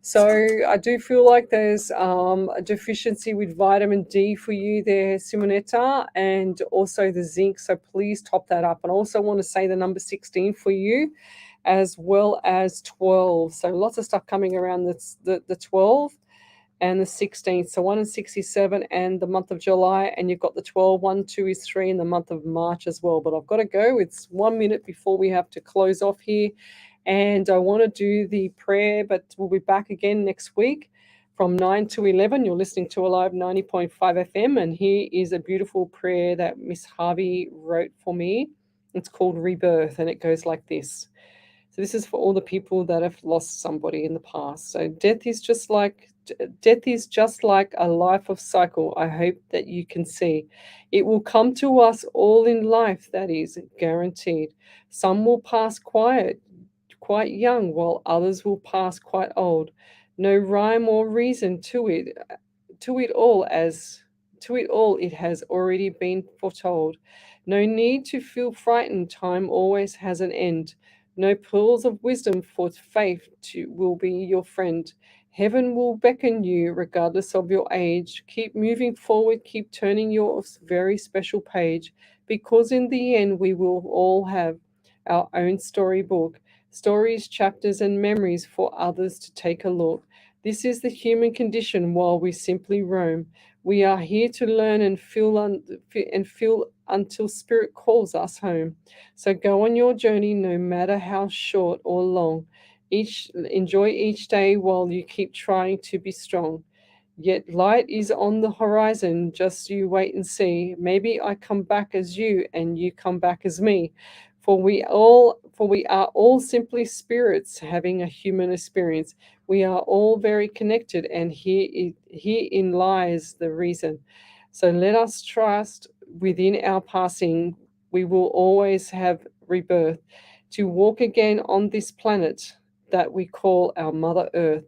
[SPEAKER 1] So I do feel like there's a deficiency with vitamin D for you there, Simonetta, and also the zinc. So please top that up. And I also want to say the number 16 for you, as well as 12. So lots of stuff coming around the 12. And the 16th, so 1 and 67, and the month of July, and you've got the 12, 1, 2 is 3 in the month of March as well. But I've got to go. It's 1 minute before we have to close off here, and I want to do the prayer, but we'll be back again next week from 9 to 11. You're listening to Alive 90.5 FM, and here is a beautiful prayer that Miss Harvey wrote for me. It's called Rebirth, and it goes like this. So this is for all the people that have lost somebody in the past. So death is just like a life of cycle. I hope that you can see. It will come to us all in life, that is guaranteed. Some will pass quite young, while others will pass quite old. No rhyme or reason to it all, it has already been foretold. No need to feel frightened, time always has an end. No pearls of wisdom, for faith will be your friend. Heaven will beckon you regardless of your age. Keep moving forward, keep turning your very special page, because in the end we will all have our own storybook, stories, chapters, and memories for others to take a look. This is the human condition while we simply roam. We are here to learn and feel until spirit calls us home. So go on your journey, no matter how short or long. Enjoy each day while you keep trying to be strong. Yet light is on the horizon, just you wait and see. Maybe I come back as you and you come back as me. For we are all simply spirits having a human experience. We are all very connected, and herein lies the reason. So let us trust within our passing, we will always have rebirth, to walk again on this planet that we call our Mother Earth.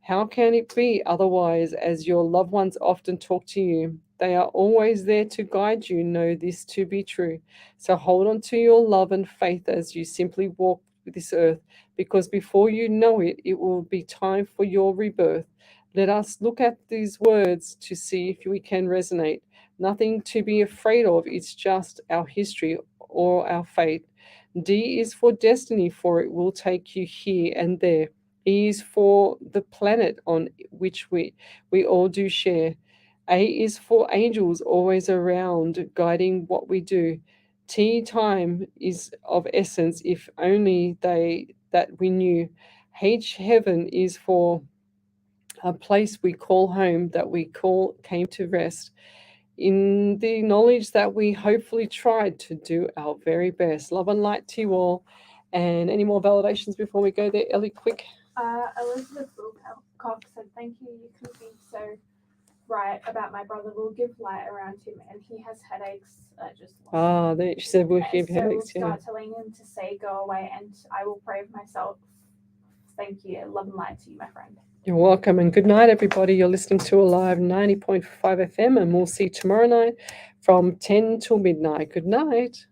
[SPEAKER 1] How can it be otherwise, as your loved ones often talk to you? They are always there to guide you. Know this to be true. So hold on to your love and faith as you simply walk this earth, because before you know it, it will be time for your rebirth. Let us look at these words to see if we can resonate. Nothing to be afraid of. It's just our history or our fate. D is for destiny, for it will take you here and there. E is for the planet on which we all do share. A is for angels always around, guiding what we do. T, time is of essence, if only that we knew. H, heaven, is for a place we call home, that we came to rest, in the knowledge that we hopefully tried to do our very best. Love and light to you all. And any more validations before we go there, Ellie, quick?
[SPEAKER 3] Elizabeth Wilcow Cox said, "Thank you. You can be so right about my brother. We'll give light around him, and he has headaches. Just lost him."
[SPEAKER 1] She said we'll give
[SPEAKER 3] So we'll
[SPEAKER 1] headaches. Yeah.
[SPEAKER 3] start telling him to say, "Go away," and I will pray for myself. Thank you. Love and light to you, my friend.
[SPEAKER 1] You're welcome, and good night, everybody. You're listening to Alive 90.5 FM, and we'll see you tomorrow night from 10 till midnight. Good night.